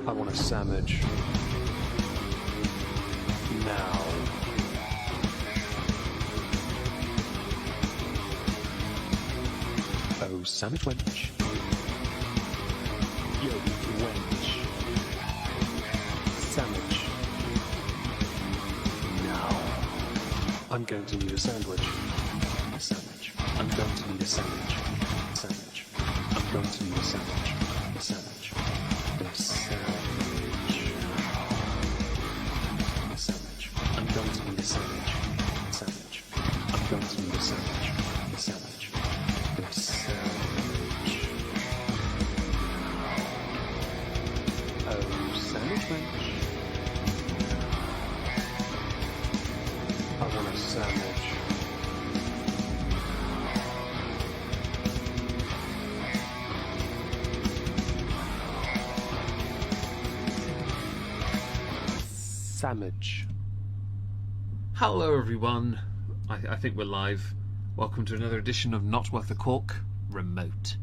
I want a sandwich. Now. Oh, sandwich wench. Yo, wench. Sandwich. Now. I'm going to need a sandwich. A sandwich. I'm going to need a sandwich. Sandwich. I'm going to need a sandwich. A sandwich. A sandwich. A sandwich. I'm going to need a sandwich. Sandwich. I'm going to need a sandwich. A sandwich. A sandwich. Oh, sandwich wench. I want a sandwich. Sandwich. Hello everyone, I think we're live. Welcome to another edition of Not Worth a Cork Remote.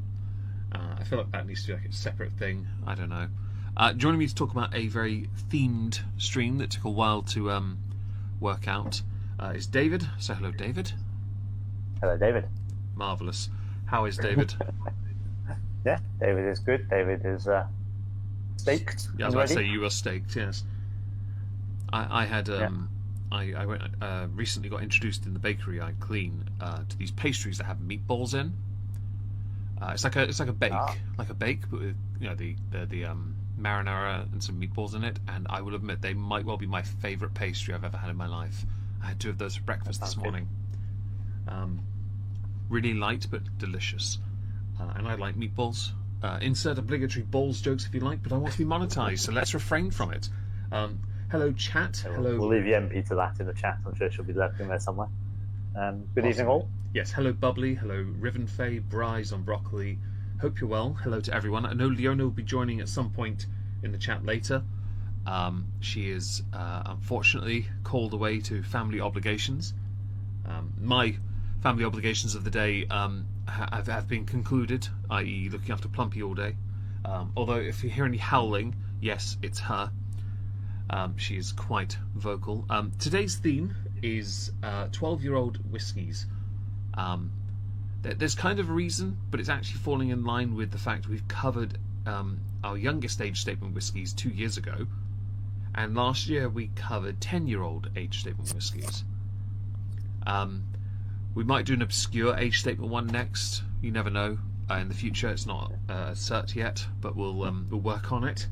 I feel like that needs to be like a separate thing, I don't know. Joining me to talk about a very themed stream that took a while to work out is David. So hello David. Hello David. Marvellous. How is David? Yeah, David is good. David is staked. Yeah, I was about to say you were staked, yes. I had I went recently got introduced in the bakery I clean to these pastries that have meatballs in. It's like a bake, but with the marinara and some meatballs in it. And I will admit they might well be my favourite pastry I've ever had in my life. I had 2 of those for breakfast this morning. Really light but delicious, and I like meatballs. Insert obligatory balls jokes if you like, but I want to be monetised, so let's refrain from it. Hello, chat. Hello. We'll leave the MP to that in the chat. I'm sure she'll be lurking there somewhere. Good evening, all. Yes, hello, Bubbly. Hello, Rivenfay, Bryce on Broccoli. Hope you're well. Hello to everyone. I know Leona will be joining at some point in the chat later. She is unfortunately called away to family obligations. My family obligations of the day have been concluded, i.e. looking after Plumpy all day. Although if you hear any howling, yes, it's her. She is quite vocal. Today's theme is 12-year-old whiskies. There's kind of a reason, but it's actually falling in line with the fact we've covered our youngest age statement whiskies 2 years ago, and last year we covered 10-year-old age statement whiskies. We might do an obscure age statement one next. You never know. In the future, it's not cert yet, but we'll work on it.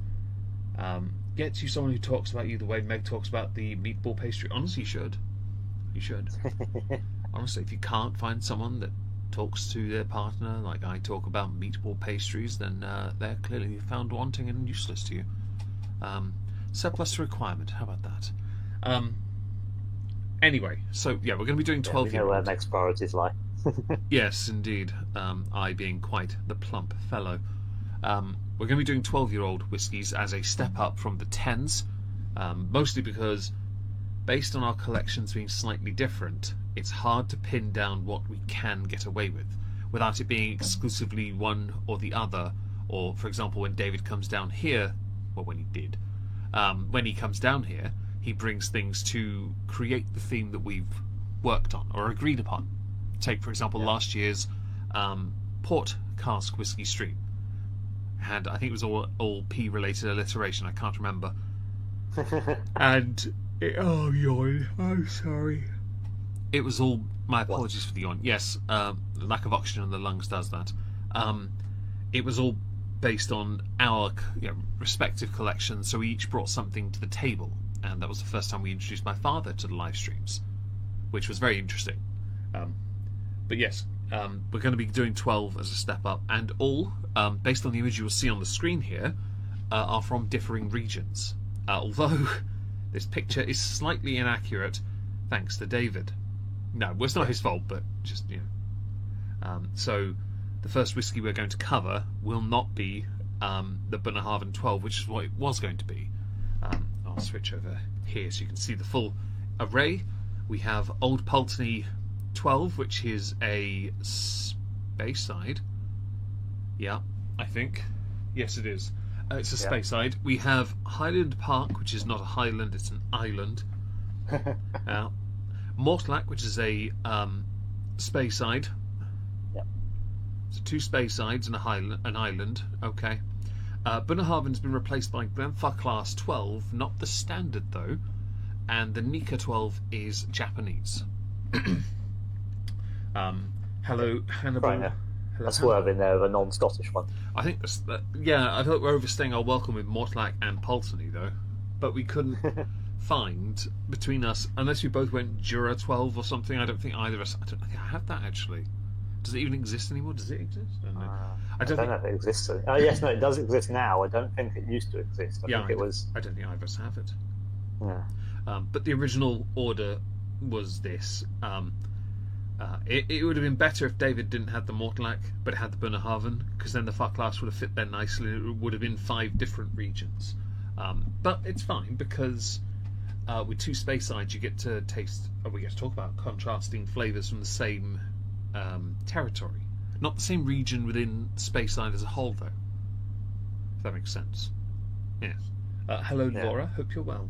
Get you someone who talks about you the way Meg talks about the meatball pastry. Honestly, you should. You should. Honestly, if you can't find someone that talks to their partner like I talk about meatball pastries, then they're clearly found wanting and useless to you. Surplus requirement. How about that? Anyway, so yeah, we're going to be doing 12 We know where Meg's priorities lie. Yes, indeed. I being quite the plump fellow. We're going to be doing 12-year-old whiskies as a step up from the 10s, mostly because, based on our collections being slightly different, it's hard to pin down what we can get away with, without it being exclusively one or the other. Or, for example, when David comes down here, well, when he did, when he comes down here, he brings things to create the theme that we've worked on or agreed upon. Take, for example, last year's port cask whiskey stream. And I think it was all P-related alliteration. I can't remember. And oh, yawn. I'm sorry. It was all. My apologies for the yawn. Yes, lack of oxygen in the lungs does that. It was all based on our respective collections. So we each brought something to the table, and that was the first time we introduced my father to the live streams, which was very interesting. But yes. We're going to be doing 12 as a step up, and all, based on the image you will see on the screen here, are from differing regions. Although this picture is slightly inaccurate, thanks to David. No, well, it's not his fault, but just, so the first whiskey we're going to cover will not be the Bunnahabhain 12, which is what it was going to be. I'll switch over here so you can see the full array. We have Old Pulteney 12, which is a Bayside. Yeah, I think. Yes, it is. It's a Yeah. Speyside. We have Highland Park, which is not a highland, it's an island. Mortlach, which is a Speyside. Yeah. So 2 Speysides and an island. Okay. Bunnahabhain's been replaced by Glenfarclas Class 12, not the standard though, and the Nika 12 is Japanese. Hello, Hannibal. Right, yeah. Hello, A swerve in there of a non-Scottish one. I think I thought we're overstaying our welcome with Mortlach and Pulteney though, but we couldn't find between us, unless we both went Jura 12 or something. I don't think either of us. I don't think I have that actually. Does it even exist anymore? Does it exist? I don't know. I don't know if it exists. Oh yes, no, it does exist now. I don't think it used to exist. I think it was. I don't think either of us have it. Yeah. But the original order was this. It would have been better if David didn't have the Mortlach, but it had the Bunnahabhain, because then the Farclas would have fit there nicely. It would have been 5 different regions. But it's fine, because with 2 Speysides you get to taste, or we get to talk about contrasting flavours from the same territory. Not the same region within Speyside as a whole, though. If that makes sense. Yes. Hello, Yeah. Laura. Hope you're well.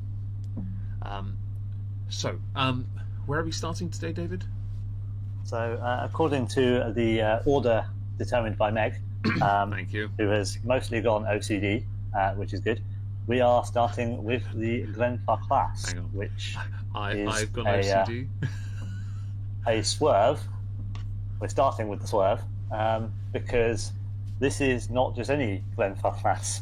Where are we starting today, David? So, according to the order determined by Meg, Thank you. who has mostly gone OCD, which is good, we are starting with the Glenfarclas, Hang on. which I've got a, OCD. a swerve. We're starting with the swerve because this is not just any Glenfarclas.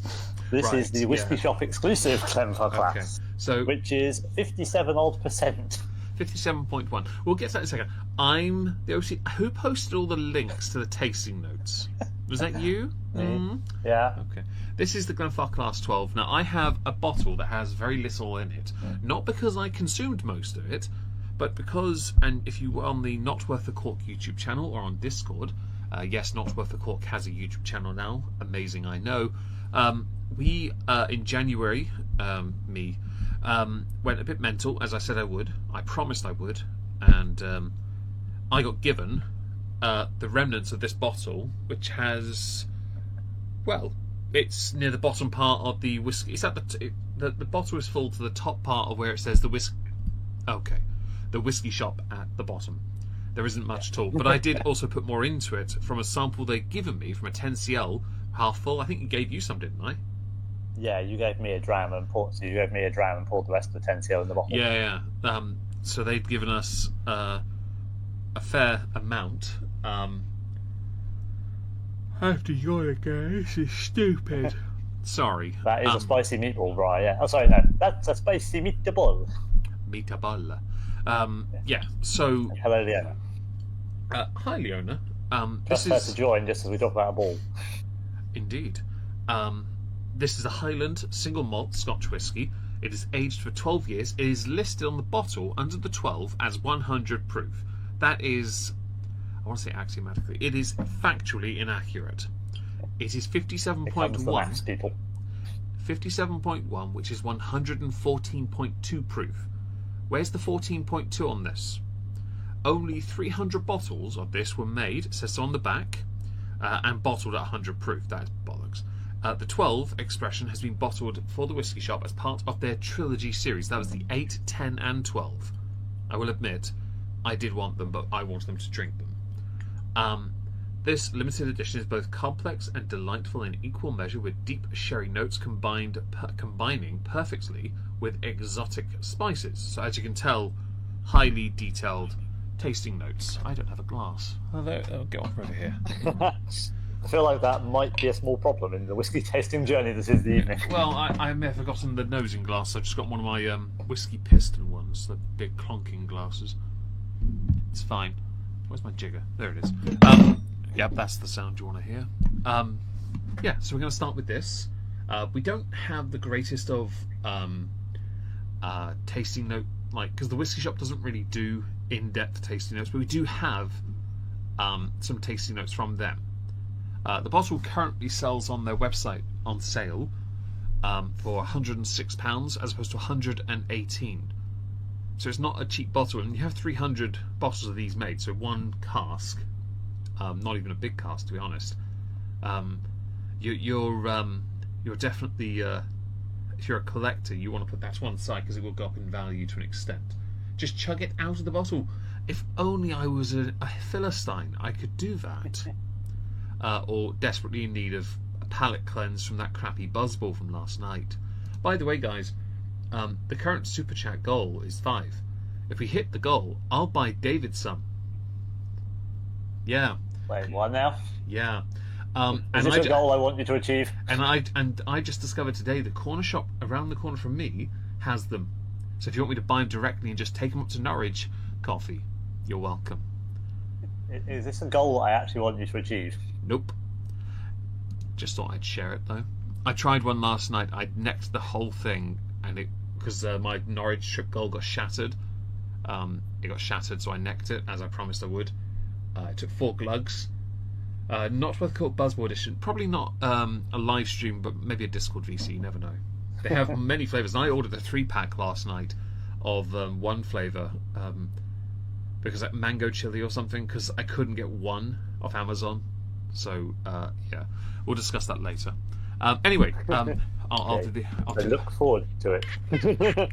This Right, is the Whisky yeah. Shop exclusive Glenfarclas, Okay. So which is 57% 57.1. We'll get to that in a second. I'm the OC. Who posted all the links to the tasting notes? Was that you? Mm. Yeah. Okay. This is the Glenfarclas 12. Now, I have a bottle that has very little in it. Not because I consumed most of it, but because, and if you were on the Not Worth the Cork YouTube channel or on Discord, yes, Not Worth the Cork has a YouTube channel now. Amazing, I know. We, in January, went a bit mental, as I said I would. I promised I would. And I got given the remnants of this bottle, which has, well, it's near the bottom part of the whiskey. It's at the bottle is full to the top part of where it says the whiskey. Okay, the Whisky Shop at the bottom. There isn't much at all, but I did also put more into it from a sample they'd given me from a 10cl half full. I think you gave you some, didn't I? Yeah, you gave me a dram and poured. So you gave me a dram and poured the rest of the 10cl in the bottle. Yeah. So they'd given us a fair amount. I have to yawn again. This is stupid. Sorry. That is a spicy meatball, right? Yeah. Oh, sorry, no, that's a spicy meatball. Meatball. Yeah. So. Hello, Leona. Hi, Leona. Just her to join, just as we talk about a ball. Indeed. This is a Highland single malt Scotch whisky. It is aged for 12 years. It is listed on the bottle under the 12 as 100 proof. That is, I want to say axiomatically, it is factually inaccurate. It is It comes the maths, 57.1, people. 57.1, which is 114.2 proof. Where's the 14.2 on this? Only 300 bottles of this were made, it says on the back, and bottled at 100 proof. That is bollocks. The 12 expression has been bottled for the Whisky Shop as part of their trilogy series. That was the 8, 10 and 12. I will admit, I did want them, but I wanted them to drink them. This limited edition is both complex and delightful in equal measure, with deep sherry notes combining perfectly with exotic spices. So as you can tell, highly detailed tasting notes. I don't have a glass. Oh, get off over here. I feel like that might be a small problem in the whiskey tasting journey this is the evening. Well, I may have forgotten the nosing glass. I've just got one of my whiskey piston ones, the big clonking glasses. It's fine. Where's my jigger? There it is. Yep, that's the sound you want to hear. Yeah, so we're going to start with this. We don't have the greatest of tasting note, because the Whisky Shop doesn't really do in-depth tasting notes, but we do have some tasting notes from them. The bottle currently sells on their website on sale for £106 as opposed to £118. So it's not a cheap bottle, and you have 300 bottles of these made, so one cask, not even a big cask to be honest. You're you're definitely, if you're a collector, you want to put that to one side because it will go up in value to an extent. Just chug it out of the bottle. If only I was a Philistine, I could do that. Or desperately in need of a palate cleanse from that crappy buzzball from last night. By the way, guys, the current Super Chat goal is 5. If we hit the goal, I'll buy David some. Yeah. Wait, what now? Yeah. Is this a goal I want you to achieve? And I just discovered today the corner shop around the corner from me has them. So if you want me to buy them directly and just take them up to Norwich, coffee, you're welcome. Is this a goal I actually want you to achieve? Nope. Just thought I'd share it though. I tried one last night. I necked the whole thing, and because my Norwich trip goal got shattered. It got shattered, so I necked it as I promised I would. It took 4 glugs. Not worth called Buzzball Edition. Probably not a live stream, but maybe a Discord VC. You never know. They have many flavours. And I ordered a 3-pack last night of one flavour because like mango chili or something. Because I couldn't get one off Amazon. So yeah, we'll discuss that later. Anyway, I'll do the. I look forward to it.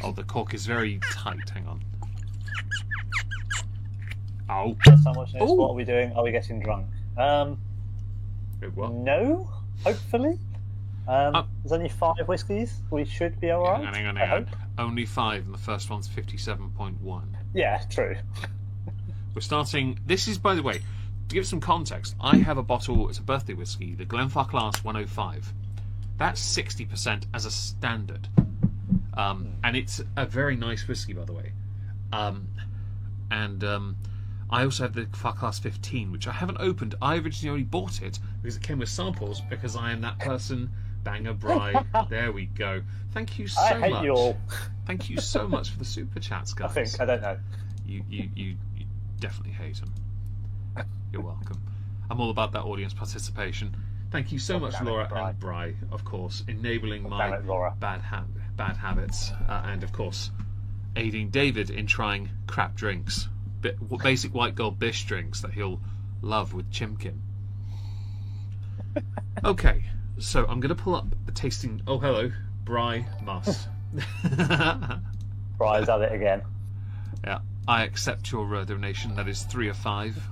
Oh, the cork is very tight. Hang on. Oh. That's how much it is. What are we doing? Are we getting drunk? What? No, hopefully. There's only 5 whiskies. We should be alright. Hang on. Only 5, and the first one's 57.1. Yeah, true. We're starting. This is, by the way, to give some context, I have a bottle, it's a birthday whiskey, the Glenfarclas 105. That's 60% as a standard. And it's a very nice whiskey, by the way. I also have the Farclas 15, which I haven't opened. I originally only bought it because it came with samples, because I am that person. Banger Bri. There we go. Thank you so much. I hate you all. Thank you so much for the super chats, guys. I don't know. You definitely hate them. You're welcome. I'm all about that audience participation. Thank you so much, Laura and Bri, of course, enabling my bad habits, and of course, aiding David in trying crap drinks, basic white gold bish drinks that he'll love with chimkin. Okay, so I'm going to pull up the tasting. Oh, hello, Bri Muss. Bri's at it again. Yeah, I accept your donation. That is 3 of 5.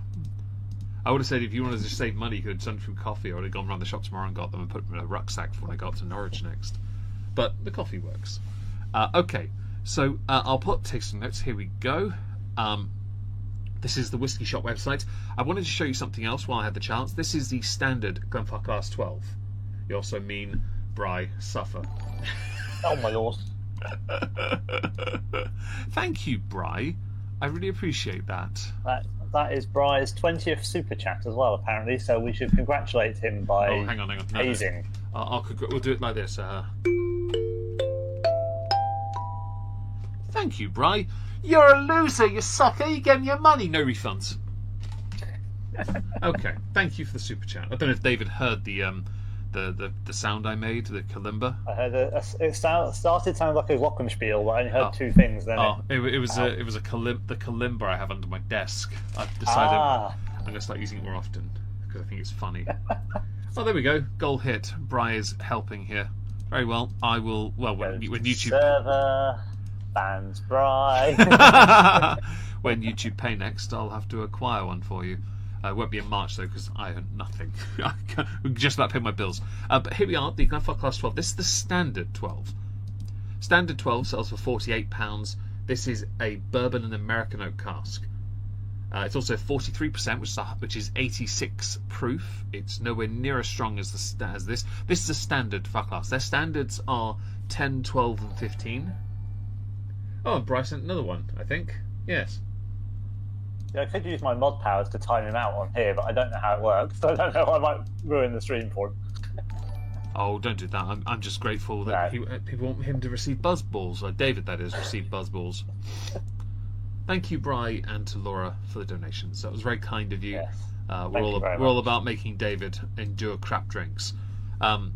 I would have said if you wanted to save money, you could have done it from coffee. I would have gone around the shop tomorrow and got them and put them in a rucksack for when I got to Norwich next. But the coffee works. Okay, so I'll put tasting notes. Here we go. This is the Whisky Shop website. I wanted to show you something else while I had the chance. This is the standard Glenfarclas 12. You also mean Bri Suffer. Oh my lord. Thank you, Bri. I really appreciate that. That is Bri's 20th super chat as well, apparently. So we should congratulate him by hang on. hazing. We'll do it like this. Thank you, Bri. You're a loser, you sucker. You gave me your money. No refunds. Okay. Thank you for the super chat. I don't know if David heard the sound I made, the kalimba. I heard it started sounding like a glockenspiel, but I only heard 2 things. Then it was the kalimba I have under my desk. I've decided I'm going to start using it more often because I think it's funny. Oh, there we go. Goal hit. Bri is helping here. Very well. I will. Well, when YouTube server bans Bri. When YouTube pay next, I'll have to acquire one for you. It won't be in March though, because I earn nothing. I can just about pay my bills. But here we are, the Glenfarclas 12. This is the standard 12. Standard 12 sells for £48. This is a bourbon and American oak cask. It's also 43%, which is 86 proof. It's nowhere near as strong as this. This is a standard Farclas. Their standards are 10, 12, and 15. Oh, and Bryce sent another one, I think. Yes. Yeah, I could use my mod powers to time him out on here, but I don't know how it works. So I don't know. I might ruin the stream for him. Oh, don't do that. I'm just grateful that people want him to receive buzz balls. Like David, that is, receive buzz balls. Thank you, Bri, and to Laura for the donations. That was very kind of you. Yes. We're all about making David endure crap drinks. I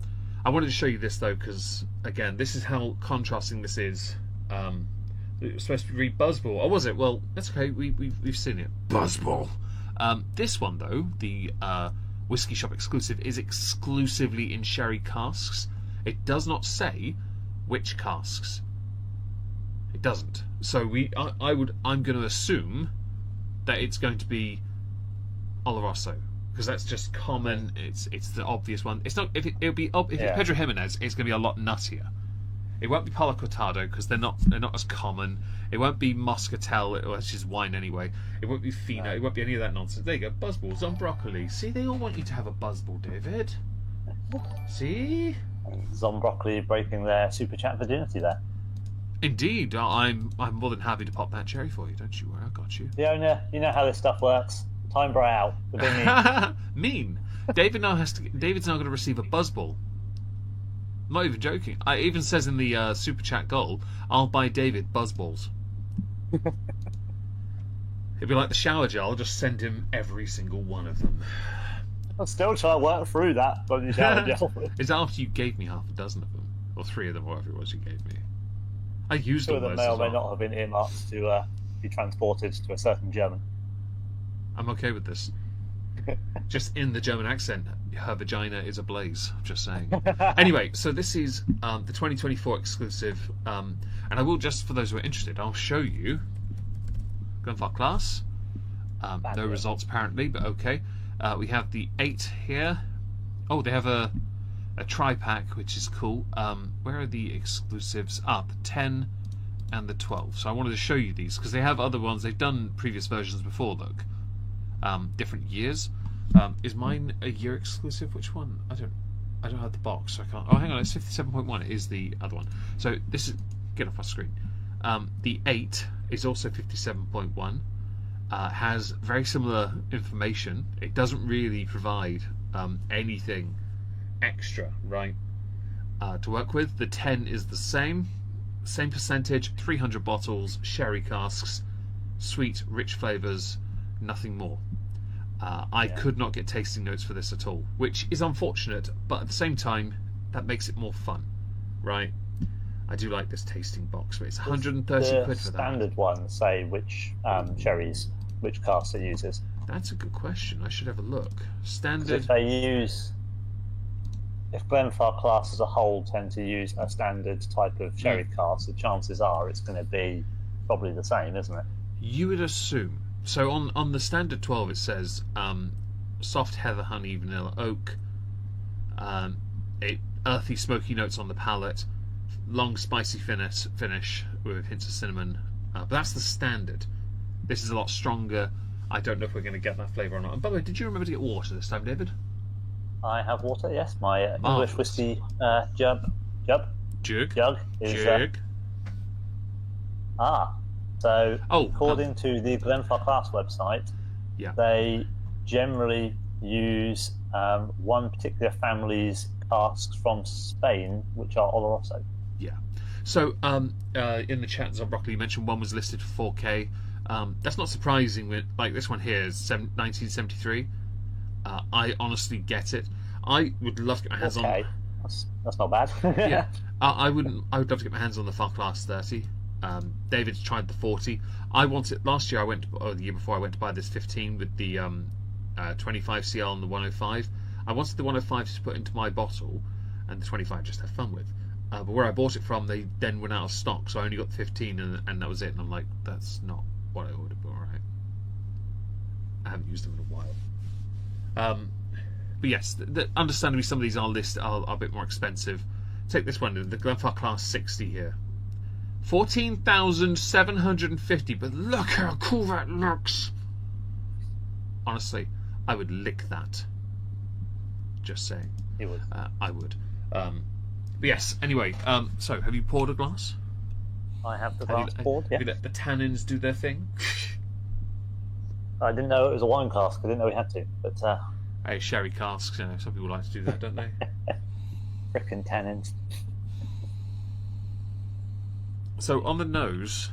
wanted to show you this though, because again, this is how contrasting this is. It was supposed to read Buzzball. Oh, was it? Well, that's okay. We've seen it. Buzzball. This one though, the Whisky Shop exclusive, is exclusively in sherry casks. It does not say which casks. It doesn't. So I'm going to assume that it's going to be Oloroso, because that's just common. It's the obvious one. It's not. If it's Pedro Jimenez, it's going to be a lot nuttier. It won't be Palo Cortado because they're not as common. It won't be Moscatel, which is wine anyway. It won't be Fino. It won't be any of that nonsense. There you go. Buzzballs on broccoli. See, they all want you to have a buzzball, David. See? Zombroccoli breaking their super chat virginity there. Indeed, I'm more than happy to pop that cherry for you. Don't you worry, I got you. The owner, you know how this stuff works. Time bra out. Mean. David's now going to receive a buzzball. I'm not even joking. It even says in the super chat goal, "I'll buy David buzzballs." It'd be like the shower gel. I'll just send him every single one of them. I'm still trying to work through that bloody shower gel. Is that after you gave me half a dozen of them, or 3 of them, whatever it was you gave me? I used all Two of them those may or as may well. not have been earmarked to be transported to a certain German. I'm okay with this. Just in the German accent, her vagina is ablaze. Just saying. Anyway, so this is the 2024 exclusive, and I will, just for those who are interested, I'll show you Glenfarclas class. No results apparently, but okay. We have the 8 here. Oh, they have a tri-pack, which is cool. Where are the exclusives? The 10 and the 12. So I wanted to show you these because they have other ones. They've done previous versions before, look. Different years. Is mine a year exclusive? Which one? I don't have the box, so I can't. Oh, hang on, it's 57.1. It is the other one. So this is, get off my screen. The 8 is also 57.1. Has very similar information. It doesn't really provide anything extra, right, to work with. The 10 is the same percentage, 300 bottles, sherry casks, sweet, rich flavours, nothing more. I could not get tasting notes for this at all, which is unfortunate, but at the same time, that makes it more fun, right? I do like this tasting box, but it's 130 quid for that. Standard one say which sherries, which cask it uses. That's a good question. I should have a look. Standard. If Glenfarclas as a whole tend to use a standard type of sherry cask, the chances are it's going to be probably the same, isn't it? You would assume. So on the standard 12 it says soft heather, honey, vanilla, oak, earthy, smoky notes on the palate, long, spicy finish with hints of cinnamon. But that's the standard. This is a lot stronger. I don't know if we're going to get that flavour or not. And by the way, did you remember to get water this time, David? I have water, yes. My English whiskey jug is... So, according to the Glenfarclas website, they generally use one particular family's casks from Spain, which are Oloroso. Yeah. So, in the chat, Zombroccoli, you mentioned one was listed for 4K. That's not surprising. Like this one here is 1973. I honestly get it. I would love to get my hands on. That's not bad. Yeah, I would love to get my hands on the Farclas 30. David's tried the 40. I wanted last year. The year before, I went to buy this 15 with the 25 CL and the 105. I wanted the 105 to put into my bottle, and the 25 just have fun with. But where I bought it from, they then went out of stock, so I only got the 15, and that was it. And I'm like, that's not what I ordered. But all right, I haven't used them in a while. But yes, understandably, some of these are a bit more expensive. Take this one, the Glenfarclas 60 here. 14,750, but look how cool that looks. Honestly, I would lick that. Just saying. You would. I would. But yes, anyway, so have you poured a glass? I have the glass poured, yeah. Have you let the tannins do their thing? I didn't know it was a wine cask. I didn't know we had to, but... Hey, sherry casks, you know, some people like to do that, don't they? Frickin' tannins. So on the nose,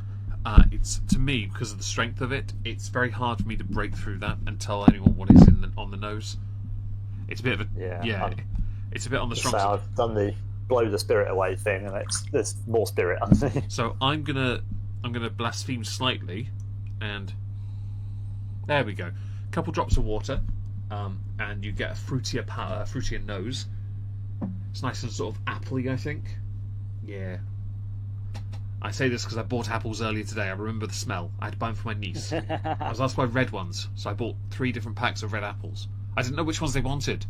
it's, to me, because of the strength of it, it's very hard for me to break through that and tell anyone what is on the nose. It's a bit of a it's a bit on the strong side. I've done the blow the spirit away thing, and there's more spirit underneath. So I'm gonna blaspheme slightly, and there we go. A couple drops of water, and you get a fruitier nose. It's nice and sort of appley, I think. Yeah. I say this because I bought apples earlier today. I remember the smell. I had to buy them for my niece. I was asked by red ones, so I bought 3 different packs of red apples. I didn't know which ones they wanted.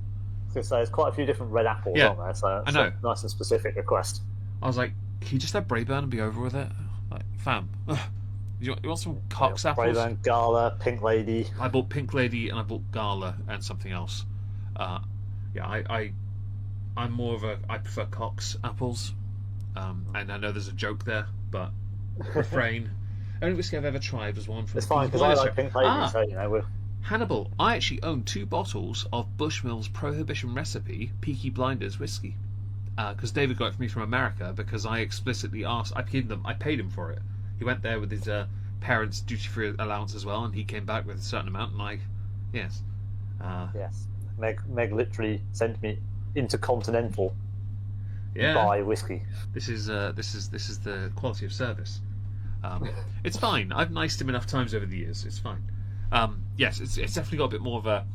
So there's quite a few different red apples, aren't there? So I know. A nice and specific request. I was like, can you just have Brayburn and be over with it? Like, fam. You want some Cox apples? Brayburn, Gala, Pink Lady. I bought Pink Lady and I bought Gala and something else. I'm more of I prefer Cox apples. And I know there's a joke there, but refrain. Only whiskey I've ever tried was one from... It's fine, because I like Pink Lady, so, you know, we're... Hannibal, I actually own 2 bottles of Bushmills Prohibition Recipe Peaky Blinders whiskey. Because David got it for me from America, because I explicitly asked... I paid him for it. He went there with his parents' duty-free allowance as well, and he came back with a certain amount, and yes. Yes. Meg literally sent me intercontinental buy whiskey. This is the quality of service. It's fine. I've niced him enough times over the years. It's fine. Yes, it's definitely got a bit more of a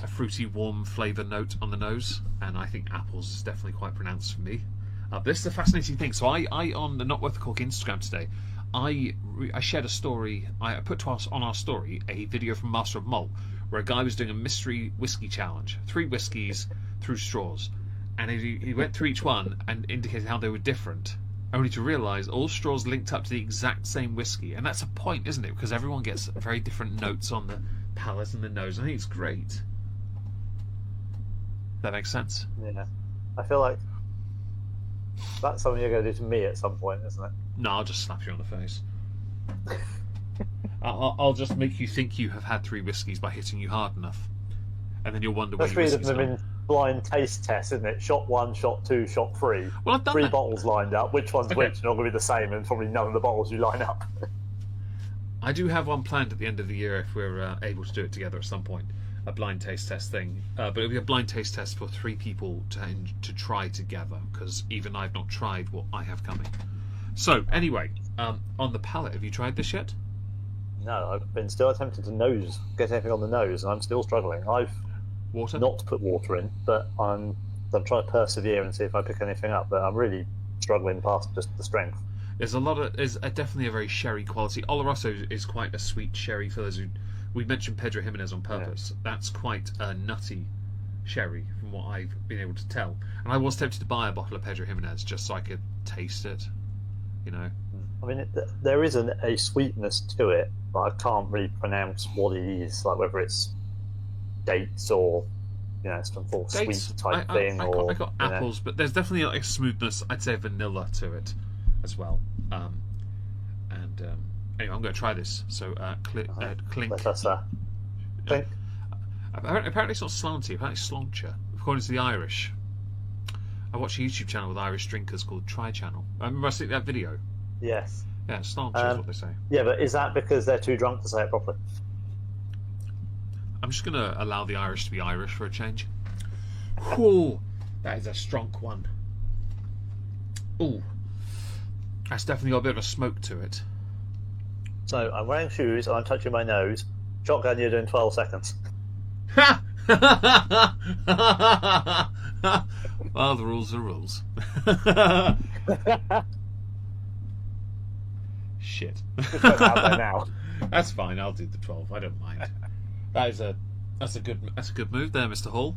fruity, warm flavour note on the nose, and I think apples is definitely quite pronounced for me. This is a fascinating thing. So I on the Not Worth the Cork Instagram today, I shared a story. I put on our story a video from Master of Malt where a guy was doing a mystery whiskey challenge, 3 whiskies through straws, and he went through each one and indicated how they were different, only to realise all straws linked up to the exact same whiskey. And that's a point, isn't it? Because everyone gets very different notes on the palate and the nose. I think it's great. That makes sense. Yeah, I feel like that's something you're going to do to me at some point, isn't it? No, I'll just slap you on the face. I'll just make you think you have had 3 whiskies by hitting you hard enough, and then you'll wonder where your whiskey's gone. That's blind taste test, isn't it? Shot 1, shot 2, shot 3. Well, I've done 3 that. bottles lined up. Which one's which? Not going to be the same, and probably none of the bottles you line up. I do have one planned at the end of the year if we're able to do it together at some point. A blind taste test thing, but it'll be a blind taste test for 3 people to try together, because even I've not tried what I have coming. So anyway, on the palate, have you tried this yet? No, I've been still attempting to get anything on the nose, and I'm still struggling. I've not put water in, but I'm trying to persevere and see if I pick anything up. But I'm really struggling past just the strength. There's definitely a very sherry quality. Oloroso is quite a sweet sherry for those who. We mentioned Pedro Jimenez on purpose. Yeah. That's quite a nutty sherry from what I've been able to tell. And I was tempted to buy a bottle of Pedro Jimenez just so I could taste it, you know. I mean, there is a sweetness to it, but I can't really pronounce what it is, like whether it's dates or, you know, some sort of sweet type thing. I got apples, but there's definitely like a smoothness, I'd say vanilla to it as well. Anyway, I'm going to try this. So, clink. Let us clink. Apparently it's not slanty, apparently it's slauncher, according to the Irish. I watch a YouTube channel with Irish drinkers called Try Channel. I remember I seen that video. Yes. Yeah, slauncher is what they say. Yeah, but is that because they're too drunk to say it properly? I'm just going to allow the Irish to be Irish for a change. Ooh, that is a strong one. Ooh, that's definitely got a bit of a smoke to it. So I'm wearing shoes and I'm touching my nose. Shotgun, you're doing 12 seconds. Ha! Well, the rules are rules. Shit. Out there now. That's fine. I'll do the 12. I don't mind. That's a good move there, Mr. Hall.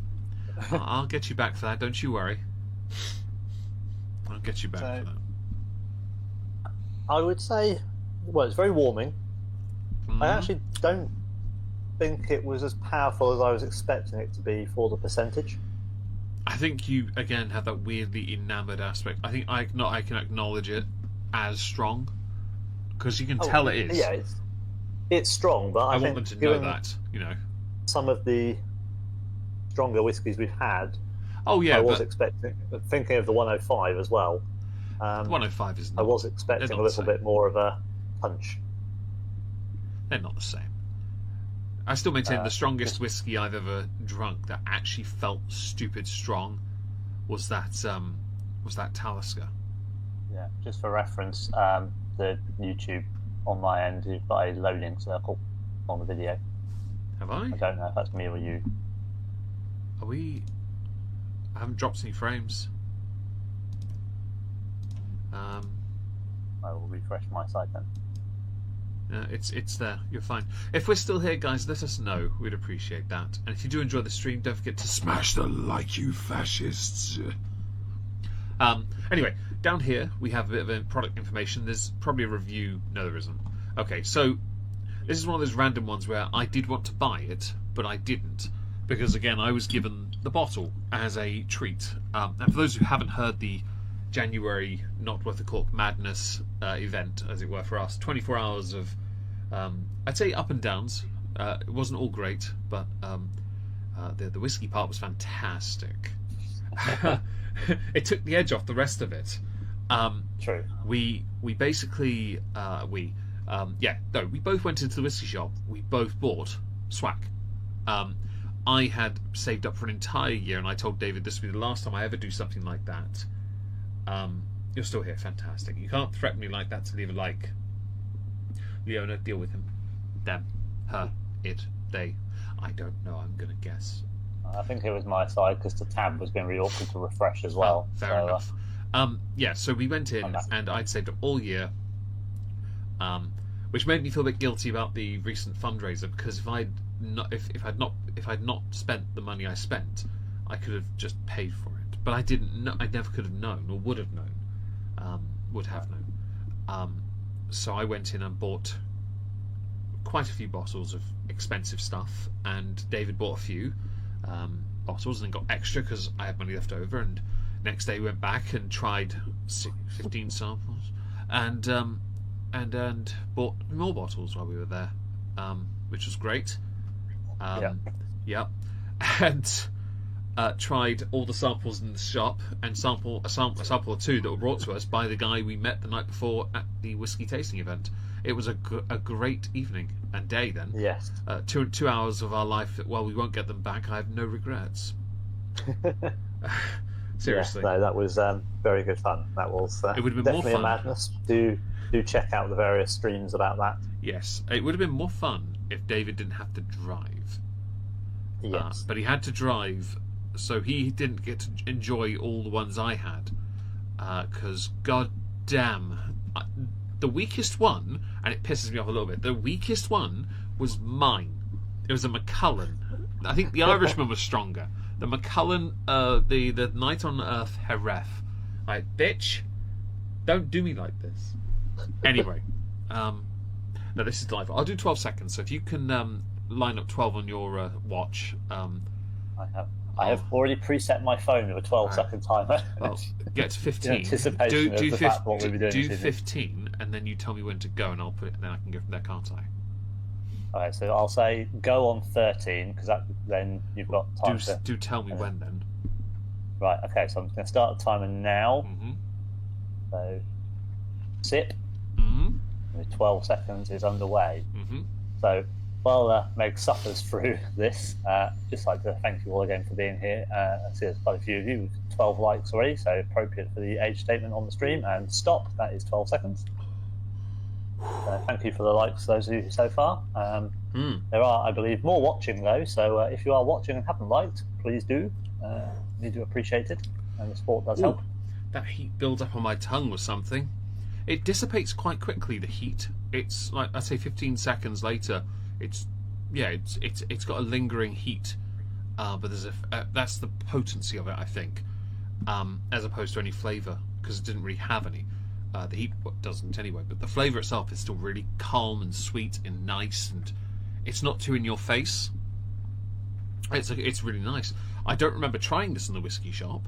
I'll get you back for that. Don't you worry. I'll get you back for that. I would say, well, it's very warming. I actually don't think it was as powerful as I was expecting it to be for the percentage. I think you again have that weirdly enamoured aspect. I think I can acknowledge it as strong because you can tell it is. Yeah, it's strong, but I think want them to know that, you know. Some of the stronger whiskies we've had. Oh yeah, I was thinking of the 105 as well. 105 is. I was expecting a little bit more of a punch. They're not the same. I still maintain the strongest whiskey I've ever drunk that actually felt stupid strong was that Talisker. Yeah, just for reference, the YouTube on my end, you've got a loading circle on the video. Have I? I don't know if that's me or you. Are we? I haven't dropped any frames. I will refresh my site then. It's there. You're fine. If we're still here, guys, let us know. We'd appreciate that. And if you do enjoy the stream, don't forget to smash the like, you fascists. Anyway, down here we have a bit of product information. There's probably a review. No, there isn't. Okay, so this is one of those random ones where I did want to buy it, but I didn't. Because, again, I was given the bottle as a treat. And for those who haven't heard the January Not Worth the Cork Madness event, as it were, for us, 24 hours of, I'd say, up and downs. It wasn't all great, but the whiskey part was fantastic. It took the edge off the rest of it. True. We basically we both went into the whiskey shop. We both bought swag. I had saved up for an entire year, and I told David this would be the last time I ever do something like that. You're still here, fantastic. You can't threaten me like that to leave a like. Leona, deal with him. Them, her, it, they. I don't know. I'm gonna guess. I think it was my side because the tab was being really awkward to refresh as well. Fair enough. So we went in and I'd saved up all year, which made me feel a bit guilty about the recent fundraiser, because if I'd not spent the money I spent, I could have just paid for it. But I didn't know. I never could have known, or would have known. So I went in and bought quite a few bottles of expensive stuff, and David bought a few bottles and then got extra because I had money left over. And next day we went back and tried 15 samples, and bought more bottles while we were there, which was great. And tried all the samples in the shop, and a sample or two that were brought to us by the guy we met the night before at the whiskey tasting event. It was a great evening and day then. Yes. 2 hours of our life that, well, we won't get them back. I have no regrets. Seriously. Yeah, no, that was very good fun. That was it would have been definitely more fun. A madness. Do check out the various streams about that. Yes, it would have been more fun if David didn't have to drive. Yes. But he had to drive, so he didn't get to enjoy all the ones I had. Because, god damn, the weakest one, and it pisses me off a little bit, the weakest one was mine. It was a Macallan. I think the Irishman was stronger. The Macallan, the Night on Earth Heref. Like, bitch, don't do me like this. Anyway, no, this is delightful. I'll do 12 seconds, so if you can line up 12 on your watch. I have already preset my phone with a 12-second timer. Well, get to 15. In anticipation of the fact what we'll be doing do this 15, and then you tell me when to go, and I'll put it. Then I can go from there, can't I? Okay, so I'll say go on 13, because then you've got time. Do tell me when then. Right. Okay. So I'm going to start the timer now. Mm-hmm. So sip. Mm-hmm. 12 seconds is underway. Mm-hmm. So while Meg suffers through this, just like to thank you all again for being here. I see there's quite a few of you with 12 likes already, so appropriate for the age statement on the stream. And stop, that is 12 seconds. Thank you for the likes, those of you so far. There are, I believe, more watching though, so if you are watching and haven't liked, please do. We do appreciate it, and the support does help. That heat builds up on my tongue or something. It dissipates quite quickly, the heat. It's like, I'd say 15 seconds later, it's got a lingering heat, but there's that's the potency of it, I think, as opposed to any flavour, because it didn't really have any. The heat doesn't anyway, but the flavour itself is still really calm and sweet and nice, and it's not too in your face. It's really nice. I don't remember trying this in the whiskey shop.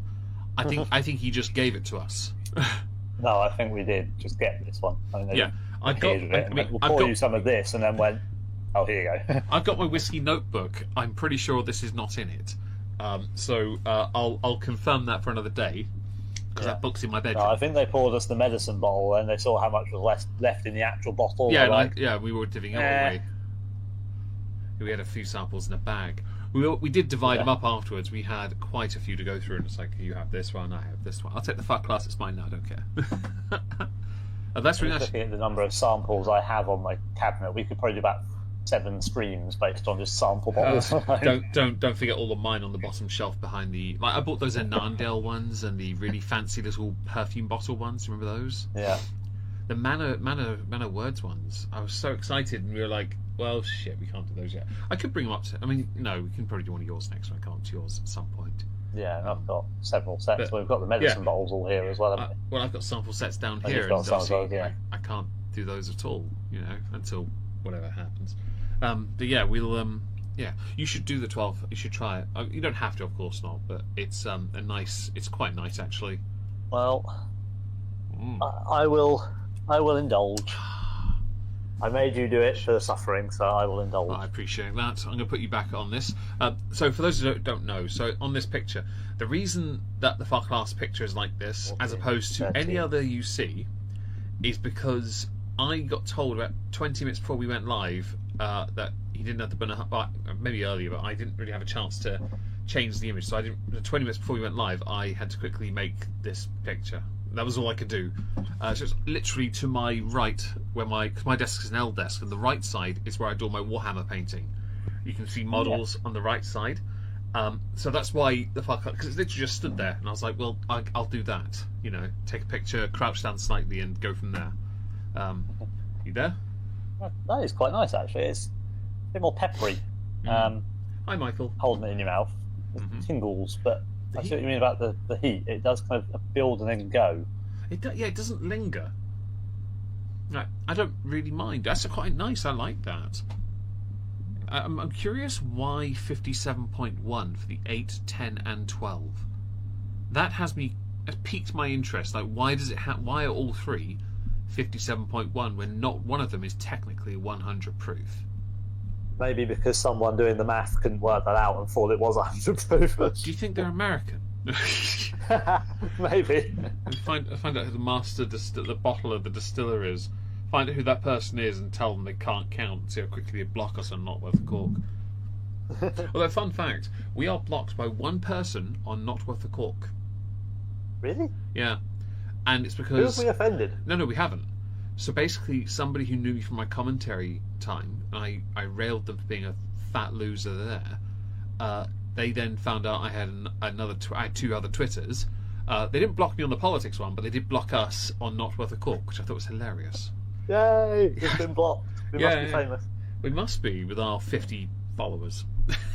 I think he just gave it to us. No, I think we did just get this one. I mean, we'll pour you some of this, and then went, oh, here you go. I've got my whiskey notebook. I'm pretty sure this is not in it. So I'll confirm that for another day, because that book's in my bedroom. No, I think they poured us the medicine bottle, and they saw how much was left in the actual bottle. Yeah, we were divvying it all away. We had a few samples in a bag. We did divide them up afterwards. We had quite a few to go through, and it's like, you have this one, I have this one. I'll take the fuck class, it's mine now, I don't care. That's really nice. Looking at the number of samples I have on my cabinet, we could probably do about 7 streams based on just sample bottles. Don't forget all of mine on the bottom shelf behind the. Like I bought those Annandale ones and the really fancy little perfume bottle ones. Remember those? Yeah. The Manor Words ones. I was so excited, and we were like, "Well, shit, we can't do those yet." I could bring them up to. I mean, no, we can probably do one of yours next when I come up to yours at some point. Yeah, I've got several sets. We've got the medicine bottles all here as well, haven't we? Well, I've got sample sets down here, and obviously I can't do those at all, until whatever happens. But yeah, we'll. Yeah, you should do the 12. You should try it. You don't have to, of course not, but it's It's quite nice, actually. Well, I will indulge. I made you do it for the suffering, so I will indulge. I appreciate that. I'm going to put you back on this. So for those who don't know, so on this picture, the reason that the far class picture is like this, as opposed to 13. Any other you see, is because I got told about 20 minutes before we went live that he didn't have the banana, maybe earlier, but I didn't really have a chance to change the image. So 20 minutes before we went live, I had to quickly make this picture. That was all I could do. So it's literally to my right, where cause my desk is an L desk, and the right side is where I do all my Warhammer painting. You can see models on the right side. So that's why the fuck, because it's literally just stood there, and I was like, well, I'll do that. Take a picture, crouch down slightly, and go from there. You there? That is quite nice, actually. It's a bit more peppery. Hi, Michael. Holding it in your mouth. It tingles, but I see what you mean about the heat. It does kind of build and then go. It doesn't linger. Right, I don't really mind. That's quite nice. I like that. I'm curious why 57.1 for the 8, 10, and 12. That has piqued my interest. Like, why does it why are all three 57.1 when not one of them is technically 100 proof? Maybe because someone doing the math couldn't work that out and thought it was 100 proof. Do you think they're American? Maybe. And find out who the master the bottler, the distiller is. Find out who that person is and tell them they can't count. See how quickly they block us on Not Worth a Cork. Although, fun fact, we are blocked by one person on Not Worth a Cork. Really? Yeah. And it's because... Who have we offended? No, we haven't. So basically, somebody who knew me from my commentary time, I railed them for being a fat loser there. They then found out I had I had 2 other Twitters. They didn't block me on the politics one, but they did block us on Not Worth a Cork, which I thought was hilarious. Yay! We've been blocked. We must be famous. We must be, with our 50 followers.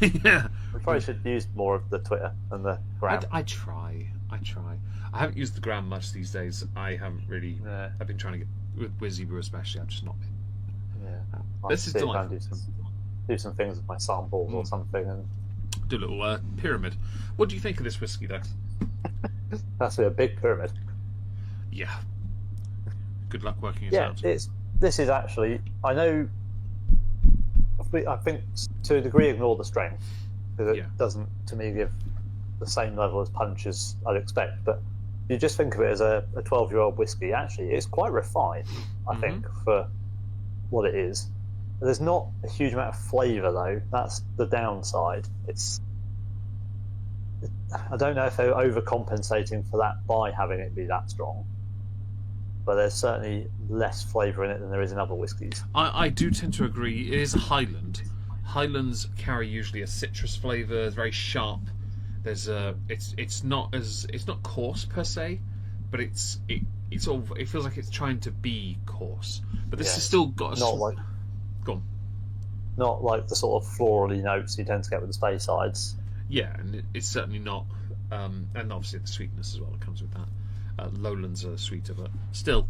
Yeah. We probably should use more of the Twitter and the gram. I try. I haven't used the gram much these days. I haven't really. I've been trying to get with Wizzy Brew especially. I've just not been. Yeah. This is delightful. Do some things with my samples or something, and do a little pyramid. What do you think of this whiskey, though? That's a big pyramid. Yeah. Good luck working it out. This is actually, I know. I think to a degree ignore the strength, because it doesn't, to me, give the same level of punch as I'd expect. But you just think of it as a 12-year-old whiskey. Actually, it's quite refined, I think, for what it is. There's not a huge amount of flavour, though. That's the downside. I don't know if they're overcompensating for that by having it be that strong. But there's certainly less flavour in it than there is in other whiskies. I do tend to agree. It is a Highland. Highlands carry usually a citrus flavour, very sharp. There's it's not coarse per se, but it feels like it's trying to be coarse. But this has still got a go on. Not like the sort of florally notes you tend to get with the Speyside. Yeah, and it's certainly not, and obviously the sweetness as well that comes with that. Lowlands are sweeter, but still,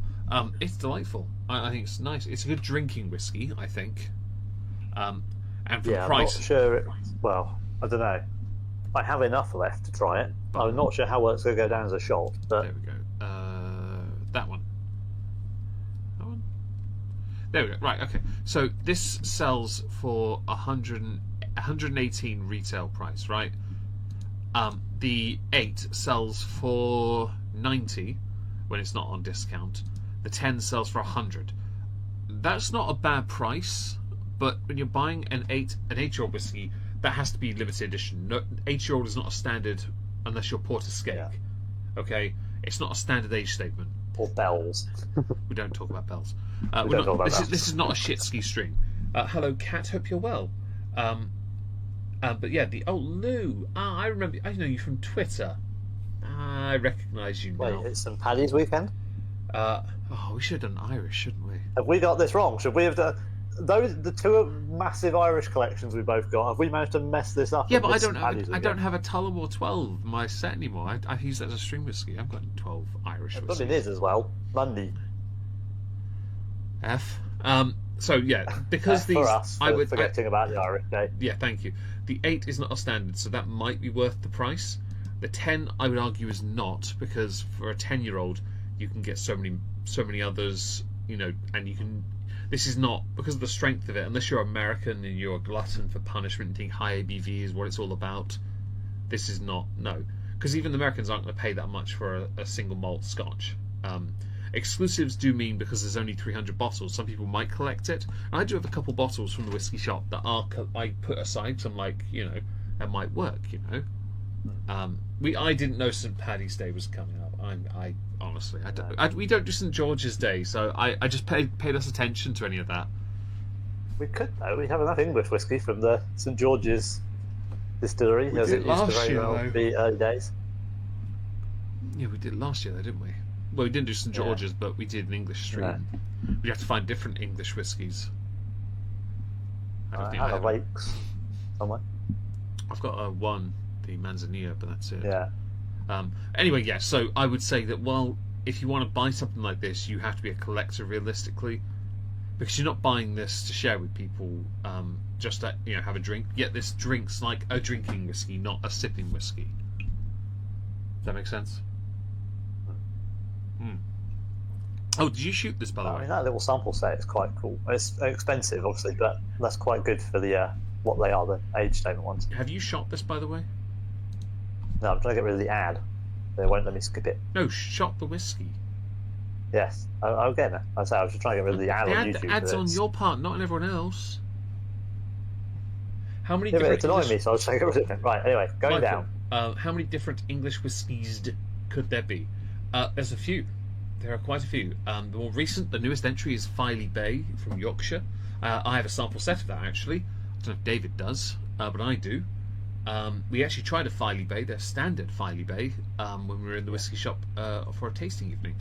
it's delightful. I think it's nice. It's a good drinking whiskey, I think. And for the price, I'm not sure. Well, I don't know. I have enough left to try it. I'm not sure how well it's going to go down as a shot. But there we go. That one. There we go. Right. Okay. So this sells for 118 retail price, right? The 8 sells for 90 when it's not on discount. The 10 sells for 100. That's not a bad price, but when you're buying an 8-year-old whiskey, that has to be limited edition. No, 8-year-old is not a standard unless you're Porter-Skeg. Yeah. Okay, it's not a standard age statement. Or bells. We don't talk about bells. This is not a shit ski string. Hello, Kat. Hope you're well. But yeah, Lou. I remember. I know you from Twitter. I recognise you now. Wait, it's St. Paddy's weekend? We should have done Irish, shouldn't we? Have we got this wrong? Should we have done the two massive Irish collections we both got? Have we managed to mess this up? Yeah, but I don't have a Tullamore 12 in my set anymore. I use that as a string whiskey. I've got 12 Irish whiskies. But it is as well. Monday. F. So yeah, because these for us, forgetting about the Irish Day. Yeah, thank you. The 8 is not a standard, so that might be worth the price. The 10, I would argue, is not, because for a 10-year-old, you can get so many others, and you can. This is not, because of the strength of it, unless you're American and you're a glutton for punishment and think high ABV is what it's all about. This is not, no, because even the Americans aren't going to pay that much for a single malt Scotch. Exclusives do mean, because there's only 300 bottles, some people might collect it. And I do have a couple bottles from the whiskey shop that I put aside, so I'm like, that might work, I didn't know St. Paddy's Day was coming up. I honestly, we don't do St. George's Day, so I just paid less attention to any of that. We could though. We have enough English whiskey from the St. George's distillery, as it used to very well be early days. Yeah, we did last year though, didn't we? Well, we didn't do St. George's, but we did an English stream. Yeah. We have to find different English whiskies. I have Lakes somewhere. I've got one, the Manzanilla, but that's it. Yeah. Anyway, yeah. So I would say that, well, if you want to buy something like this, you have to be a collector realistically, because you're not buying this to share with people, just to have a drink. Yet this drink's like a drinking whiskey, not a sipping whiskey. Does that make sense? Oh, did you shoot this, by the way? I mean, that little sample set is quite cool. It's expensive, obviously, but that's quite good for the what they are, the age statement ones. Have you shot this, by the way? No, I'm trying to get rid of the ad. They won't let me skip it. No, shot the whiskey. Yes, I'll get it. I was just trying to get rid of the ad on YouTube. The ad's on your part, not on everyone else. How many? Yeah, but it's annoying me, so I was trying to get rid of it. Right. Anyway, going down. How many different English whiskies could there be? There's a few. There are quite a few. The more recent, the newest entry is Filey Bay from Yorkshire. I have a sample set of that, actually. I don't know if David does, but I do. We actually tried a Filey Bay, their standard Filey Bay, when we were in the whiskey shop for a tasting evening.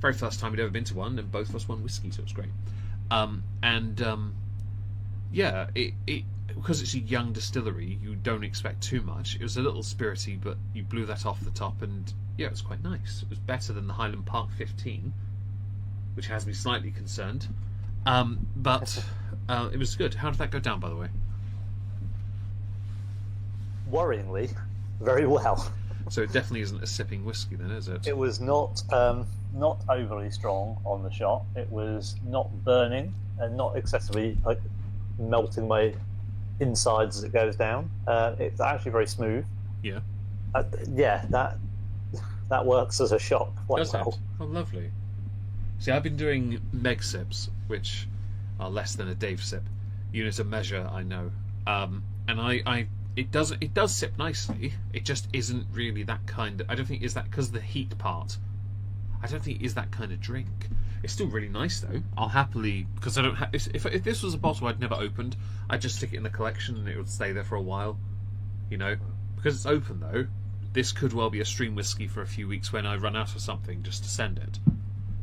Very first time we'd ever been to one, and both of us won whiskey, so it was great. Because it's a young distillery, you don't expect too much. It was a little spirity, but you blew that off the top, and yeah, it was quite nice. It was better than the Highland Park 15, which has me slightly concerned. But it was good. How did that go down, by the way? Worryingly, very well. So it definitely isn't a sipping whiskey, then, is it? It was not overly strong on the shot. It was not burning and not excessively melting my insides as it goes down. It's actually very smooth. Yeah. That works as a shot quite well. Oh, lovely. See, I've been doing meg sips, which are less than a Dave sip. Unit of measure, I know. And it does sip nicely. It just isn't really that kind of. I don't think is that because of the heat part. I don't think it is that kind of drink. It's still really nice though. I'll happily, because I don't have. If this was a bottle I'd never opened, I'd just stick it in the collection and it would stay there for a while. Because it's open though. This could well be a stream whiskey for a few weeks when I run out of something just to send it.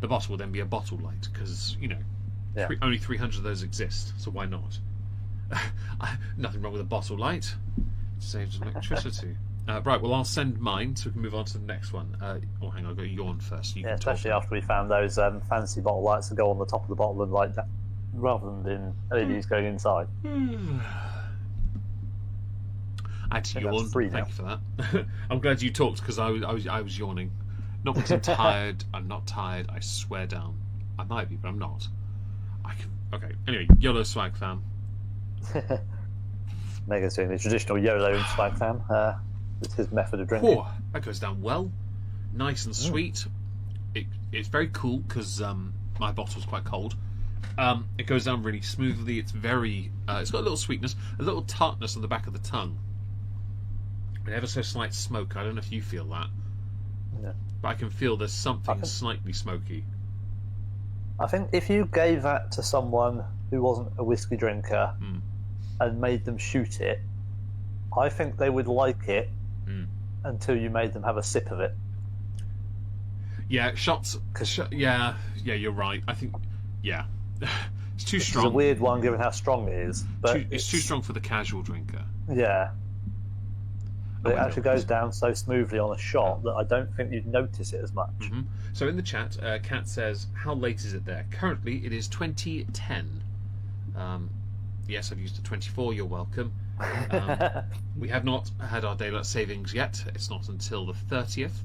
The bottle will then be a bottle light because only 300 of those exist, so why not? Nothing wrong with a bottle light. It saves electricity. Right, well, I'll send mine so we can move on to the next one. Hang on, I've got to yawn first. Especially after we found those fancy bottle lights that go on the top of the bottle and like that, rather than LEDs going inside. I had to yawn. Thank you for that. I'm glad you talked because I was yawning. Not because I'm tired. I'm not tired. I swear down. I might be, but I'm not. Okay. Anyway, YOLO swag fam. Megan's doing the traditional YOLO swag fam. It's his method of drinking. That goes down well. Nice and sweet. It's very cool because my bottle's quite cold. It goes down really smoothly. It's very. It's got a little sweetness, a little tartness on the back of the tongue. An ever so slight smoke. I don't know if you feel that. Yeah. But I can feel there's something slightly smoky. I think if you gave that to someone who wasn't a whiskey drinker and made them shoot it, I think they would like it until you made them have a sip of it. Yeah, shots. Yeah, you're right. I think, it's too strong. It's a weird one given how strong it is, but it's too strong for the casual drinker. Yeah, but it actually goes down so smoothly on a shot that I don't think you'd notice it as much. Mm-hmm. So in the chat, Kat says, "How late is it there?" Currently, it is 20:10. Yes, I've used a 24. You're welcome. We have not had our daylight savings yet. It's not until the 30th.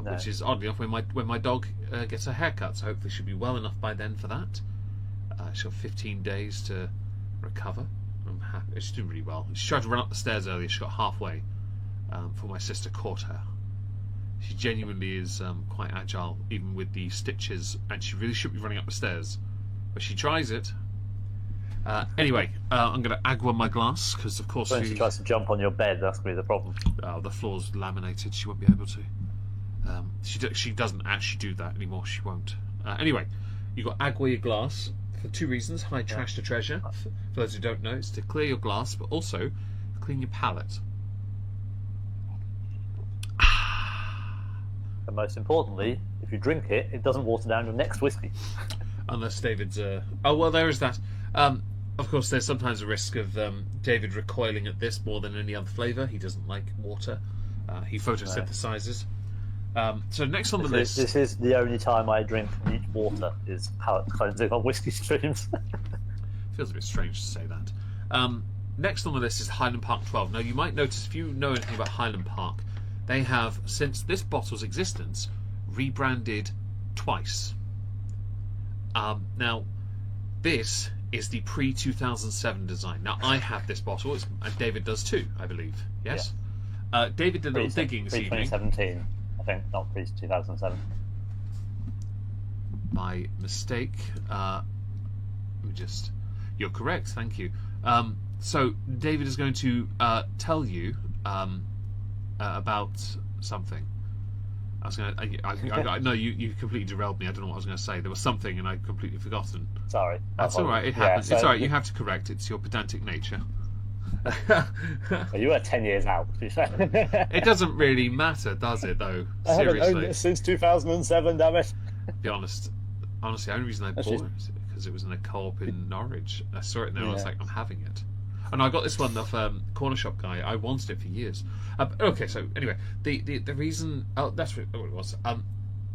Which is oddly enough when my dog gets a haircut, so hopefully she'll be well enough by then for that. She'll have 15 days to recover. I'm happy. She's doing really well. She tried to run up the stairs earlier. She got halfway before my sister caught her. She genuinely is quite agile, even with the stitches, and she really should be running up the stairs, but she tries it. Anyway, I'm going to agua my glass because, of course, when she tries to jump on your bed, that's going to be the problem. The floor's laminated. She won't be able to. She doesn't actually do that anymore. She won't. Anyway, you got agua your glass for two reasons: hide trash to treasure. For those who don't know, it's to clear your glass, but also to clean your palate. And most importantly, if you drink it, it doesn't water down your next whiskey. Unless David's. Oh well, there is that. Of course, there's sometimes a risk of David recoiling at this more than any other flavour. He doesn't like water. He photosynthesizes. So next on the list... This is the only time I drink neat water, is palate cleansing on whiskey streams. Feels a bit strange to say that. Next on the list is Highland Park 12. Now, you might notice, if you know anything about Highland Park, they have, since this bottle's existence, rebranded twice. Now, this is the pre-2007 design. Now, I have this bottle, and David does too, I believe. Yes? Yeah. David did a little digging this evening. Pre-2017, I think, not pre-2007. My mistake. You're correct, thank you. So, David is going to tell you about something. I was going to. No, you completely derailed me. I don't know what I was going to say. There was something, and I've completely forgotten. Sorry. That's all right. It happens. It's all right. You have to correct. It's your pedantic nature. Well, you were 10 years out. It doesn't really matter, does it? Though seriously, I haven't owned it since 2007. Damn it. Be honest. Honestly, the only reason I bought it was because it was in a co-op in Norwich. I saw it there, and I was like, I'm having it. And I got this one off Corner Shop guy. I wanted it for years. Okay, so anyway, the reason... Oh, that's what it was.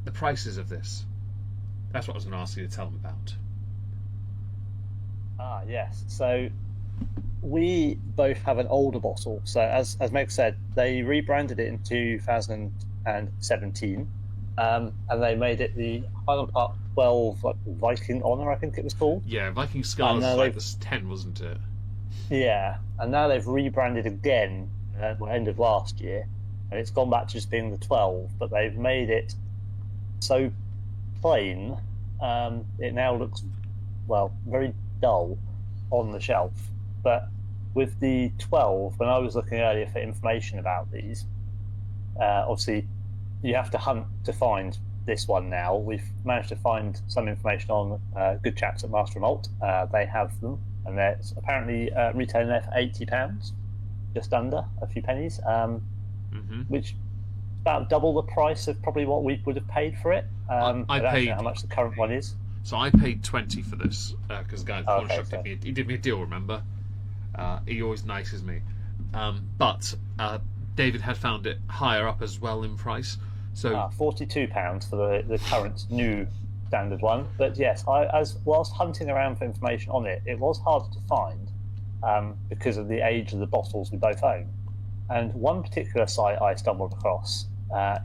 The prices of this. That's what I was going to ask you to tell them about. Ah, yes. So we both have an older bottle. So as Meg said, they rebranded it in 2017. And they made it the Highland Park 12 Viking Honour, I think it was called. Yeah, Viking Scars was like this 10, wasn't it? Yeah, and now they've rebranded again at the end of last year, and it's gone back to just being the 12, but they've made it so plain, it now looks, well, very dull on the shelf. But with the 12, when I was looking earlier for information about these, obviously you have to hunt to find this one now. We've managed to find some information on good chaps at Master Malt. They have them. And they're apparently retailing there for £80, just under a few pennies, which is about double the price of probably what we would have paid for it. I don't know how much the current one is. So I paid 20 for this because the guy at the corner shop did me a deal. Remember, he always nices me. But David had found it higher up as well in price. So £42 for the current new standard one. But yes, whilst hunting around for information on it, it was harder to find because of the age of the bottles we both own. And one particular site I stumbled across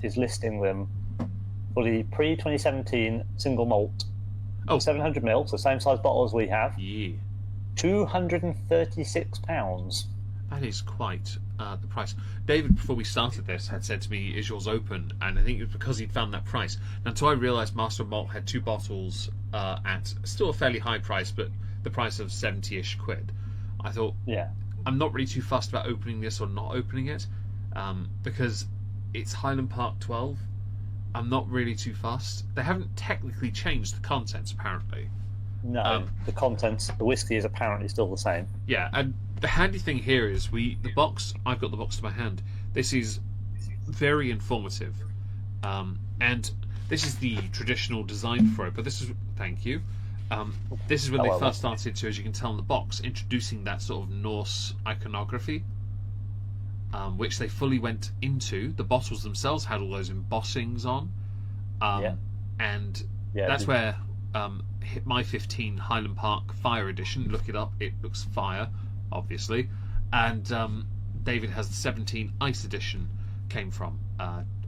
is listing them for the pre-2017 single malt, 700ml, so same size bottle as we have. Yeah, £236. That is quite the price. David, before we started this, had said to me, "Is yours open?" And I think it was because he'd found that price. And until I realised Master Malt had two bottles at still a fairly high price, but the price of 70-ish quid, I thought, I'm not really too fussed about opening this or not opening it, because it's Highland Park 12. I'm not really too fussed. They haven't technically changed the contents, apparently. No, the contents, the whiskey is apparently still the same. Yeah, and the handy thing here is I've got the box to my hand. This is very informative. And this is the traditional design for it, but thank you. This is when they first started to, as you can tell in the box, introducing that sort of Norse iconography, which they fully went into. The bottles themselves had all those embossings on. And that's where my 15 Highland Park Fire Edition, look it up, it looks fire, obviously. And David has the 17 Ice Edition came from.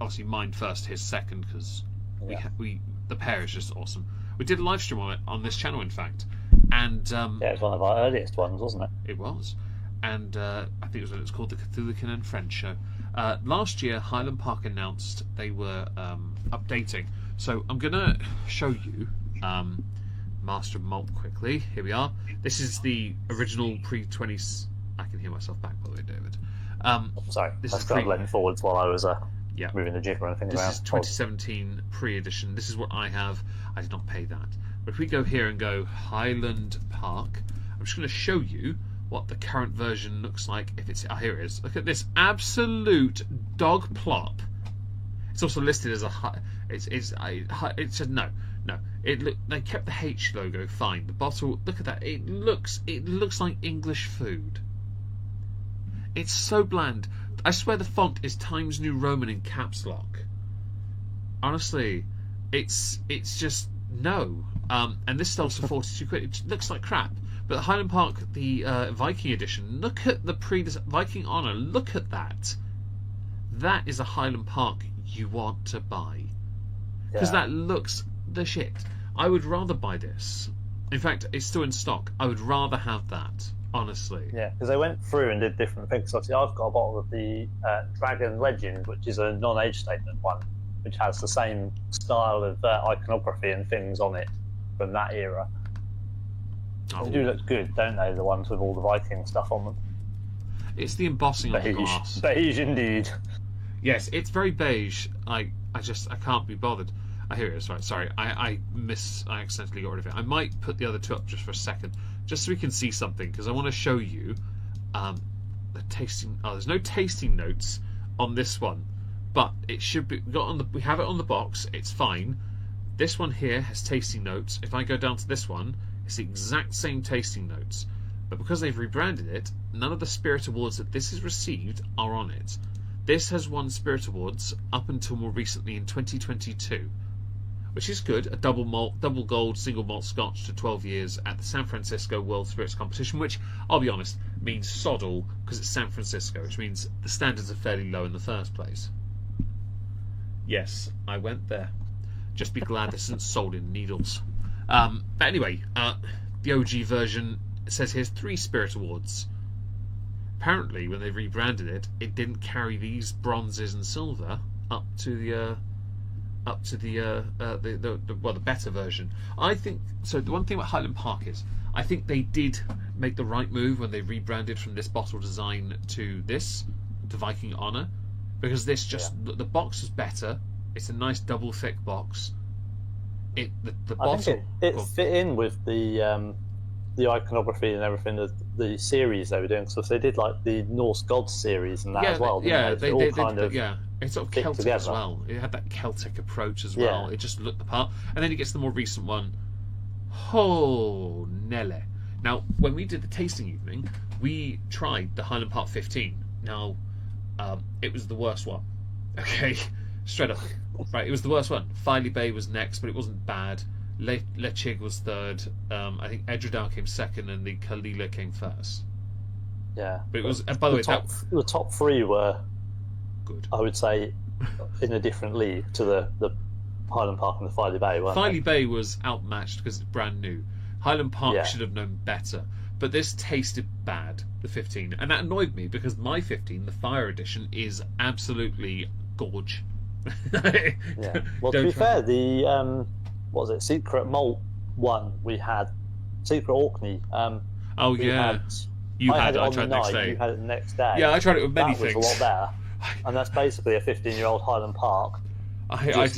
Obviously mine first, his second, because the pair is just awesome. We did a live stream on it on this channel, in fact, and it was one of our earliest ones, wasn't it? It was, and I think it was when it was called the Cthulhucan and Friends Show. Last year, Highland Park announced they were updating. So I'm gonna show you Master of Malt quickly. Here we are. This is the original pre-20s. I can hear myself back, by the way, David. Sorry, I started leaning forwards while I was moving the jigger and things around. This is 2017 pre-edition. This is what I have. I did not pay that. But if we go here and go Highland Park, I'm just going to show you what the current version looks like. If it's here it is. Look at this absolute dog plop. It's also listed as no. They kept the H logo fine. The bottle, look at that. It looks like English food. It's so bland. I swear the font is Times New Roman in caps lock. Honestly, it's just no. And this sells for 42 quid. It looks like crap. But the Highland Park, the Viking edition, look at the Viking Honor. Look at that. That is a Highland Park you want to buy, because that looks the shit. I would rather buy this. In fact, it's still in stock. I would rather have that. Honestly. Yeah, because they went through and did different things. Obviously, I've got a bottle of the Dragon Legend, which is a non-age statement one, which has the same style of iconography and things on it from that era. They do look good, don't they? The ones with all the Viking stuff on them. It's the embossing on the glass. Beige indeed. Yes, it's very beige. I can't be bothered. Here it is. Right, sorry, I accidentally got rid of it. I might put the other two up just for a second, just so we can see something, because I want to show you the tasting. Oh, there's no tasting notes on this one, but it should be got on the. We have it on the box. It's fine. This one here has tasting notes. If I go down to this one, it's the exact same tasting notes, but because they've rebranded it, none of the Spirit Awards that this has received are on it. This has won Spirit Awards up until more recently in 2022. Which is good, a double gold, single malt Scotch to 12 years at the San Francisco World Spirits Competition, which, I'll be honest, means sod all, because it's San Francisco, which means the standards are fairly low in the first place. Yes, I went there. Just be glad this isn't sold in needles. But anyway, the OG version says here's 3 Spirit Awards. Apparently, when they rebranded it, it didn't carry these bronzes and silver up to the better version. I think so. The one thing about Highland Park is, I think they did make the right move when they rebranded from this bottle design to Viking Honor, because this the box is better. It's a nice double thick box. The bottle. I think it fit in with the iconography and everything, the series they were doing. So they did like the Norse Gods series and that as well. They all kind of it's sort of Celtic together as well. It had that Celtic approach as well. It just looked the part. And then it gets the more recent one. Oh, Nelle. Now, when we did the tasting evening, we tried the Highland Park 15. Now, it was the worst one. Okay, straight up. Right, it was the worst one. Filey Bay was next, but it wasn't bad. Lechig was third. I think Edredale came second, and the Kalila came first. Yeah. But it was. And by the way, the top 3 were good. I would say in a different league to the Highland Park and the Filey Bay. Filey Bay was outmatched because it's brand new. Highland Park should have known better, but this tasted bad. The 15, and that annoyed me because my 15, the Fire Edition, is absolutely gorge. Yeah. Well, to be fair, the what was it? Secret Malt one we had. Secret Orkney. Oh yeah. I tried it next day. You had it the next day. Yeah, I tried it with many things. That was a lot better. And that's basically a 15-year-old Highland Park. I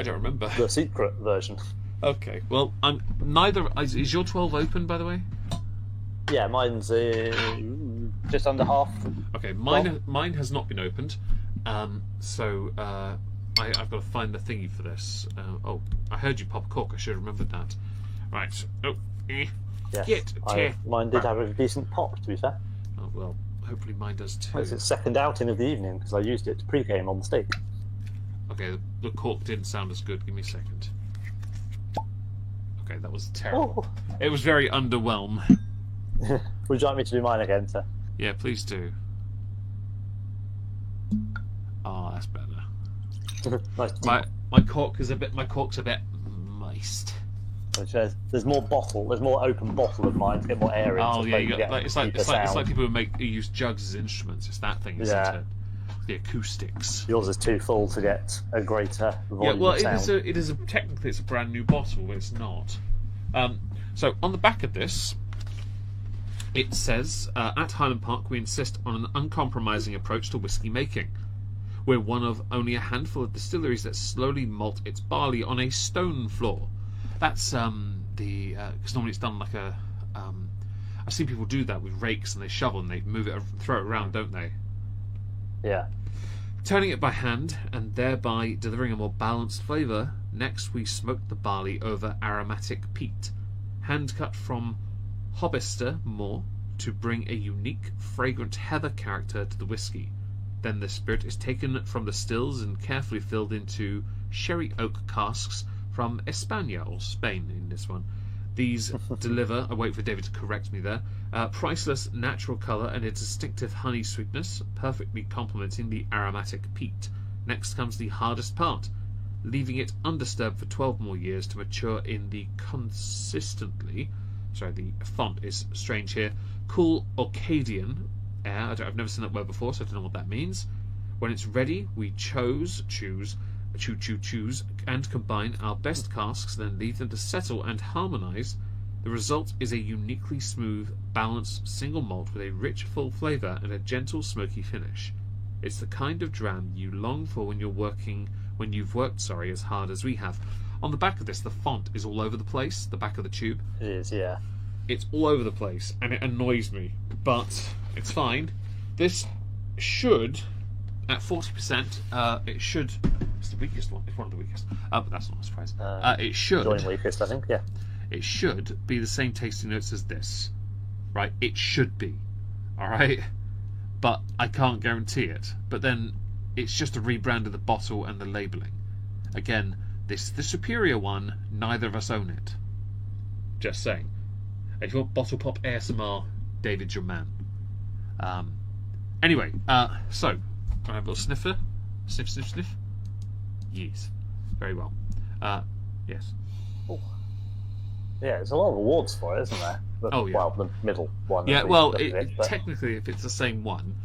don't remember the secret version. Okay. Well, I'm neither. Is your 12 open, by the way? Yeah, mine's just under half. Okay, mine has not been opened. So I've got to find the thingy for this. Oh, I heard you pop cork. I should have remembered that. Right. Oh, yes, mine did have a decent pop, to be fair. Oh well, hopefully mine does too. Well, it's its second outing of the evening because I used it to pre-game on mistake. Okay, the cork didn't sound as good. Give me a second. Okay, that was terrible. Oh. It was very underwhelming. Would you like me to do mine again, sir? Yeah, please do. Oh, that's better. Nice. My cork's a bit moist. There's more open bottle of mine to get more air in. Oh yeah, it's like people who use jugs as instruments. It's that thing, isn't it? The acoustics. Yours is too full to get a greater volume. Yeah, well, of sound. technically it's a brand new bottle, but it's not. So on the back of this, it says, at Highland Park we insist on an uncompromising approach to whisky making. We're one of only a handful of distilleries that slowly malt its barley on a stone floor. That's because normally it's done like a. I've seen people do that with rakes and they shovel and they move it, throw it around, don't they? Yeah. Turning it by hand and thereby delivering a more balanced flavour. Next, we smoke the barley over aromatic peat, hand cut from Hobbyster Moor to bring a unique, fragrant heather character to the whisky. Then the spirit is taken from the stills and carefully filled into sherry oak casks from España, or Spain in this one. These deliver, I wait for David to correct me there, priceless natural colour and a distinctive honey sweetness, perfectly complementing the aromatic peat. Next comes the hardest part, leaving it undisturbed for 12 more years to mature in the consistently, sorry, the font is strange here, cool Orcadian air. I've never seen that word before, so I don't know what that means. When it's ready, we choose and combine our best casks, then leave them to settle and harmonise. The result is a uniquely smooth, balanced single malt with a rich, full flavour and a gentle, smoky finish. It's the kind of dram you long for when you've worked as hard as we have. On the back of this, the font is all over the place. The back of the tube. It is, yeah. It's all over the place, and it annoys me, but it's fine. This should, at 40%, it should. It's the weakest one. It's one of the weakest. But that's not a surprise. It should. Joint weakest, I think. Yeah. It should be the same tasting notes as this, right? It should be, all right. But I can't guarantee it. But then it's just a rebrand of the bottle and the labelling. Again, this the superior one. Neither of us own it. Just saying. If you want bottle pop ASMR, David's your man. Anyway, so can I have a little sniffer? Sniff, sniff, sniff. Yes, very well. Yes. Oh. Yeah, there's a lot of awards for it, isn't there? Oh yeah. Well, the middle one. Yeah, well, technically, if it's the same one,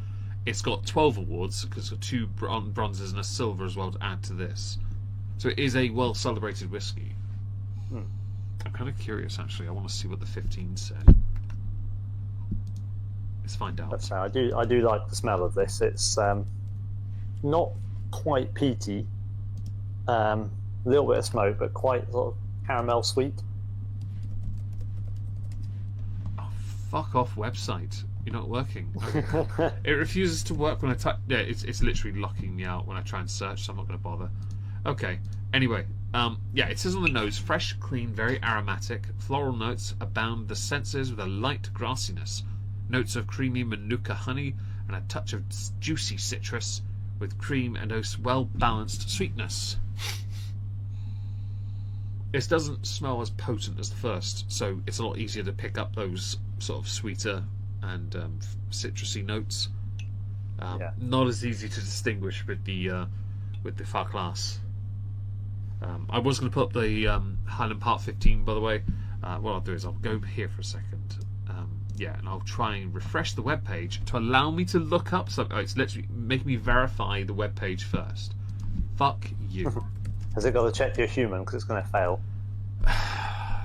it's got 12 awards because it's got 2 bronzes and a silver as well to add to this. So it is a well-celebrated whiskey. I'm kind of curious, actually. I want to see what the 15 said. Let's find out. That's how I do like the smell of this. It's not quite peaty. A little bit of smoke, but quite sort of caramel sweet. Oh, fuck off, website. You're not working. Okay. It refuses to work when I type. Yeah, it's literally locking me out when I try and search, so I'm not going to bother. Okay. Anyway, yeah, it says on the nose, fresh, clean, very aromatic. Floral notes abound the senses with a light grassiness. Notes of creamy manuka honey and a touch of juicy citrus with cream and a well-balanced sweetness. This doesn't smell as potent as the first, so it's a lot easier to pick up those sort of sweeter and citrusy notes. Not as easy to distinguish with the Far Class. I was going to put up the Highland Park 15, by the way. What I'll do is I'll go here for a second. Yeah, and I'll try and refresh the web page to allow me to look up something. It's literally making me verify the web page first. Fuck you. Has it got to check you're human because it's going to fail?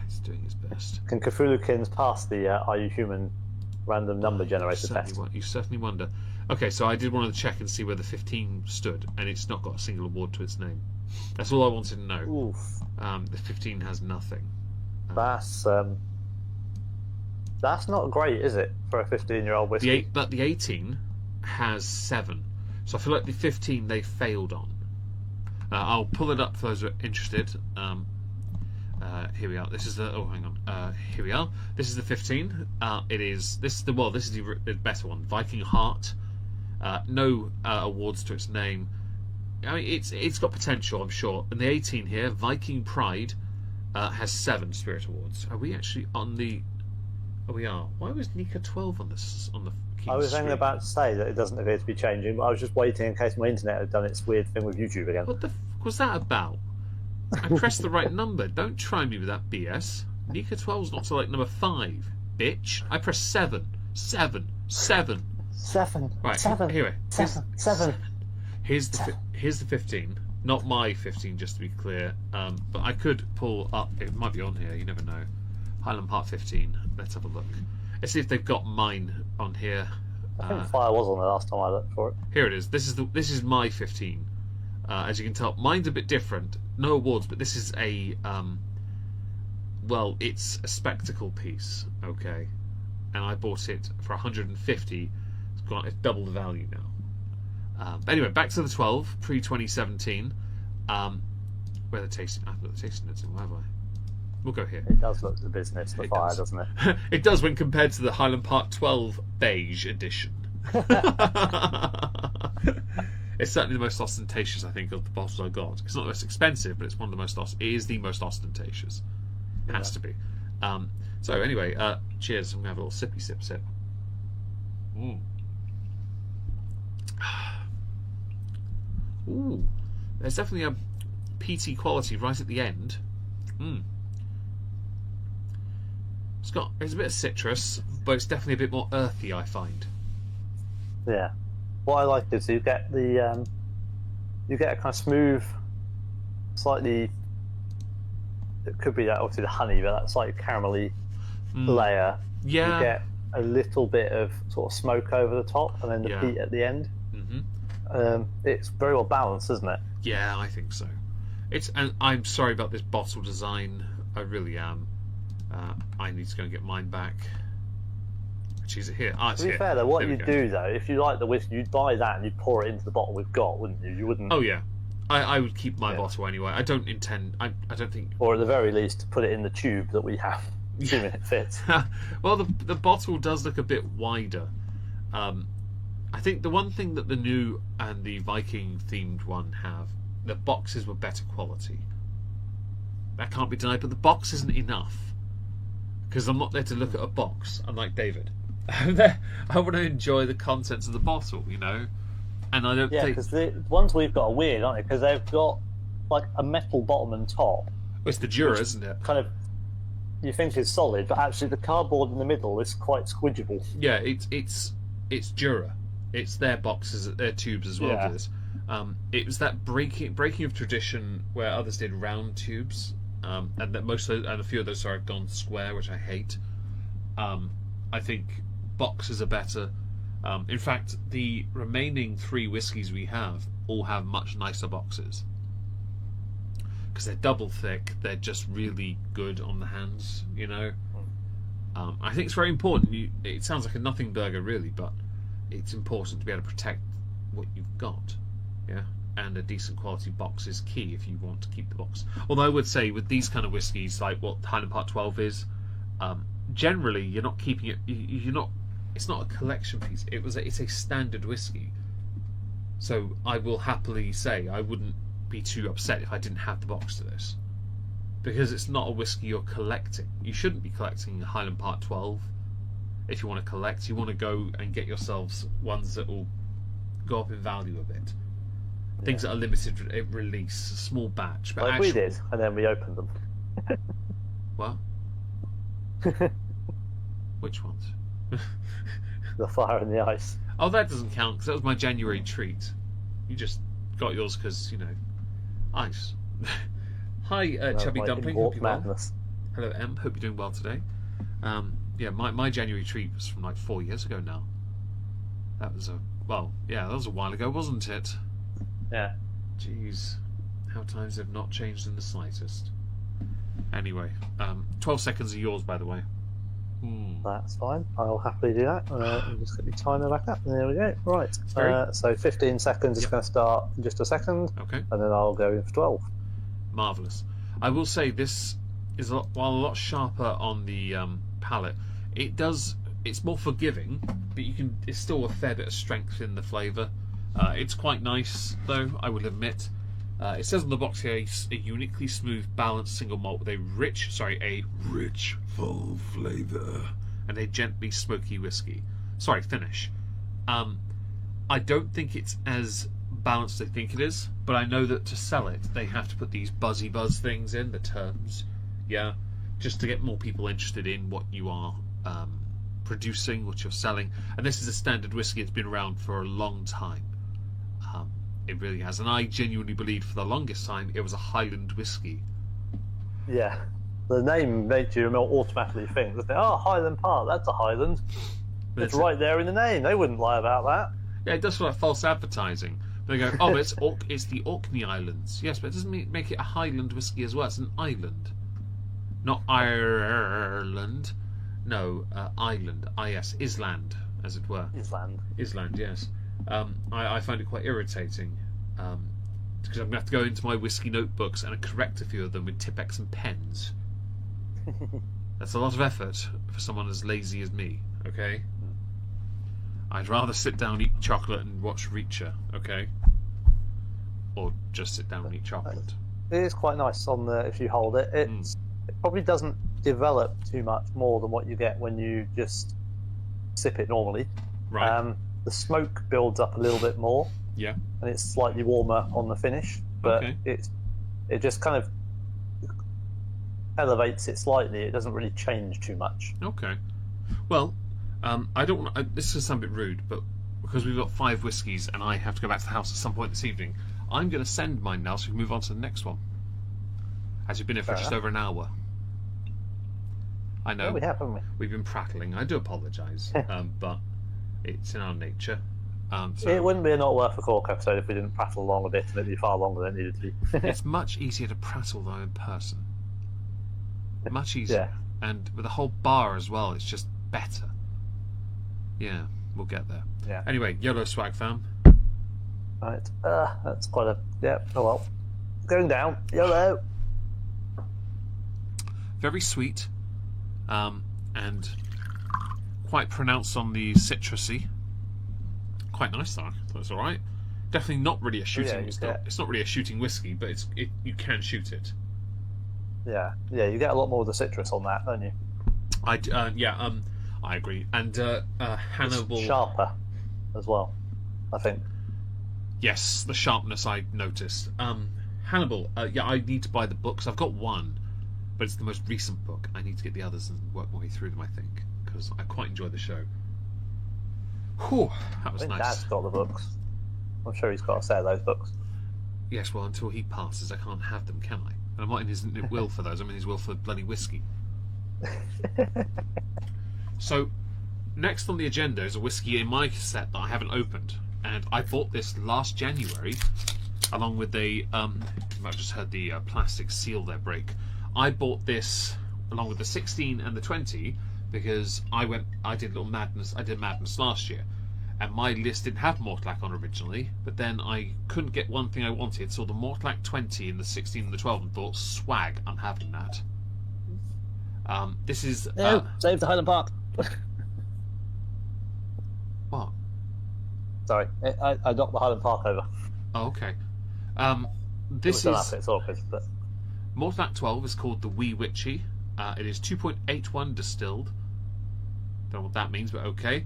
It's doing its best. Can Cthulhu-kins pass the Are You Human random number generator test? You certainly wonder. Okay, so I did want to check and see where the 15 stood, and it's not got a single award to its name. That's all I wanted to know. Oof. The 15 has nothing. That's not great, is it, for a 15-year-old whiskey? But the 18 has 7. So I feel like the 15 they failed on. I'll pull it up for those who are interested. Here we are. This is the. Oh, hang on. Here we are. This is the 15. This is the better one. Viking Heart. No awards to its name. I mean, it's got potential, I'm sure. And the 18 here, Viking Pride, has 7 Spirit Awards. Are we actually on the? Oh, we are. Why was Nika 12 on this on the? I was only about to say that it doesn't appear to be changing, but I was just waiting in case my internet had done its weird thing with YouTube again. What the f was that about? I pressed the right number. Don't try me with that BS. Nika 12's not till like number 5, bitch. I pressed 7. 7. 7. 7. Right. 7. Here. 7. Here's the 15. Not my 15, just to be clear. But I could pull up. It might be on here. You never know. Highland Park 15. Let's have a look. Let's see if they've got mine on here. I think Fire was on there last time I looked for it. Here it is. This is my 15. As you can tell, mine's a bit different. No awards, but this is a well, it's a spectacle piece. Okay, and I bought it for 150. It's double the value now. But anyway, back to the 12 pre-2017. Where the tasting? I've got the tasting notes in. Where have I? We'll go here. It does look the business, the Fire, doesn't it? It does when compared to the Highland Park 12 beige edition. It's certainly the most ostentatious, I think, of the bottles I got. It's not the most expensive, but it's one of the most. It is the most ostentatious. It has to be. So anyway, cheers. I'm gonna have a little sippy sip. Ooh, there's definitely a peaty quality right at the end. It's a bit of citrus, but it's definitely a bit more earthy, I find. Yeah. What I like is you get a kind of smooth, slightly. It could be that obviously the honey, but that slightly caramelly layer. Yeah. You get a little bit of sort of smoke over the top, and then the peat at the end. It's very well balanced, isn't it? Yeah, I think so. And I'm sorry about this bottle design. I really am. I need to go and get mine back. Is it here? It's to be fair though, what you do though, if you like the whiskey, you'd buy that and you'd pour it into the bottle we've got, wouldn't you? You wouldn't. Oh yeah, I would keep my bottle anyway. I don't intend. I don't think. Or at the very least, put it in the tube that we have, assuming it fits. Well, the bottle does look a bit wider. I think the one thing that the new and the Viking themed one have, the boxes were better quality. That can't be denied, but the box isn't enough. Because I'm not there to look at a box, unlike David. I'm there, I want to enjoy the contents of the bottle, you know? And I don't think... Yeah, because the ones we've got are weird, aren't they? Because they've got, like, a metal bottom and top. Well, it's the Jura, isn't it? Kind of... You think it's solid, but actually the cardboard in the middle is quite squidgeable. Yeah, it's Jura. It's their boxes, their tubes as well as this. It was that breaking of tradition where others did round tubes, and that and a few of those have gone square, which I hate. I think boxes are better. In fact, the remaining 3 whiskies we have all have much nicer boxes because they're double thick. They're just really good on the hands, you know. I think it's very important. It sounds like a nothing burger, really, but it's important to be able to protect what you've got. Yeah. And a decent quality box is key if you want to keep the box. Although I would say with these kind of whiskies, like what Highland Park 12 is, generally you're not keeping it. You're not. It's not a collection piece. It's a standard whiskey. So I will happily say I wouldn't be too upset if I didn't have the box to this, because it's not a whiskey you're collecting. You shouldn't be collecting Highland Park 12. If you want to collect, you want to go and get yourselves ones that will go up in value a bit. Things that are limited release, small batch. But like we did, and then we opened them. What? Which ones? The Fire and the Ice. Oh, that doesn't count because that was my January treat. You just got yours because, you know, ice. Hi, Chubby Dumpling. Hope you're well. Hello, Em. Hope you're doing well today. Yeah, my January treat was from like 4 years ago now. That was that was a while ago, wasn't it? Yeah. Jeez, how times have not changed in the slightest. Anyway, 12 seconds are yours, by the way. That's fine. I'll happily do that. Just get the timer back up. There we go. Right. So 15 seconds is going to start in just a second. Okay. And then I'll go in for 12. Marvellous. I will say this is while a lot sharper on the palate. It's more forgiving, but it's still a fair bit of strength in the flavour. It's quite nice, though, I will admit. It says on the box here, a uniquely smooth, balanced single malt with a rich, full flavour and a gently smoky finish. I don't think it's as balanced as I think it is, but I know that to sell it, they have to put these buzz things in, the terms, just to get more people interested in what you are producing, what you're selling. And this is a standard whiskey that's been around for a long time. It really has, and I genuinely believed for the longest time it was a Highland whiskey. Yeah, the name makes you automatically think, oh, Highland Park, that's a Highland. It's right there in the name. They wouldn't lie about that. Yeah, it does feel like false advertising. They go, oh, it's the Orkney Islands. Yes, but it doesn't make it a Highland whiskey as well. It's an island, not Ireland. No, island. Island, as it were. Island, yes. I find it quite irritating because I'm going to have to go into my whiskey notebooks and correct a few of them with Tipp-Ex and pens. That's a lot of effort for someone as lazy as me, okay? I'd rather sit down, eat chocolate and watch Reacher, okay? Or just sit down and eat chocolate. It is quite nice if you hold it. It probably doesn't develop too much more than what you get when you just sip it normally. Right. The smoke builds up a little bit more. Yeah. And it's slightly warmer on the finish, but it just kind of elevates it slightly. It doesn't really change too much. Okay. Well, I don't want. This is sound a bit rude, but because we've got 5 whiskies and I have to go back to the house at some point this evening, I'm going to send mine now so we can move on to the next one. As we've been here for just over an hour. I know. Yeah, we have, haven't we? We've been prattling. I do apologise, but it's in our nature. So it wouldn't be a Not Worth a Cork episode if we didn't prattle along a bit, and it'd be far longer than it needed to be. It's much easier to prattle though in person. Much easier. Yeah. And with the whole bar as well, it's just better. Yeah, we'll get there. Yeah. Anyway, YOLO swag fam. Right. That's quite a... Yeah, oh well. Going down. YOLO. Very sweet. And quite pronounced on the citrusy. Quite nice though. That's all right. Definitely not really a shooting. It's not really a shooting whiskey, but you can shoot it. Yeah, you get a lot more of the citrus on that, don't you? I agree. And Hannibal, it's sharper as well, I think. Yes, the sharpness I noticed. Hannibal, I need to buy the books. I've got one, but it's the most recent book. I need to get the others and work my way through them, I think, because I quite enjoyed the show. Whew, that was nice. Dad's got the books. I'm sure he's got a set of those books. Yes, well, until he passes, I can't have them, can I? And I'm not in his will for those. I'm in his will for bloody whiskey. So, next on the agenda is a whiskey in my set that I haven't opened, and I bought this last January, along with I've just heard the plastic seal there break. I bought this along with the 16 and the 20 because I did Madness last year, and my list didn't have Mortlach on originally, but then I couldn't get one thing I wanted, so the Mortlach 20 and the 16 and the 12 and thought, swag, I'm having that. This is... save the Highland Park. What? Sorry, I knocked the Highland Park over. Oh, okay. This is... but... Mortlach 12 is called the Wee Witchy. It is 2.81 distilled. Don't know what that means, but okay.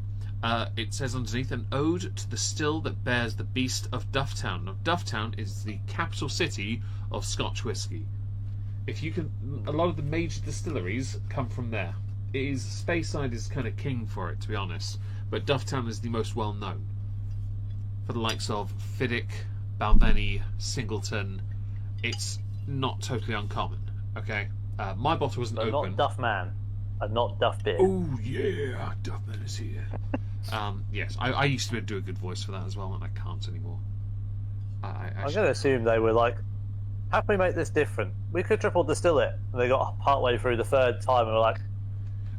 It says underneath, an ode to the still that bears the beast of Dufftown. Now, Dufftown is the capital city of Scotch whisky. A lot of the major distilleries come from there. Speyside is kind of king for it, to be honest, but Dufftown is the most well known. For the likes of Fiddick, Balvenie, Singleton, it's not totally uncommon. Okay, my bottle wasn't open. Not Duff Man, and not Duff Beer. Oh yeah, Duff Man is here. Yes, I used to be able to do a good voice for that as well, and I can't anymore. I'm going to assume they were like how can we make this different? We could triple distill it. And they got partway through the third time and were like,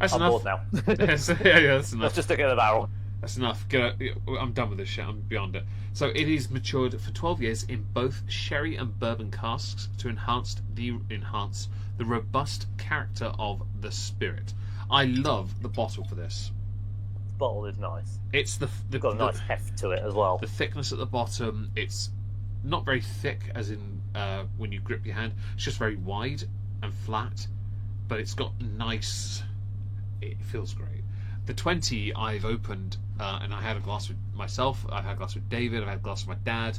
that's I'm enough. bored now. That's enough. Let's just stick it in a barrel. That's enough. I'm done with this shit. I'm beyond it. So it is matured for 12 years in both sherry and bourbon casks to enhance the robust character of the spirit. I love the bottle for this. The bottle is nice. It's got a nice heft to it as well. The thickness at the bottom. It's not very thick, as in when you grip your hand. It's just very wide and flat, but it's got nice. It feels great. The 20 I've opened, and I had a glass with myself. I've had a glass with David. I've had a glass with my dad.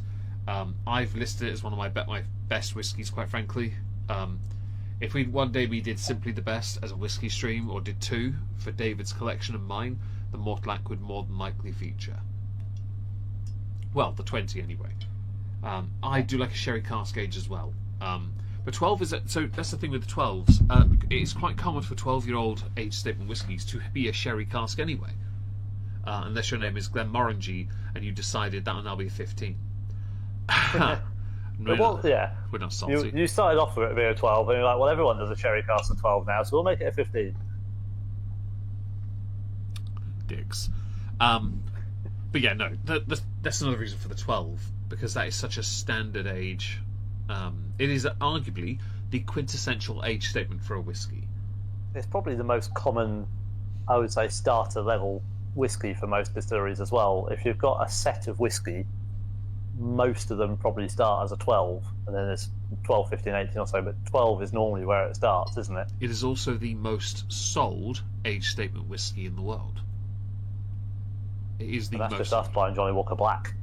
I've listed it as one of my best whiskies, quite frankly. If one day we did simply the best as a whiskey stream, or did two for David's collection and mine, the Mortlach would more than likely feature. Well, the 20 anyway. I do like a sherry cask age as well. But 12 is so that's the thing with the 12s. It is quite common for 12-year-old age statement whiskies to be a sherry cask anyway, unless your name is Glenmorangie and you decided that will now be a 15. Well, yeah, we're not salty. You started off with it being a 12, and you're like, well, everyone does a sherry cask of 12 now, so we'll make it a 15. Dicks. But yeah, no, that's another reason for the 12, because that is such a standard age. It is arguably the quintessential age statement for a whiskey. It's probably the most common, I would say, starter level whiskey for most distilleries as well. If you've got a set of whiskey, most of them probably start as a 12, and then there's 12, 15, 18 or so, but 12 is normally where it starts, isn't it? It is also the most sold age statement whiskey in the world. It is the most. That's just us buying Johnny Walker Black.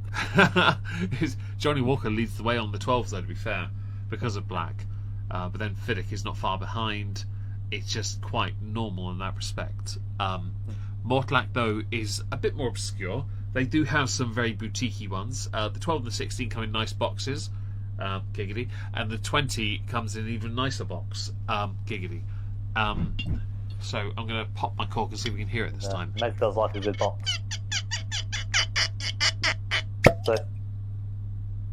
Johnny Walker leads the way on the 12s, though, to be fair, because of Black. But then Fiddick is not far behind. It's just quite normal in that respect. Mortlach, though, is a bit more obscure. They do have some very boutique-y ones. The 12 and the 16 come in nice boxes, giggity, and the 20 comes in an even nicer box, giggity. So I'm going to pop my cork and see if we can hear it this time. Meg does like a good box. So,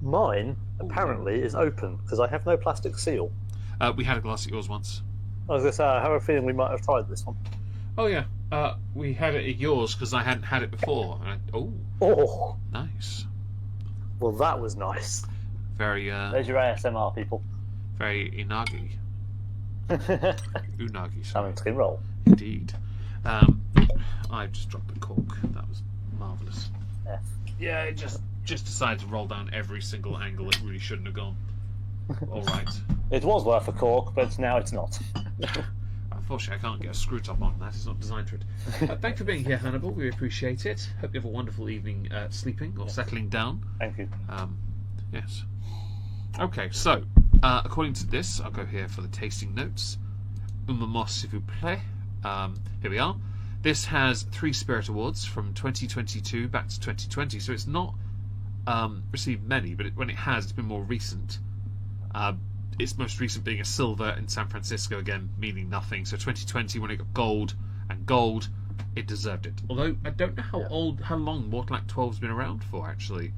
mine apparently is open because I have no plastic seal. We had a glass at yours once. I was going to say, I have a feeling we might have tried this one. Oh yeah, we had it at yours because I hadn't had it before. Oh, nice. Well, that was nice. Very. There's your ASMR, people. Very unagi. Unagi. Salmon skin roll. Indeed. I just dropped the cork. That was marvellous. Yeah, it just decided to roll down every single angle it really shouldn't have gone. All right. It was worth a cork, but now it's not. Unfortunately, I can't get a screw top on that. It's not designed for it. Thanks for being here, Hannibal. We appreciate it. Hope you have a wonderful evening sleeping or settling down. Thank you. Yes. Okay, so according to this, I'll go here for the tasting notes. Un moment, s'il vous plaît. Here we are. This has 3 Spirit Awards from 2022 back to 2020, so it's not received many, but when it has, it's been more recent. Its most recent being a silver in San Francisco, again meaning nothing. So 2020, when it got gold, it deserved it. Although I don't know how long Mortlach 12's been around for, actually,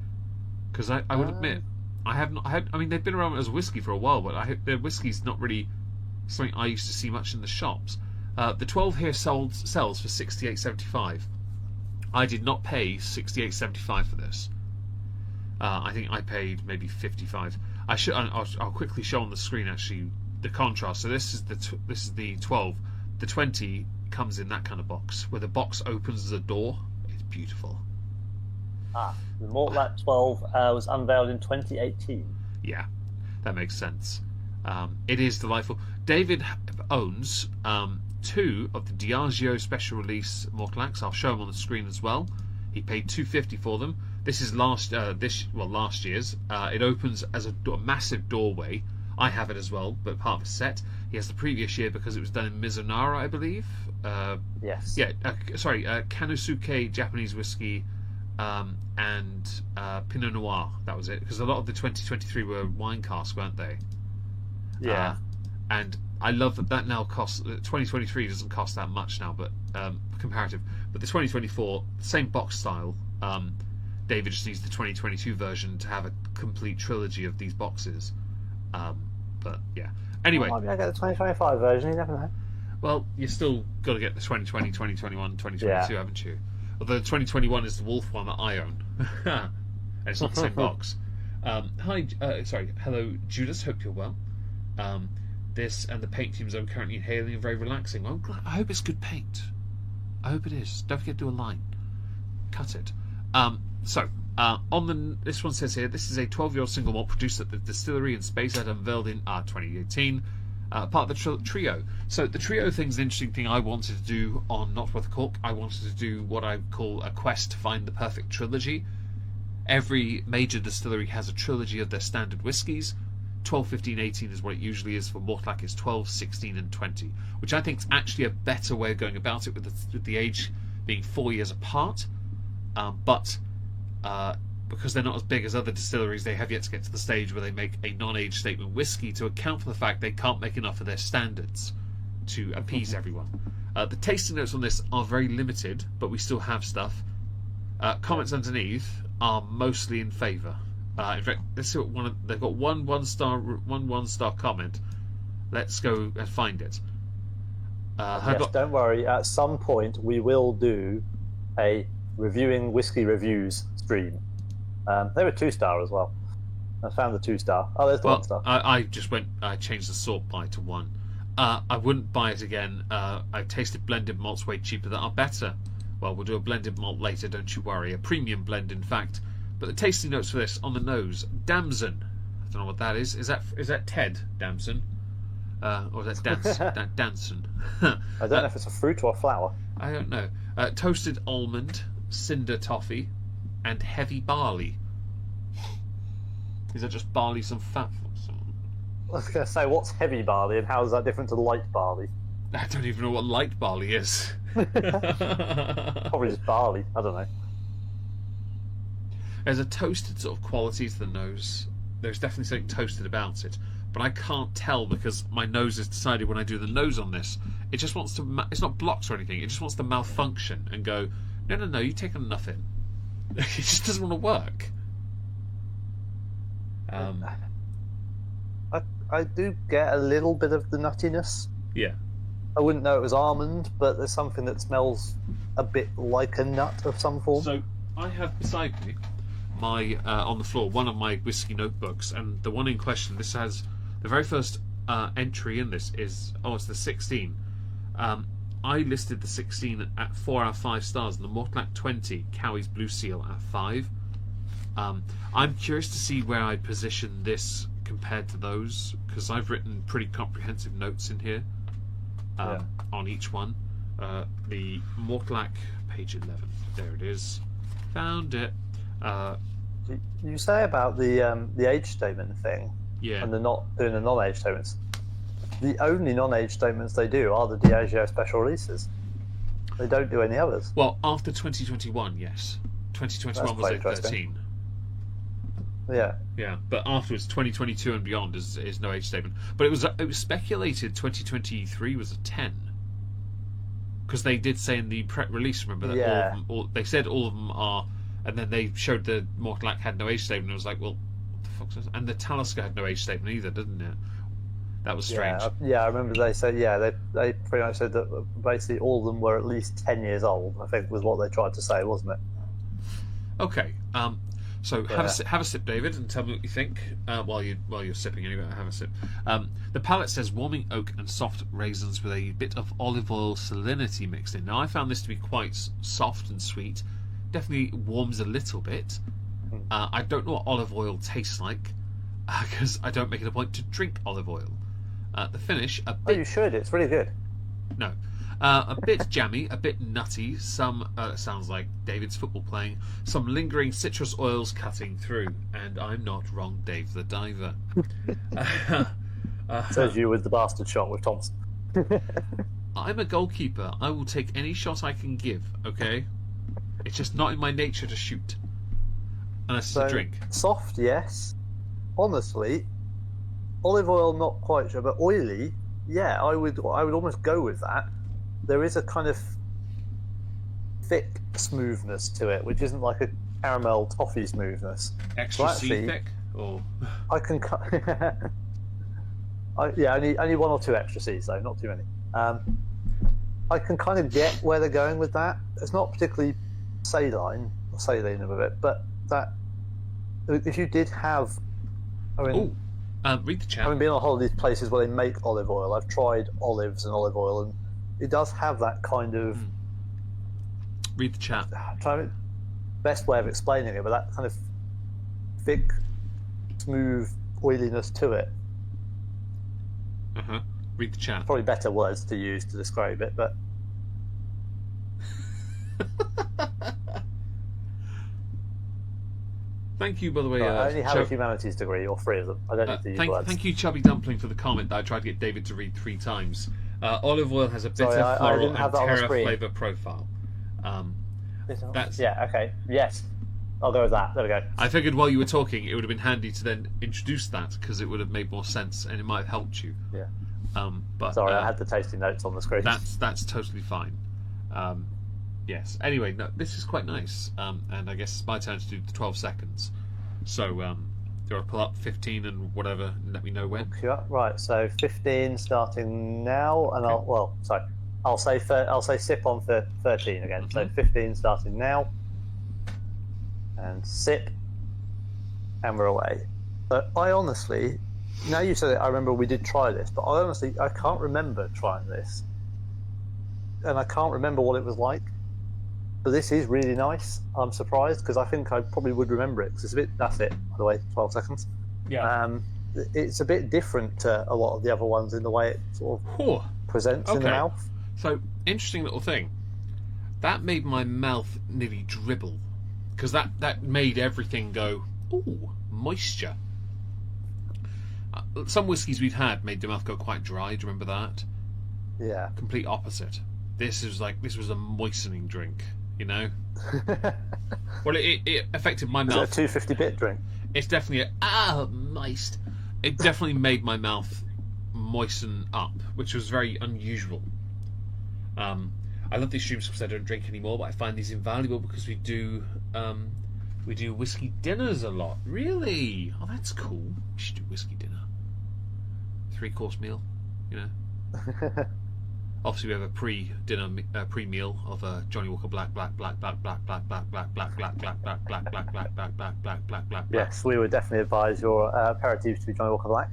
because I would admit I have not. I mean, they've been around as a whiskey for a while, but their whiskey's not really something I used to see much in the shops. The 12 here sells for $68.75. I did not pay $68.75 for this. I think I paid maybe $55. I'll quickly show on the screen actually the contrast. So this is the 12. The 20 comes in that kind of box where the box opens as a door. It's beautiful. The Mortlach 12 was unveiled in 2018. Yeah, that makes sense. It is delightful. David owns 2 of the Diageo special release Mortlachs. I'll show them on the screen as well. He paid $2.50 for them. This is last year's. It opens as a massive doorway. I have it as well, but part of a set. He has the previous year because it was done in Mizunara, I believe. Yes. Yeah. Kanosuke Japanese whiskey, and Pinot Noir. That was it. Because a lot of the 2023 were wine casks, weren't they? Yeah. And I love that now costs. 2023 doesn't cost that much now, but comparative. But the 2024, same box style. David just needs the 2022 version to have a complete trilogy of these boxes. But yeah. Anyway, maybe I get the 2025 version. You never know. Well, you still got to get the 2020, 2021, 2022, haven't you? Although the 2021 is the Wolf one that I own. And it's not the same box. Hello, Judas. Hope you're well. This and the paint fumes I'm currently inhaling are very relaxing. Well, I hope it's good paint. I hope it is. Don't forget to do a line. Cut it. This one says here, this is a 12-year-old single malt produced at the distillery in Speyside, unveiled in 2018. Part of the trio. So the trio thing's an interesting thing I wanted to do on Not Worth Cork. I wanted to do what I call a quest to find the perfect trilogy. Every major distillery has a trilogy of their standard whiskies. 12, 15, 18 is what it usually is. For Mortlach is 12, 16 and 20, which I think is actually a better way of going about it, with the age being 4 years apart. Because they're not as big as other distilleries, they have yet to get to the stage where they make a non-age statement whiskey to account for the fact they can't make enough of their standards to appease everyone. The tasting notes on this are very limited, but we still have stuff. Comments underneath are mostly in favour. In fact, let's see what they've got one star comment. Let's go and find it. Don't worry. At some point, we will do a reviewing whiskey reviews stream. They were 2-star as well. I found the 2-star. Oh, there's the 1-star. I changed the sort by to 1. I wouldn't buy it again. I've tasted blended malts way cheaper that are better. Well, we'll do a blended malt later, don't you worry. A premium blend, in fact. But the tasting notes for this on the nose: Damson. I don't know what that is. Is that Ted Damson? Or is that Danson? I don't know if it's a fruit or a flower. I don't know. Toasted almond, cinder toffee, and heavy barley. Is that just barley, some fat? I was going to say, what's heavy barley and how is that different to light barley? I don't even know what light barley is. Probably just barley. I don't know. There's a toasted sort of quality to the nose. There's definitely something toasted about it, but I can't tell because my nose has decided when I do the nose on this, it just wants to. It's not blocked or anything. It just wants to malfunction and go, no, you've taken enough in. It just doesn't want to work. I do get a little bit of the nuttiness. Yeah. I wouldn't know it was almond, but there's something that smells a bit like a nut of some form. So I have beside me my on the floor one of my whiskey notebooks, and the one in question. This has the very first entry in this is it's the 16. I listed the 16 at 4 out of 5 stars, and the Mortlach 20 Cowie's Blue Seal at 5. I'm curious to see where I position this compared to those, because I've written pretty comprehensive notes in here on each one. The Mortlach, page 11. There it is. Found it. You say about the age statement thing, and they're not doing the non-age statements. The only non-age statements they do are the Diageo special releases. They don't do any others. Well, after 2021, yes. 2021 was a 13. Yeah, but afterwards, 2022 and beyond is no age statement. But it was speculated 2023 was a 10, because they did say in the release, remember that they said all of them are, and then they showed the Mortlach had no age statement. It was like, well, what the fuck's this? And the Talisker had no age statement either, didn't it? That was strange. Yeah, I remember they said they pretty much said that basically all of them were at least 10 years old. I think was what they tried to say, wasn't it? Okay. So have a sip, David, and tell me what you think while you're sipping. Anyway, have a sip. The palate says warming oak and soft raisins with a bit of olive oil salinity mixed in. Now I found this to be quite soft and sweet. Definitely warms a little bit. I don't know what olive oil tastes like because I don't make it a point to drink olive oil. The finish a bit. Oh, you should. It's really good. No. A bit jammy, a bit nutty, some, sounds like David's football playing, some lingering citrus oils cutting through, and I'm not wrong, Dave the Diver. Says you with the bastard shot with Thompson. I'm a goalkeeper. I will take any shot I can give, okay? It's just not in my nature to shoot. Unless it's a drink. Soft, yes. Honestly, olive oil, not quite sure, but oily, yeah, I would almost go with that. There is a kind of thick smoothness to it, which isn't like a caramel toffee smoothness. Extra sea thick, or I can Only one or two extra C's though, not too many. I can kind of get where they're going with that. It's not particularly saline of it, but that if you did have, read the chat. Having been on holiday places where they make olive oil, I've tried olives and olive oil, and it does have that kind of. Read the chat. Best way of explaining it, but that kind of thick, smooth oiliness to it. Read the chat. Probably better words to use to describe it, but. Thank you, by the way. I only have a humanities degree, or 3 of them. I don't need to use words. Thank you, Chubby Dumpling, for the comment that I tried to get David to read 3 times. Olive oil has a bitter, floral, and terra flavour profile. Okay. Yes. I'll go with that. There we go. I figured while you were talking, it would have been handy to then introduce that, because it would have made more sense and it might have helped you. Yeah. But sorry, I had the tasting notes on the screen. That's totally fine. Yes. Anyway, no, this is quite nice, and I guess it's my turn to do the 12 seconds. So, do I pull up 15 and whatever, and let me know when? Right. So 15 starting now, and okay. I'll say sip on 13 again. So 15 starting now, and sip, and we're away. But I honestly, now you said it, I remember we did try this, but I can't remember trying this, and I can't remember what it was like. But this is really nice. I'm surprised, because I think I probably would remember it, because it's a bit. That's it. By the way, 12 seconds. Yeah. It's a bit different to a lot of the other ones in the way it sort of presents in the mouth. So, interesting little thing. That made my mouth nearly dribble, because that made everything go, ooh, moisture. Some whiskies we've had made the mouth go quite dry. Do you remember that? Yeah. Complete opposite. This was a moistening drink, you know? Well, it affected my mouth. Is it a 250-bit drink? It's definitely moist. It definitely made my mouth moisten up, which was very unusual. I love these streams because I don't drink anymore, but I find these invaluable because we do whiskey dinners a lot. Really? Oh, that's cool. We should do whiskey dinner. 3-course meal, you know. Obviously, we have a pre-dinner pre-meal of Johnny Walker Black. Yes, we would definitely advise your aperitifs to be Johnny Walker Black.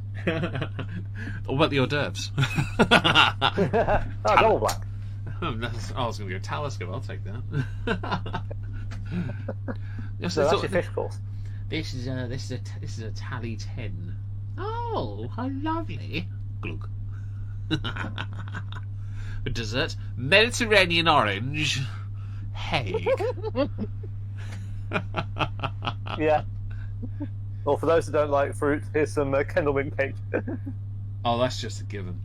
What about the hors d'oeuvres? Double black. I was going to go Talisker. I'll take that. Yes, so that's your fish course. This is a tally 10. Oh, how lovely! Glug. For dessert, Mediterranean orange. Hague. Yeah. Well, for those who don't like fruit, here's some Kendall cake. Oh, that's just a given.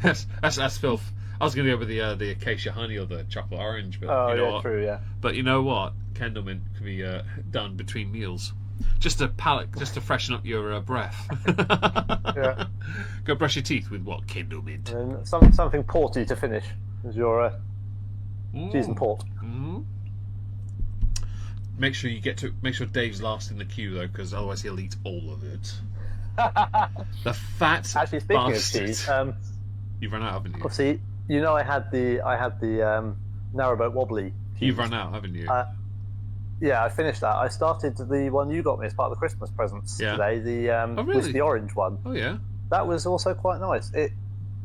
that's filth. I was going to go with the acacia honey or the chocolate orange, but you know what? True, yeah. But you know what? Kendallmint can be done between meals, just to freshen up your breath. Yeah. Go brush your teeth with what? Kendallmint. And something porty to finish is your cheese and port. Mm-hmm. Make sure Dave's last in the queue though, because otherwise he'll eat all of it. The fat. Actually, speaking bastard. of cheese, you've run out, haven't you? Obviously, you know I had the narrowboat wobbly. Cheese. You've run out, haven't you? Yeah, I finished that. I started the one you got me as part of the Christmas presents today. The whiskey orange one. Oh yeah. That was also quite nice. It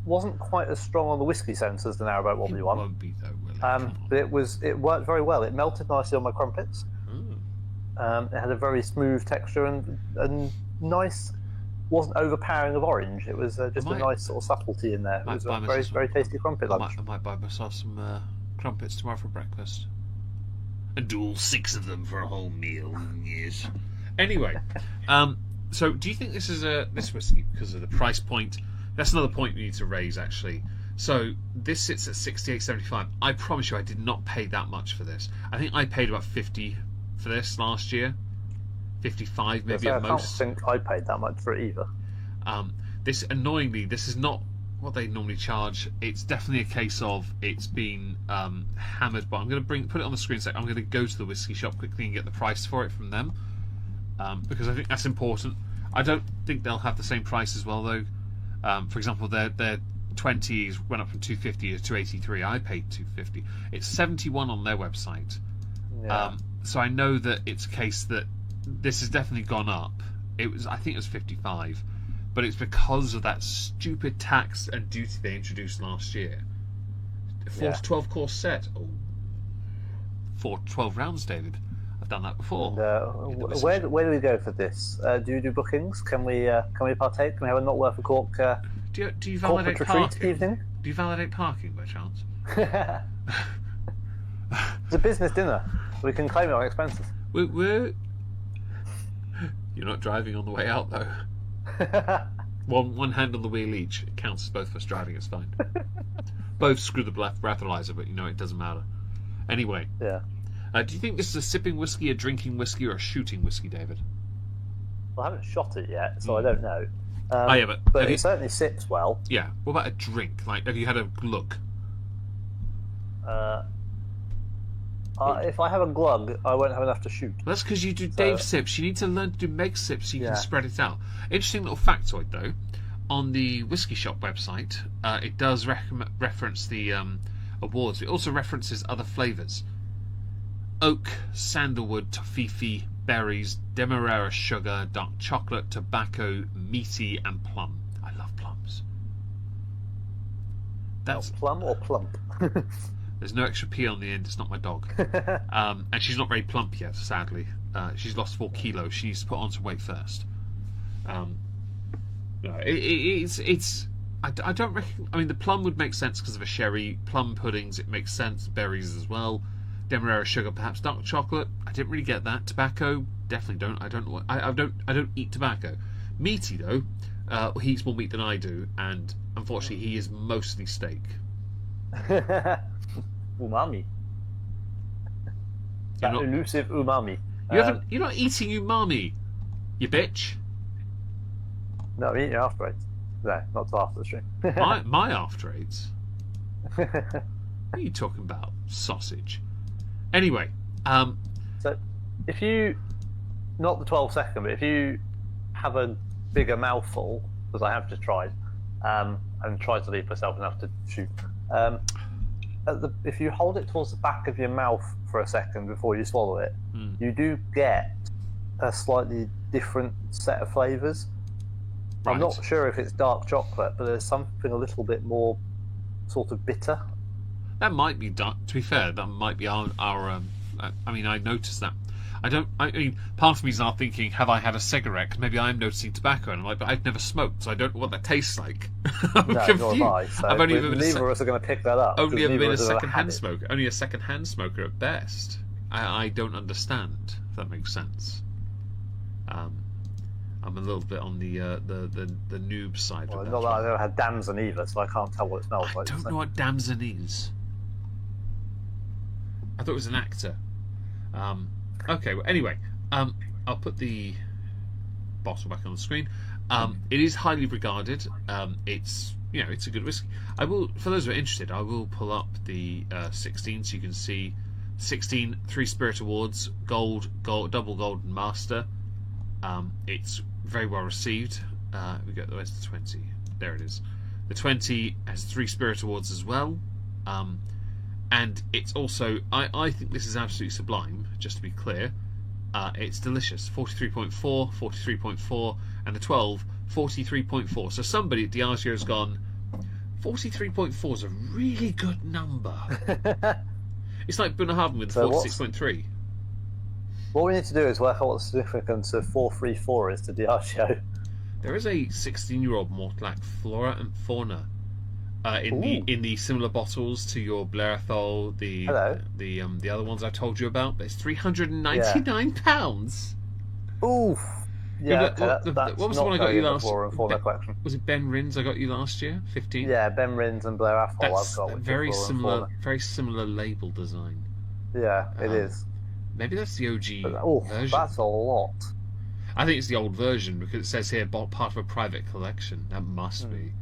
wasn't quite as strong on the whiskey sense as the narrowboat wobbly one. Won't be though, will it? But it worked very well. It melted nicely on my crumpets. It had a very smooth texture and nice. Wasn't overpowering of orange. It was just a nice sort of subtlety in there. It was a very, very tasty crumpet lunch. I might buy myself some crumpets tomorrow for breakfast. And do all 6 of them for a whole meal. Yes. Anyway, so do you think this is this whiskey, because of the price point? That's another point we need to raise, actually. So this sits at $68.75. I promise you, I did not pay that much for this. I think I paid about $50 for this last year. 55 maybe at most. I don't think I paid that much for it either. This is not what they normally charge. It's definitely a case of it's been hammered. But I'm going to put it on the screen. I'm going to go to the whiskey shop quickly and get the price for it from them, because I think that's important. I don't think they'll have the same price as well though. For example, their 20s went up from 250 to 283. I paid 250. It's 71 on their website. Yeah. So I know that it's a case that this has definitely gone up. I think it was 55, but it's because of that stupid tax and duty they introduced last year. 4 to 12 course set. Oh, 4 to 12 rounds, David. I've done that before. And, where do we go for this? Do you do bookings? Can we partake? Can we have a Not Worth a Cork? Do you validate parking? Evening? Do you validate parking by chance? It's a business dinner. We can claim it on expenses. We're... You're not driving on the way out, though. One hand on the wheel each. It counts as both of us driving. It's fine. Both screw the breathalyzer, but it doesn't matter. Anyway. Yeah. Do you think this is a sipping whiskey, a drinking whiskey, or a shooting whiskey, David? Well, I haven't shot it yet, so I don't know. Yeah, but it certainly sips well. Yeah. What about a drink? Like, have you had a glug? If I have a glug, I won't have enough to shoot. Well, that's because you do Dave sips. You need to learn to do Meg sips so you can spread it out. Interesting little factoid, though. On the Whiskey Shop website, it does reference the awards. It also references other flavours. Oak, sandalwood, toffee, berries, demerara sugar, dark chocolate, tobacco, meaty, and plum. I love plums. That's plum or plump? There's no extra P on the end. It's not my dog. And she's not very plump yet, sadly. She's lost 4 kilos. She needs to put on some weight first. It's. I don't reckon. I mean, the plum would make sense because of a sherry. Plum puddings, it makes sense. Berries as well. Demerara sugar, perhaps dark chocolate. I didn't really get that. Tobacco, definitely don't. I don't know. I don't eat tobacco. Meaty though. He eats more meat than I do, and unfortunately, he is mostly steak. Umami. That elusive umami. You're not eating umami, you bitch. No, I'm eating your after eight. No, not till after the stream. my after eights? What are you talking about? Sausage. Anyway, so if you, not the 12-second, but if you have a bigger mouthful, because I have just tried, and tried to leave myself enough to shoot, if you hold it towards the back of your mouth for a second before you swallow it, you do get a slightly different set of flavours. Right. I'm not sure if it's dark chocolate, but there's something a little bit more sort of bitter. That might be dark. To be fair, that might be our I mean, I noticed that. I mean, part of me is now thinking, have I had a cigarette? 'Cause maybe I'm noticing tobacco, and I'm like, but I've never smoked, so I don't know what that tastes like. I'm confused. Nor have I. So I've only ever neither of us are going to pick that up. Only ever been a second-hand smoker. Only a second-hand smoker at best. I don't understand, if that makes sense. I'm a little bit on the noob side. Well, not that I've ever had damson either, so I can't tell what it smells like. I don't know what damson is. I thought it was an actor. Okay, well, anyway, I'll put the bottle back on the screen. It is highly regarded. It's a good whiskey. I will, for those who are interested, I will pull up the 16 so you can see 16 3 Spirit Awards, gold, double gold, and master. It's very well received. Where's the 20? There it is. The 20 has 3 Spirit Awards as well. And it's also, I think this is absolutely sublime, just to be clear. It's delicious. 43.4, 43.4, and the 12, 43.4. So somebody at Diageo has gone, 43.4 is a really good number. It's like Bunnahabhain with 46.3. What we need to do is work out what the significance of 434 is to Diageo. There is a 16-year-old Mortlach Flora and Fauna in the similar bottles to your Blair Athol, the other ones I told you about, but it's £399. Oof. Yeah, what was the one I got you last year? Was it Ben Rins I got you last year? 15. Yeah, Ben Rins and Blair Athol. I've got very similar label design. Yeah, it is. Maybe that's the OG version. That's a lot. I think it's the old version because it says here part of a private collection. That must be.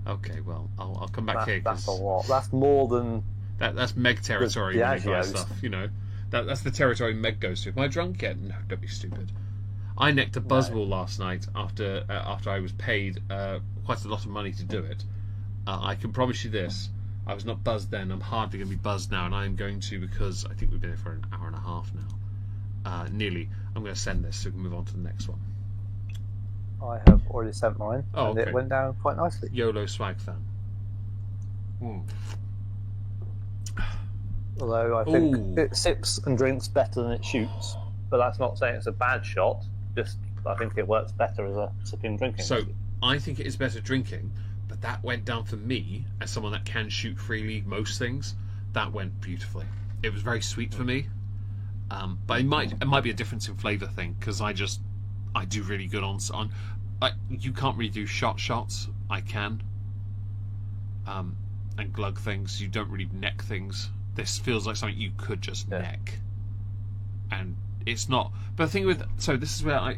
Okay, well, I'll come back here. That's a lot. That's more than that's Meg territory. When you buy stuff, that's the territory Meg goes to. Am I drunk yet? No, don't be stupid. I necked a buzzball last night after I was paid quite a lot of money to do it. I can promise you this: I was not buzzed then. I'm hardly going to be buzzed now, and I am going to, because I think we've been here for an hour and a half now, nearly. I'm going to send this so we can move on to the next one. I have already sent mine, and okay. It went down quite nicely. YOLO swag fan. Although I think it sips and drinks better than it shoots, but that's not saying it's a bad shot. Just I think it works better as a sipping drinking. So I think it is better drinking, but that went down for me as someone that can shoot freely most things. That went beautifully. It was very sweet for me, but it might be a difference in flavour thing, because I do really good on. You can't really do shots. I can, and glug things. You don't really neck things. This feels like something you could just neck, and it's not. But the thing with this is where a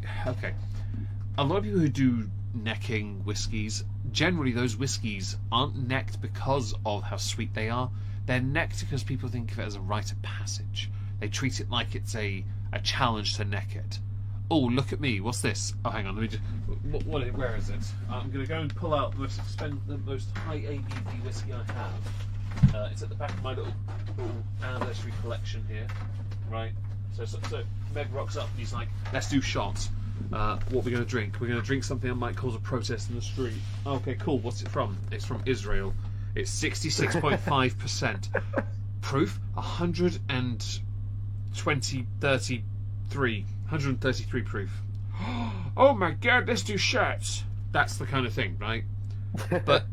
lot of people who do necking whiskies, generally those whiskies aren't necked because of how sweet they are. They're necked because people think of it as a rite of passage. They treat it like it's a challenge to neck it. Oh, look at me! What's this? Oh, hang on. Let me just. Where is it? I'm going to go and pull out the most high ABV whiskey I have. It's at the back of my little anniversary collection here, right? So Meg rocks up and he's like, "Let's do shots. What we're going to drink? We're going to drink something that might cause a protest in the street." Okay, cool. What's it from? It's from Israel. It's 66.5% proof. 133 proof. Oh my god, let's do shots. That's the kind of thing, right? But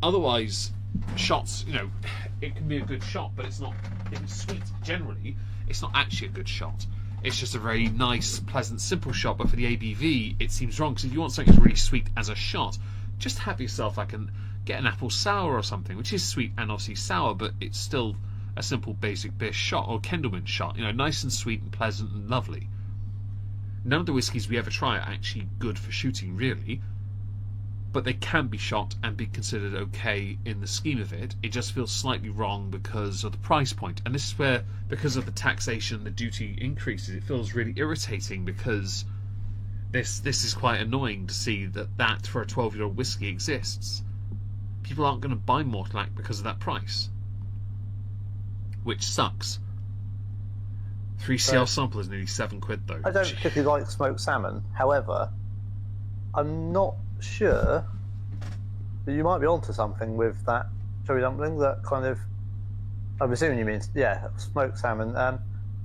otherwise, shots, it can be a good shot, but it's not. If it's sweet, generally, it's not actually a good shot. It's just a very nice, pleasant, simple shot. But for the ABV, it seems wrong. Because if you want something that's really sweet as a shot, just have yourself get an apple sour or something, which is sweet and obviously sour, but it's still a simple basic beer shot or Kendallman shot. Nice and sweet and pleasant and lovely. None of the whiskies we ever try are actually good for shooting, really, but they can be shot and be considered okay in the scheme of it. It just feels slightly wrong because of the price point, and this is where, because of the taxation, the duty increases, it feels really irritating, because this is quite annoying to see that for a 12-year-old whiskey exists. People aren't going to buy Mortlach because of that price, which sucks. 3CL sample is nearly £7 though. I don't particularly like smoked salmon. However, I'm not sure, but you might be onto something with that cherry dumpling. That kind of, I'm assuming you mean smoked salmon.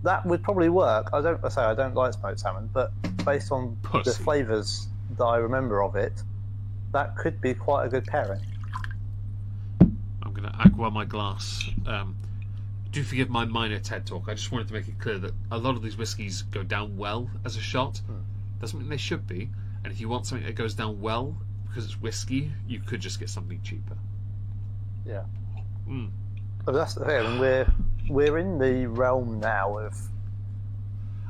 That would probably work. I don't like smoked salmon, but based on the flavours that I remember of it, that could be quite a good pairing. I'm going to aqua my glass. Do forgive my minor TED talk. I just wanted to make it clear that a lot of these whiskies go down well as a shot. Doesn't mean they should be. And if you want something that goes down well because it's whiskey, you could just get something cheaper. Yeah. But that's the thing. We're in the realm now of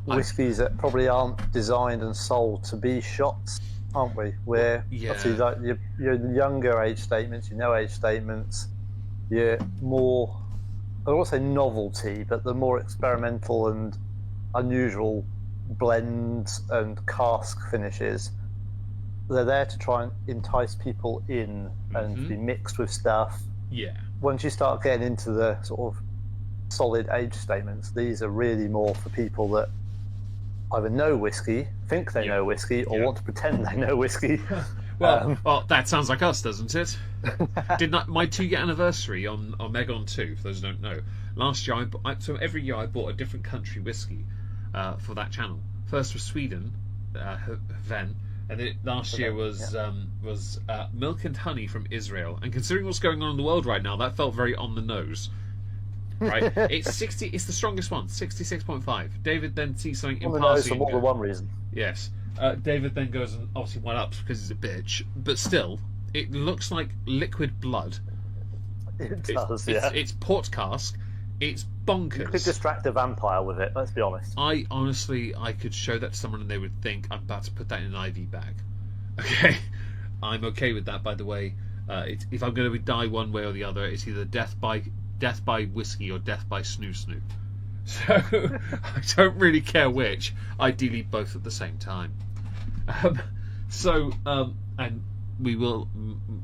whiskies that probably aren't designed and sold to be shots, aren't we? Where obviously like your younger age statements, age statements, you're more, I don't want to say novelty, but the more experimental and unusual blends and cask finishes, they're there to try and entice people in and be mixed with stuff. Yeah. Once you start getting into the sort of solid age statements, these are really more for people that either know whiskey, think they know whiskey, or want to pretend they know whiskey. Well, that sounds like us, doesn't it? Did not my 2-year anniversary on Meg on 2, for those who don't know. Last year, so every year I bought a different country whiskey for that channel. First was Sweden, Ven, and then last year was Milk and Honey from Israel. And considering what's going on in the world right now, that felt very on the nose. Right? It's 60. It's the strongest one, 66.5. David then sees something in passing. For more than one reason. Yes. David then goes and obviously went up because he's a bitch, but still, it looks like liquid blood. It does, yeah. It's port cask. It's bonkers. You could distract a vampire with it, let's be honest. I could show that to someone and they would think I'm about to put that in an IV bag. Okay? I'm okay with that, by the way. If I'm going to die one way or the other, it's either death by whiskey or death by snoo. So I don't really care which. Ideally, both at the same time. And we will.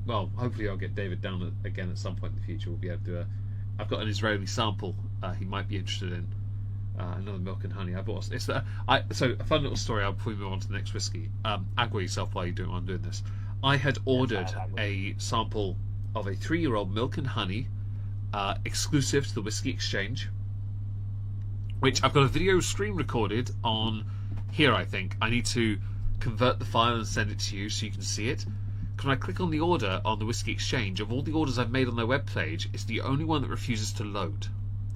Well, hopefully, I'll get David down again at some point in the future. We'll be able to. I've got an Israeli sample. He might be interested in another milk and honey. I bought. So a fun little story. Before we move on to the next whiskey. Agua yourself while you're doing. I'm doing this. I had ordered a sample of a 3-year-old milk and honey, exclusive to the Whiskey Exchange, which I've got a video screen recorded on here. I think I need to convert the file and send it to you so you can see it. When I click on the order on the Whiskey Exchange, of all the orders I've made on their webpage, it's the only one that refuses to load.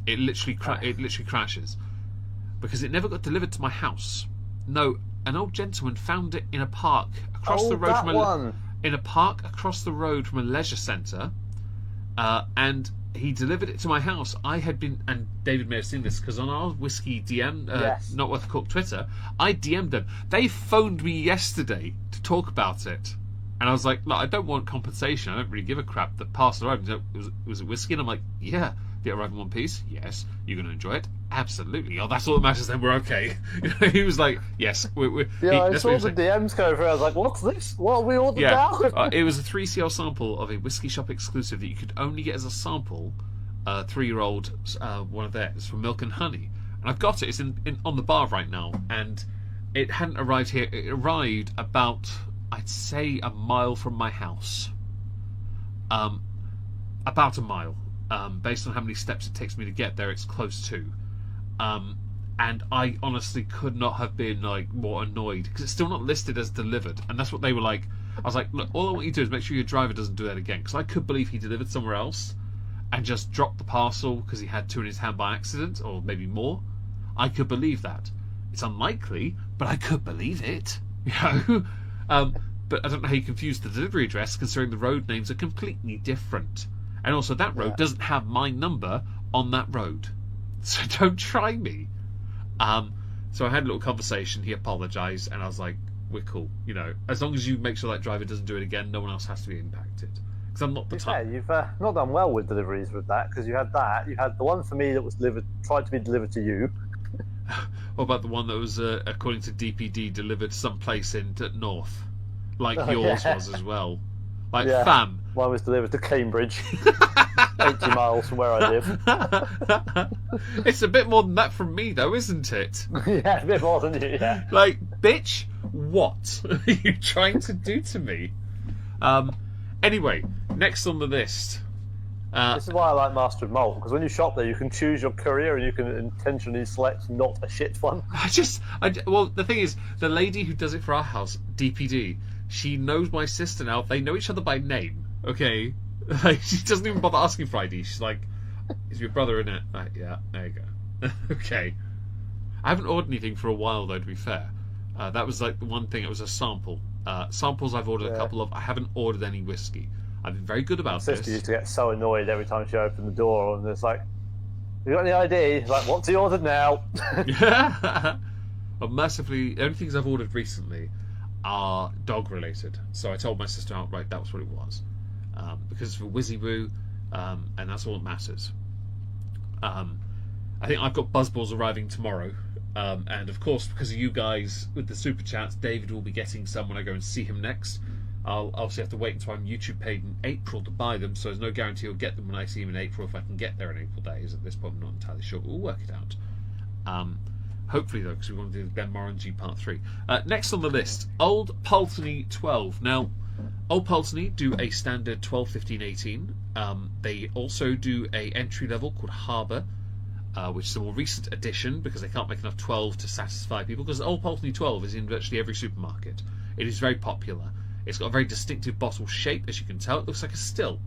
It literally crashes because it never got delivered to my house. No, an old gentleman found it in a park across the road from a leisure centre, and he delivered it to my house. I had been, and David may have seen this because on our whiskey DM, Not Worth a Cork Twitter, I DM'd them. They phoned me yesterday to talk about it. And I was like, look, I don't want compensation. I don't really give a crap. The parcel arrived. Was it whiskey? And I'm like, yeah. Did it arrive in one piece? Yes. You're going to enjoy it? Absolutely. Oh, that's all that matters. Then we're okay. He was like, yes. I saw the DMs go through. I was like, what's this? What are we ordered now? It was a 3CL sample of a Whiskey Shop exclusive that you could only get as a sample, 3-year-old, one of theirs, from Milk and Honey. And I've got it. It's on the bar right now. And it hadn't arrived here. It arrived about, I'd say, a mile from my house. About a mile. Based on how many steps it takes me to get there, it's close to. And I honestly could not have been more annoyed because it's still not listed as delivered, and that's what they were like. I was like, look, all I want you to do is make sure your driver doesn't do that again, because I could believe he delivered somewhere else and just dropped the parcel because he had 2 in his hand by accident, or maybe more. I could believe that. It's unlikely, but I could believe it. But I don't know how you confused the delivery address, considering the road names are completely different. And also, that road doesn't have my number on that road. So don't try me. So I had a little conversation. He apologised, and I was like, we're cool. As long as you make sure that driver doesn't do it again, no one else has to be impacted. Because I'm not the type. Yeah, you've not done well with deliveries with that, because you had that. You had the one for me that was tried to be delivered to you. What about the one that was, according to DPD, delivered someplace in north? Like yours was as well. Fam. One was delivered to Cambridge, 80 miles from where I live. It's a bit more than that from me, though, isn't it? Yeah, a bit more than you, yeah. Bitch, what are you trying to do to me? Anyway, next on the list. This is why I like Master of Malt, because when you shop there, you can choose your career and you can intentionally select not a shit one. Well, the thing is, the lady who does it for our house, DPD, she knows my sister now. They know each other by name, okay? She doesn't even bother asking for ID. She's like, is your brother in it? Yeah, there you go. Okay. I haven't ordered anything for a while, though, to be fair. That was the one thing. It was a sample. Samples I've ordered a couple of. I haven't ordered any whiskey. I've been very good about this. Sister used to get so annoyed every time she opened the door, and it's like, you got any ID? Like, what's he ordered now? Well, mercifully, the only things I've ordered recently are dog related. So I told my sister outright that was what it was, because it's for Wizzy Woo, and that's all that matters. I think I've got Buzzballs arriving tomorrow, and of course, because of you guys with the super chats, David will be getting some when I go and see him next. I'll obviously have to wait until I'm YouTube paid in April to buy them, so there's no guarantee I'll get them when I see him in April if I can get there in April days. At this point, I'm not entirely sure, but we'll work it out. Hopefully, though, because we want to do the Glenmorangie Part 3. Next on the list, Old Pulteney 12. Now, Old Pulteney do a standard 12, 15, 18. They also do a entry level called Harbour, which is a more recent addition because they can't make enough 12 to satisfy people, because Old Pulteney 12 is in virtually every supermarket. It is very popular. It's got a very distinctive bottle shape, as you can tell. It looks like a still.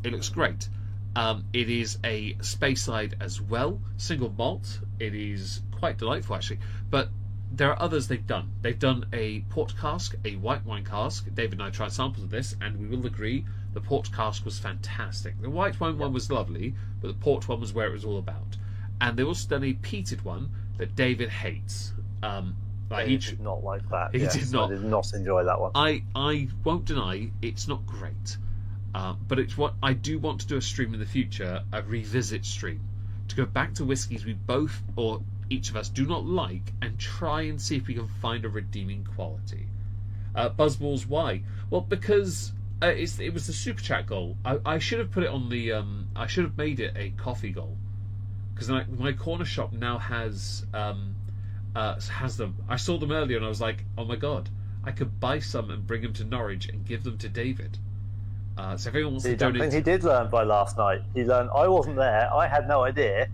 It looks great. It is a Speyside as well, single malt. It is quite delightful, actually. But there are others they've done. They've done a port cask, a white wine cask. David and I tried samples of this, and we will agree the port cask was fantastic. The white wine one was lovely, but the port one was where it was all about. And they also done a peated one that David hates. He did not like that. He did not. I did not enjoy that one. I won't deny it's not great, but it's what I do want to do a stream in the future, a revisit stream, to go back to whiskies we both, or each of us, do not like, and try and see if we can find a redeeming quality. Buzzballs, why? Well, because it was the super chat goal. I should have put it on the. I should have made it a coffee goal, because my corner shop now has them. I saw them earlier and I was like, oh my god, I could buy some and bring them to Norwich and give them to David. So if anyone wants to donate, he did learn by last night. He learned I wasn't there. I had no idea.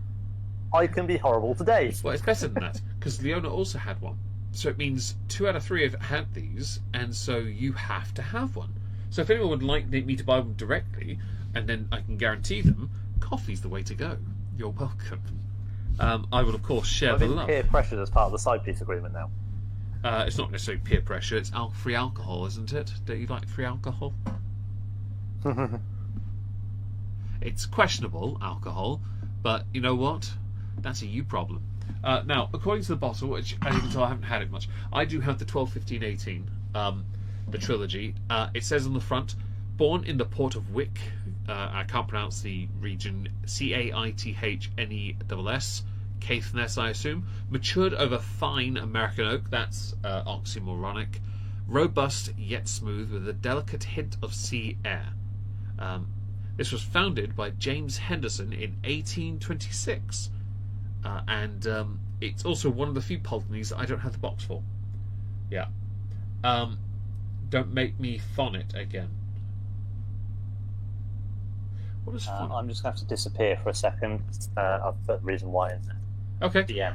I can be horrible today. Well, it's better than that, because Leona also had one. So it means 2 out of 3 have had these, and so you have to have one. So if anyone would like me to buy them directly, and then I can guarantee them, coffee's the way to go. You're welcome. I will, of course, share the love. Peer pressure as part of the side piece agreement now. It's not necessarily peer pressure, it's free alcohol, isn't it? Don't you like free alcohol? It's questionable alcohol, but you know what? That's a you problem. Now, according to the bottle, which as you can tell I haven't had it much, I do have the 12, 15, 18, the trilogy. It says on the front, born in the port of Wick, I can't pronounce the region, Caithness, Caithness I assume, matured over fine American oak, that's oxymoronic, robust yet smooth with a delicate hint of sea air. This was founded by James Henderson in 1826. And it's also one of the few Pulteney's I don't have the box for. Yeah. Don't make me fon it again. What is fon? I'm just going to have to disappear for a second. I've put the reason why in there. Okay. Yeah.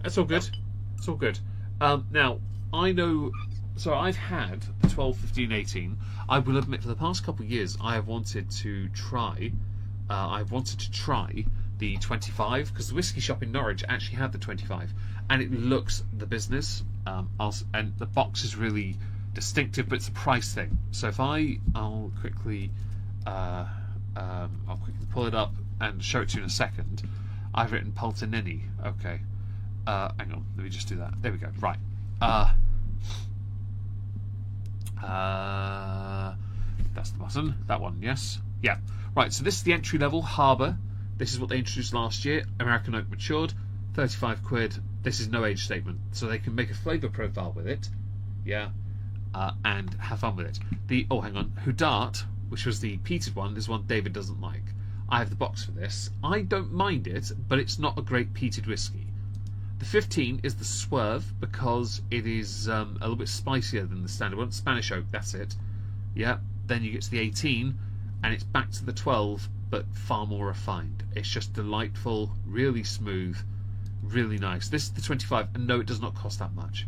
That's all good. It's all good. Now, I know... So I've had the 12, 15, 18. I will admit, for the past couple of years, I have wanted to try... the 25, because the whiskey shop in Norwich actually had the 25, and it looks the business, and the box is really distinctive, but it's a price thing. So if I'll quickly pull it up and show it to you in a second. I've written Pulteney. Okay, hang on, let me just do that. There we go. Right. That's the button. That one, yes. Yeah. Right. So this is the entry level Harbour. This is what they introduced last year. American oak matured, 35 quid. This is no age statement, so they can make a flavour profile with it, yeah, and have fun with it. Hang on, Hudart, which was the peated one, is one David doesn't like. I have the box for this. I don't mind it, but it's not a great peated whiskey. The 15 is the Swerve, because it is a little bit spicier than the standard one. Spanish oak, that's it. Yeah. Then you get to the 18, and it's back to the 12, but far more refined. It's just delightful, really smooth, really nice. This is the 25, and no, it does not cost that much.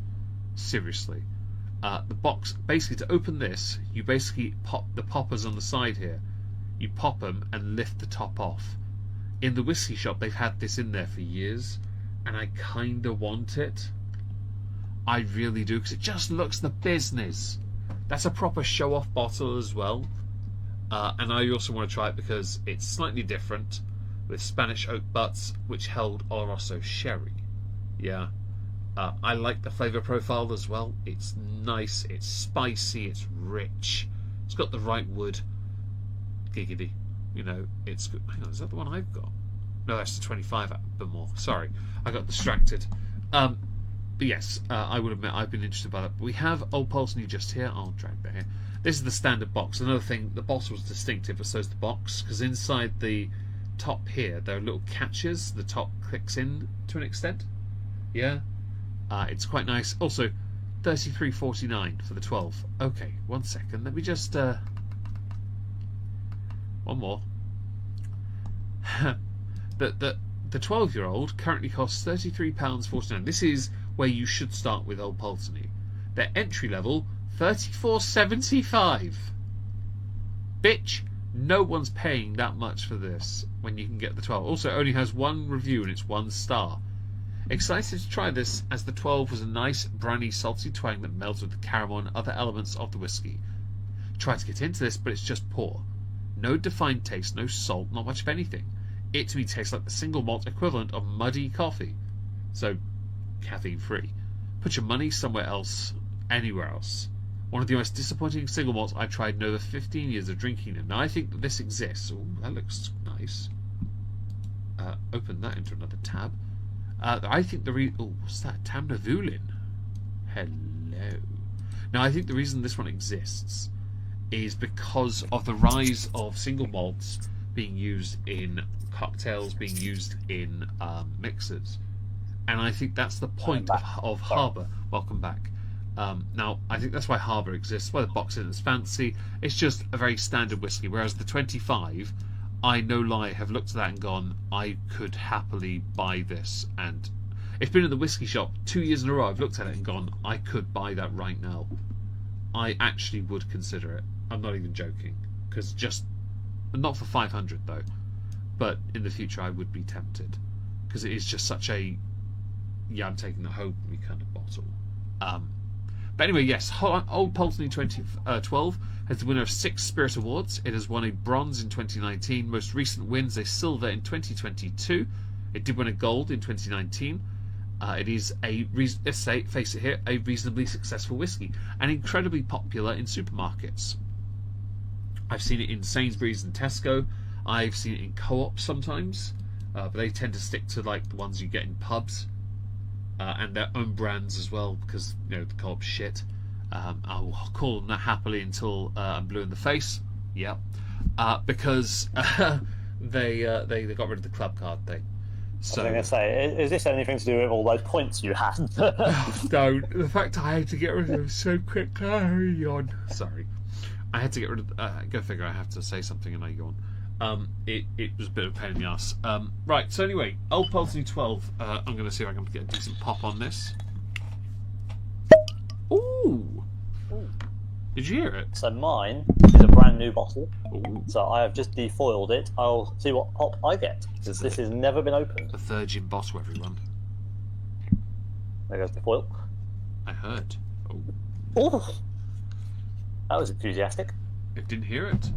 Seriously. The box, basically, to open this, you basically pop the poppers on the side here. You pop them and lift the top off. In the whiskey shop, they've had this in there for years, and I kind of want it. I really do, because it just looks the business. That's a proper show-off bottle as well. And I also want to try it because it's slightly different, with Spanish oak butts, which held Oloroso sherry. Yeah. I like the flavour profile as well. It's nice, it's spicy, it's rich. It's got the right wood. Giggity. You know, it's good. Hang on, is that the one I've got? No, that's the 25 but more. Sorry, I got distracted. But yes, I would admit I've been interested by that. We have Old Pulteney just here. I'll drag that here. This is the standard box. Another thing, the bottle was distinctive, but so is the box, because inside the top here there are little catches. The top clicks in to an extent. Yeah, it's quite nice. Also, $33.49 for the 12. Okay, 1 second. Let me just one more. The 12-year-old currently costs £33.49. This is where you should start with Old Pulteney. Their entry level, $34.75. Bitch, no one's paying that much for this when you can get the 12. Also, it only has one review and it's 1 star. Excited to try this, as the 12 was a nice, briny, salty twang that melds with the caramel and other elements of the whiskey. Tried to get into this, but it's just poor. No defined taste, no salt, not much of anything. It to me tastes like the single malt equivalent of muddy coffee. So, caffeine free. Put your money somewhere else, anywhere else. One of the most disappointing single malts I've tried in over 15 years of drinking them. Now I think that this exists. Ooh, that looks nice. open that into another tab. I think what's that? Tamnavulin. Hello. Now, I think the reason this one exists is because of the rise of single malts being used in cocktails, being used in mixers. And I think that's the point of Harbour. Welcome back. Now, I think that's why Harbour exists, why the box isn't as fancy. It's just a very standard whiskey, whereas the 25, I, no lie, have looked at that and gone, I could happily buy this. And it's been in the whiskey shop 2 years in a row. I've looked at it and gone, I could buy that right now. I actually would consider it. I'm not even joking. Because not for 500 though, but in the future I would be tempted. Because it is just such a, I'm taking the home kind of bottle. But anyway, yes, Old Pulteney 2012 has the winner of 6 Spirit Awards. It has won a bronze in 2019. Most recent wins, a silver in 2022. It did win a gold in 2019. It is let's say, face it here, a reasonably successful whiskey and incredibly popular in supermarkets. I've seen it in Sainsbury's and Tesco. I've seen it in Co-op sometimes, but they tend to stick to like the ones you get in pubs. And their own brands as well, because the Co-op shit. I'll call them that happily until I'm blue in the face. Yeah, because they got rid of the club card thing. So I was going to say, is this anything to do with all those points you had? No, the fact I had to get rid of them so quickly. Yawn. Sorry, I had to get rid of. Go figure. I have to say something and I yawn. It was a bit of a pain in the ass. Right, so anyway, Old Pulteney 12. I'm going to see if I can get a decent pop on this. Ooh! Did you hear it? So mine is a brand new bottle. Ooh. So I have just defoiled it. I'll see what pop I get, because this has never been opened. The virgin bottle, everyone. There goes the foil. I heard. Oh! That was enthusiastic. I didn't hear it.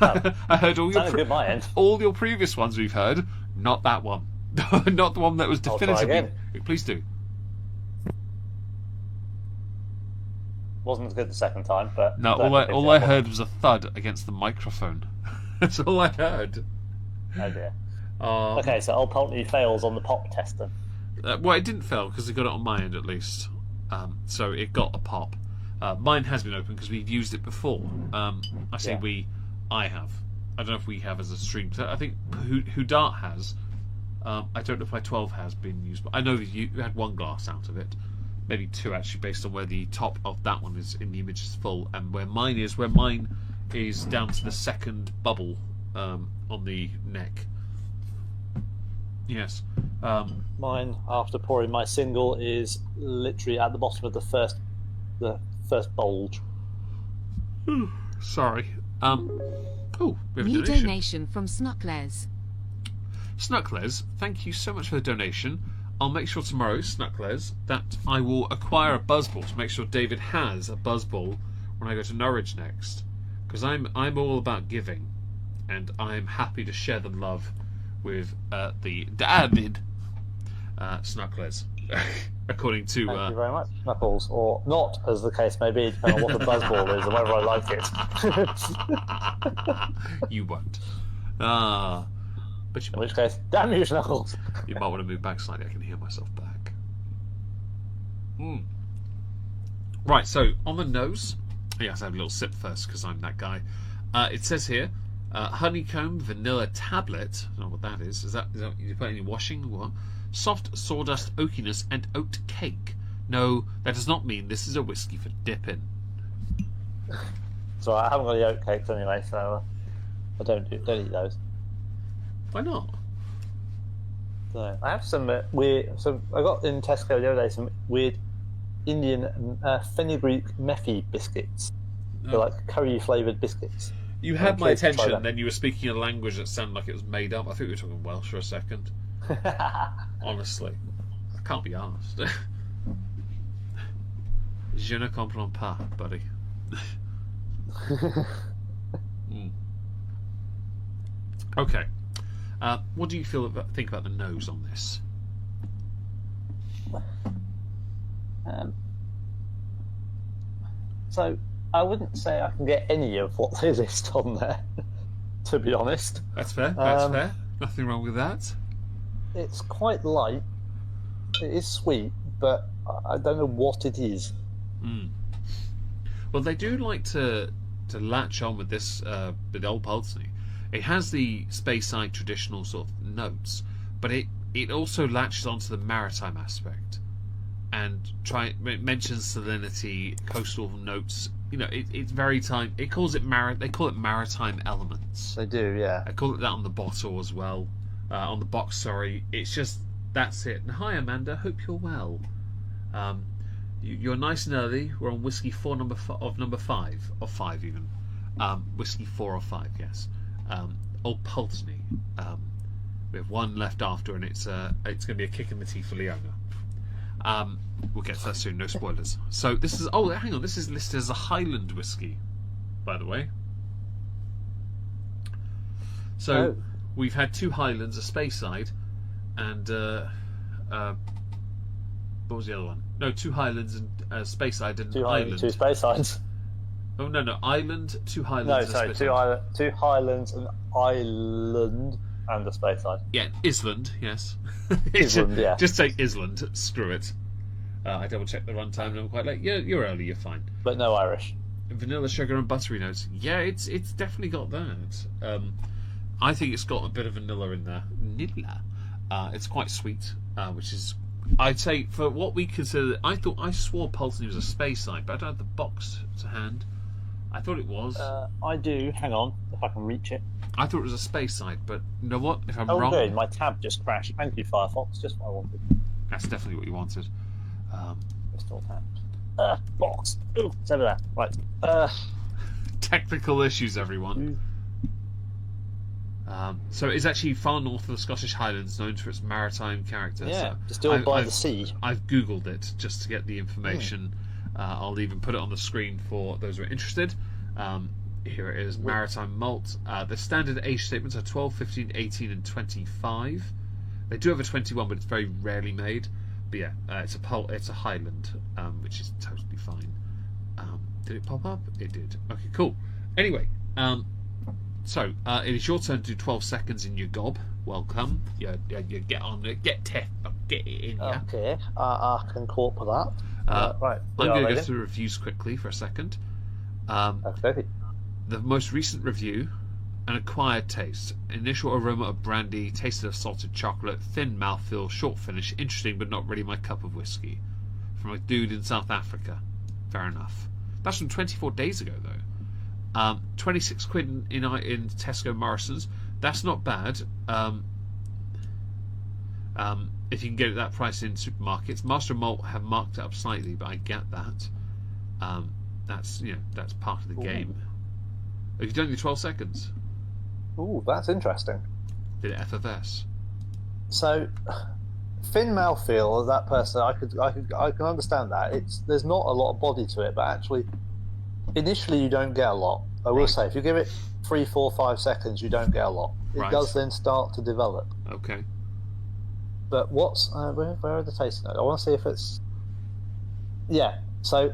Oh. I heard all your previous ones we've heard, not that one. Not the one that was definitively. Please do. Wasn't as good the second time, but no. All I heard was a thud against the microphone. That's all I heard. Oh dear. Okay, so Old Pulteney fails on the pop test then. Well, it didn't fail because it got it on my end at least. So it got a pop. Mine has been open because we've used it before. I have. I don't know if we have as a stream. I think Who Dart has. I don't know if my 12 has been used, but I know you had one glass out of it. Maybe 2 actually, based on where the top of that one is in the image is full, and where mine is down to the second bubble on the neck. Yes. Mine, after pouring my single, is literally at the bottom of the first bulge. Sorry. We have a New donation. donation from Snuckles. Snuckles, thank you so much for the donation. I'll make sure tomorrow, Snuckles, that I will acquire a buzzball to make sure David has a buzzball when I go to Norwich next, because I'm all about giving, and I'm happy to share the love with the David Snuckles, according to. Thank you very much, Knuckles, or not, as the case may be, depending on what the buzzball is and whether I like it. You won't. But in which case, damn you, Knuckles. You might want to move back slightly. I can hear myself back. Right, so on the nose, yes, I have a little sip first because I'm that guy. It says here, honeycomb vanilla tablet. I don't know what that is. Is that you put in your washing? What? Soft sawdust oakiness and oat cake. No, that does not mean this is a whiskey for dipping. So I haven't got the oat cakes anyway, so I don't eat those. Why not? So I have some weird. So I got in Tesco the other day some weird Indian fenugreek meffy biscuits. They're like curry flavoured biscuits. You had my attention, and then you were speaking a language that sounded like it was made up. I think we were talking Welsh for a second. Honestly, I can't be asked. Je ne comprends pas, buddy. Okay. What do you think about the nose on this? So I wouldn't say I can get any of what they list on there, to be honest. That's fair. That's fair. Nothing wrong with that. It's quite light. It is sweet, but I don't know what it is. Well, they do like to latch on with this with Old Pulteney. It has the Speyside traditional sort of notes, but it also latches onto the maritime aspect and it mentions salinity, coastal notes. You know, it's very time. It calls it They call it maritime elements. They do, yeah. I call it that on the bottle as well. On the box, sorry. It's just that's it. And hi, Amanda. Hope you're well. You're nice and early. We're on whiskey 4, number 5 or 5 even. Whiskey 4 or 5, yes. Old Pulteney. We have one left after, and it's going to be a kick in the teeth for Leona. We'll get to that soon. No spoilers. So this is. Oh, hang on. This is listed as a Highland whiskey, by the way. So we've had 2 Highlands, a Speyside, and what was the other one? No, 2 Highlands and Speyside and Island. 2 Speysides. Oh no, Island, 2 Highlands. No, and sorry, Speyside. 2 Highlands, an island, and a Speyside. Yeah, Island, yes. Island, yeah. Just say Island. Screw it. I double checked the runtime and I'm quite late. You're early. You're fine. But no Irish. Vanilla, sugar, and buttery notes. Yeah, it's definitely got that. I think it's got a bit of vanilla in there. Vanilla. It's quite sweet, which is, I'd say, for what we consider. I swore Pulteney was a Speyside, but I don't have the box to hand. I thought it was. I do. Hang on, if I can reach it. I thought it was a Speyside, but you know what? If I'm wrong. wrong. Good. My tab just crashed. Thank you, Firefox. Just what I wanted. That's definitely what you wanted. Restore tab. Box. Ooh, it's over there. Right. Technical issues, everyone. So it's actually far north of the Scottish Highlands, known for its maritime character. Yeah, so distilled by the sea. I've googled it just to get the information. I'll even put it on the screen for those who are interested. Here it is, maritime malt. The standard age statements are 12, 15, 18 and 25. They do have a 21, but it's very rarely made. But yeah, it's a Highland, which is totally fine. Did it pop up? It did. Okay, cool. Anyway, so it is your turn to do 12 seconds in your gob. Welcome. You get on it. Get it in. Yeah. Okay, I can cope with that. Right. I'm going to go through reviews quickly for a second. Okay. The most recent review: an acquired taste, initial aroma of brandy, taste of salted chocolate, thin mouthfeel, short finish, interesting but not really my cup of whiskey. From a dude in South Africa. Fair enough. That's from 24 days ago though. 26 quid in Tesco Morrison's. That's not bad. If you can get it that price in supermarkets. Master Malt have marked it up slightly, but I get that. That's part of the game. Have you done your 12 seconds? Ooh, that's interesting. Did it FFS? So, thin mouthfeel of that person, I can understand that. There's not a lot of body to it, but actually, initially you don't get a lot. I will say, if you give it 3, 4, 5 seconds, you don't get a lot. It does then start to develop. Okay. But where are the tasting notes? I want to see if it's. Yeah. So,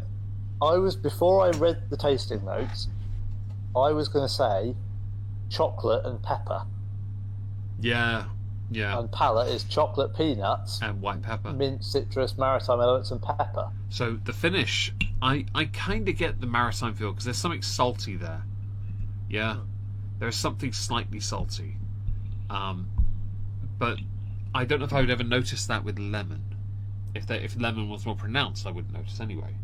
before I read the tasting notes, I was going to say chocolate and pepper. Yeah. And palate is chocolate, peanuts, and white pepper, mint, citrus, maritime elements, and pepper. So the finish, I kind of get the maritime feel because there's something salty there. Yeah, there's something slightly salty, but I don't know if I would ever notice that with lemon. If lemon was more pronounced, I wouldn't notice anyway.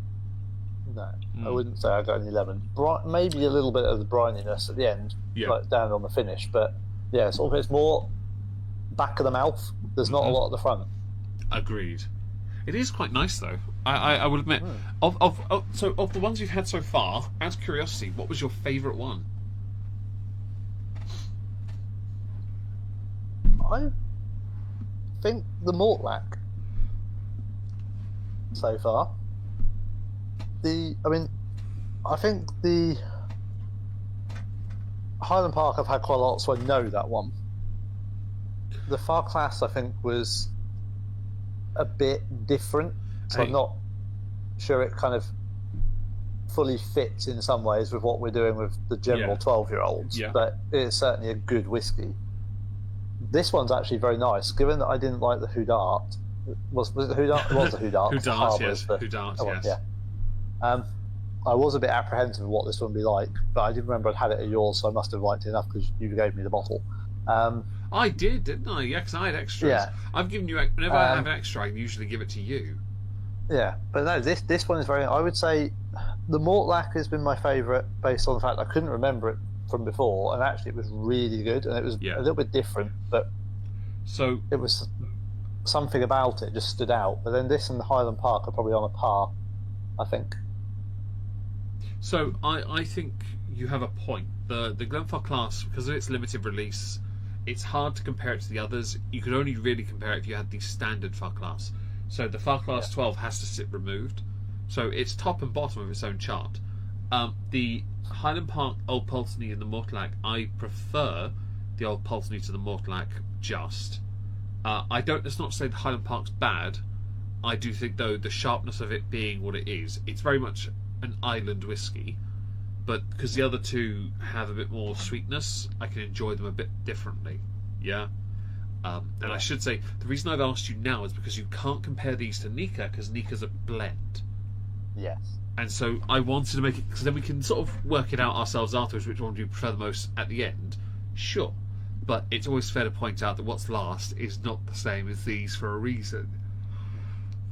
No, I wouldn't say I got any lemon. Maybe a little bit of the brininess at the end, like down on the finish. But yeah, it's more back of the mouth. There's not a lot at the front. Agreed. It is quite nice though. I will admit. Of the ones you've had so far, out of curiosity, what was your favourite one? I think the Mortlach so far. I think the Highland Park I've had quite a lot, so I know that one. The Far Class I think was a bit different, so I'm not sure it kind of fully fits in some ways with what we're doing with the general 12-year-olds, but it's certainly a good whiskey. This one's actually very nice, given that I didn't like the Houdart. Was it the Houdart? It was the Houdart. Houdart, yes. Houdart, yes. Yeah. I was a bit apprehensive of what this one would be like, but I didn't remember I'd had it at yours, so I must have liked it enough because you gave me the bottle. I did, didn't I? Yeah, because I had extras. Yeah. I've given you... Whenever I have an extra, I usually give it to you. Yeah, but no, this one is very... I would say the Mortlach has been my favourite based on the fact I couldn't remember it from before, and actually it was really good, and it was a little bit different, but it was something about it just stood out. But then this and the Highland Park are probably on a par, I think. So I think you have a point. The Glenfarclas class, because of its limited release, it's hard to compare it to the others. You could only really compare it if you had the standard Farclas. So the Farclas 12 has to sit removed. So it's top and bottom of its own chart. The Highland Park Old Pulteney and the Mortlach, I prefer the Old Pulteney to the Mortlach just. Let's not say the Highland Park's bad. I do think, though, the sharpness of it being what it is, it's very much an island whiskey. But because the other two have a bit more sweetness, I can enjoy them a bit differently. Yeah? And I should say, the reason I've asked you now is because you can't compare these to Nika, because Nika's a blend. Yes. And so I wanted to make it, because then we can sort of work it out ourselves afterwards, which one do you prefer the most at the end. Sure. But it's always fair to point out that what's last is not the same as these for a reason.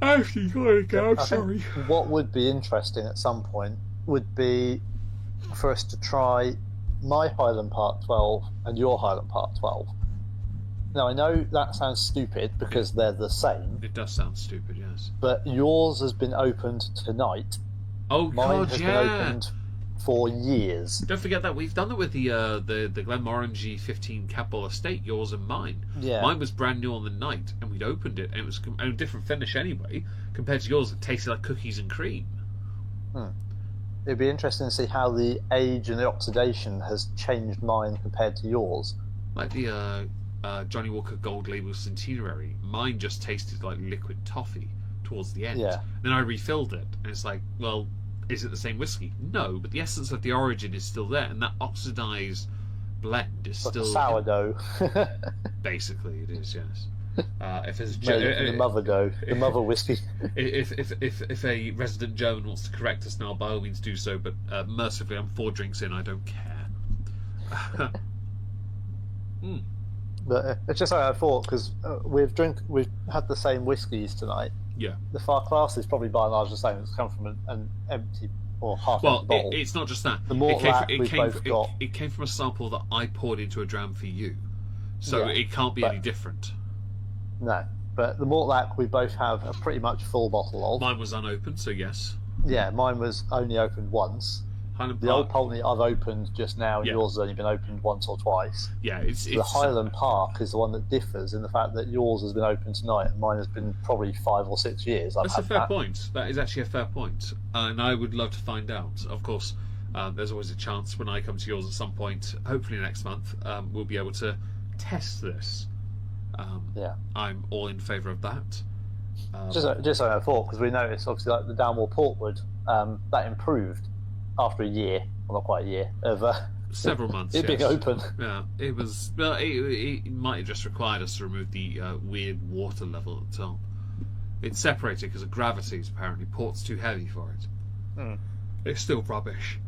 Actually, I'm sorry. What would be interesting at some point would be for us to try my Highland Park 12 and your Highland Park 12. Now, I know that sounds stupid because they're the same. It does sound stupid, yes. But yours has been opened tonight. Oh, Mine God, has been opened for years. Don't forget that we've done that with the Glenmorangie 15 Capel Estate, yours and mine. Yeah. Mine was brand new on the night, and we'd opened it, and it was a different finish anyway, compared to yours that tasted like cookies and cream. It'd be interesting to see how the age and the oxidation has changed mine compared to yours. Like the Johnny Walker Gold Label Centenary, mine just tasted like liquid toffee towards the end. Yeah. Then I refilled it, and it's like, well, is it the same whiskey? No, but the essence of the origin is still there, and that oxidized blend is like still sourdough. Basically, it is, yes. If there's the mother dough, the mother whiskey. If a resident German wants to correct us now, by all means do so. But mercifully, I'm 4 drinks in. I don't care. But it's just like I thought, because we've had the same whiskies tonight. Yeah. The Farclas is probably by and large the same. It's come from an empty or half empty bottle. It's not just that. The Mortlach it came from a sample that I poured into a dram for you, so it can't be any different. No, but the Mortlach we both have a pretty much full bottle of. Mine was unopened, so yes. Yeah, mine was only opened once. The Old Pulteney I've opened just now. Yours has only been opened once or twice. Yeah, it's the Highland Park is the one that differs in the fact that yours has been opened tonight and mine has been probably 5 or 6 years. That's a fair point. That is actually a fair point, and I would love to find out. Of course, there's always a chance when I come to yours at some point, hopefully next month, we'll be able to test this. I'm all in favour of that. Just so I thought, because we noticed obviously like the Downwell Portwood that improved after a year, well not quite a year, of several months. It being open. Yeah, it was. Well, it might have just required us to remove the weird water level at the top. It's separated because of gravities. Apparently, port's too heavy for it. It's still rubbish.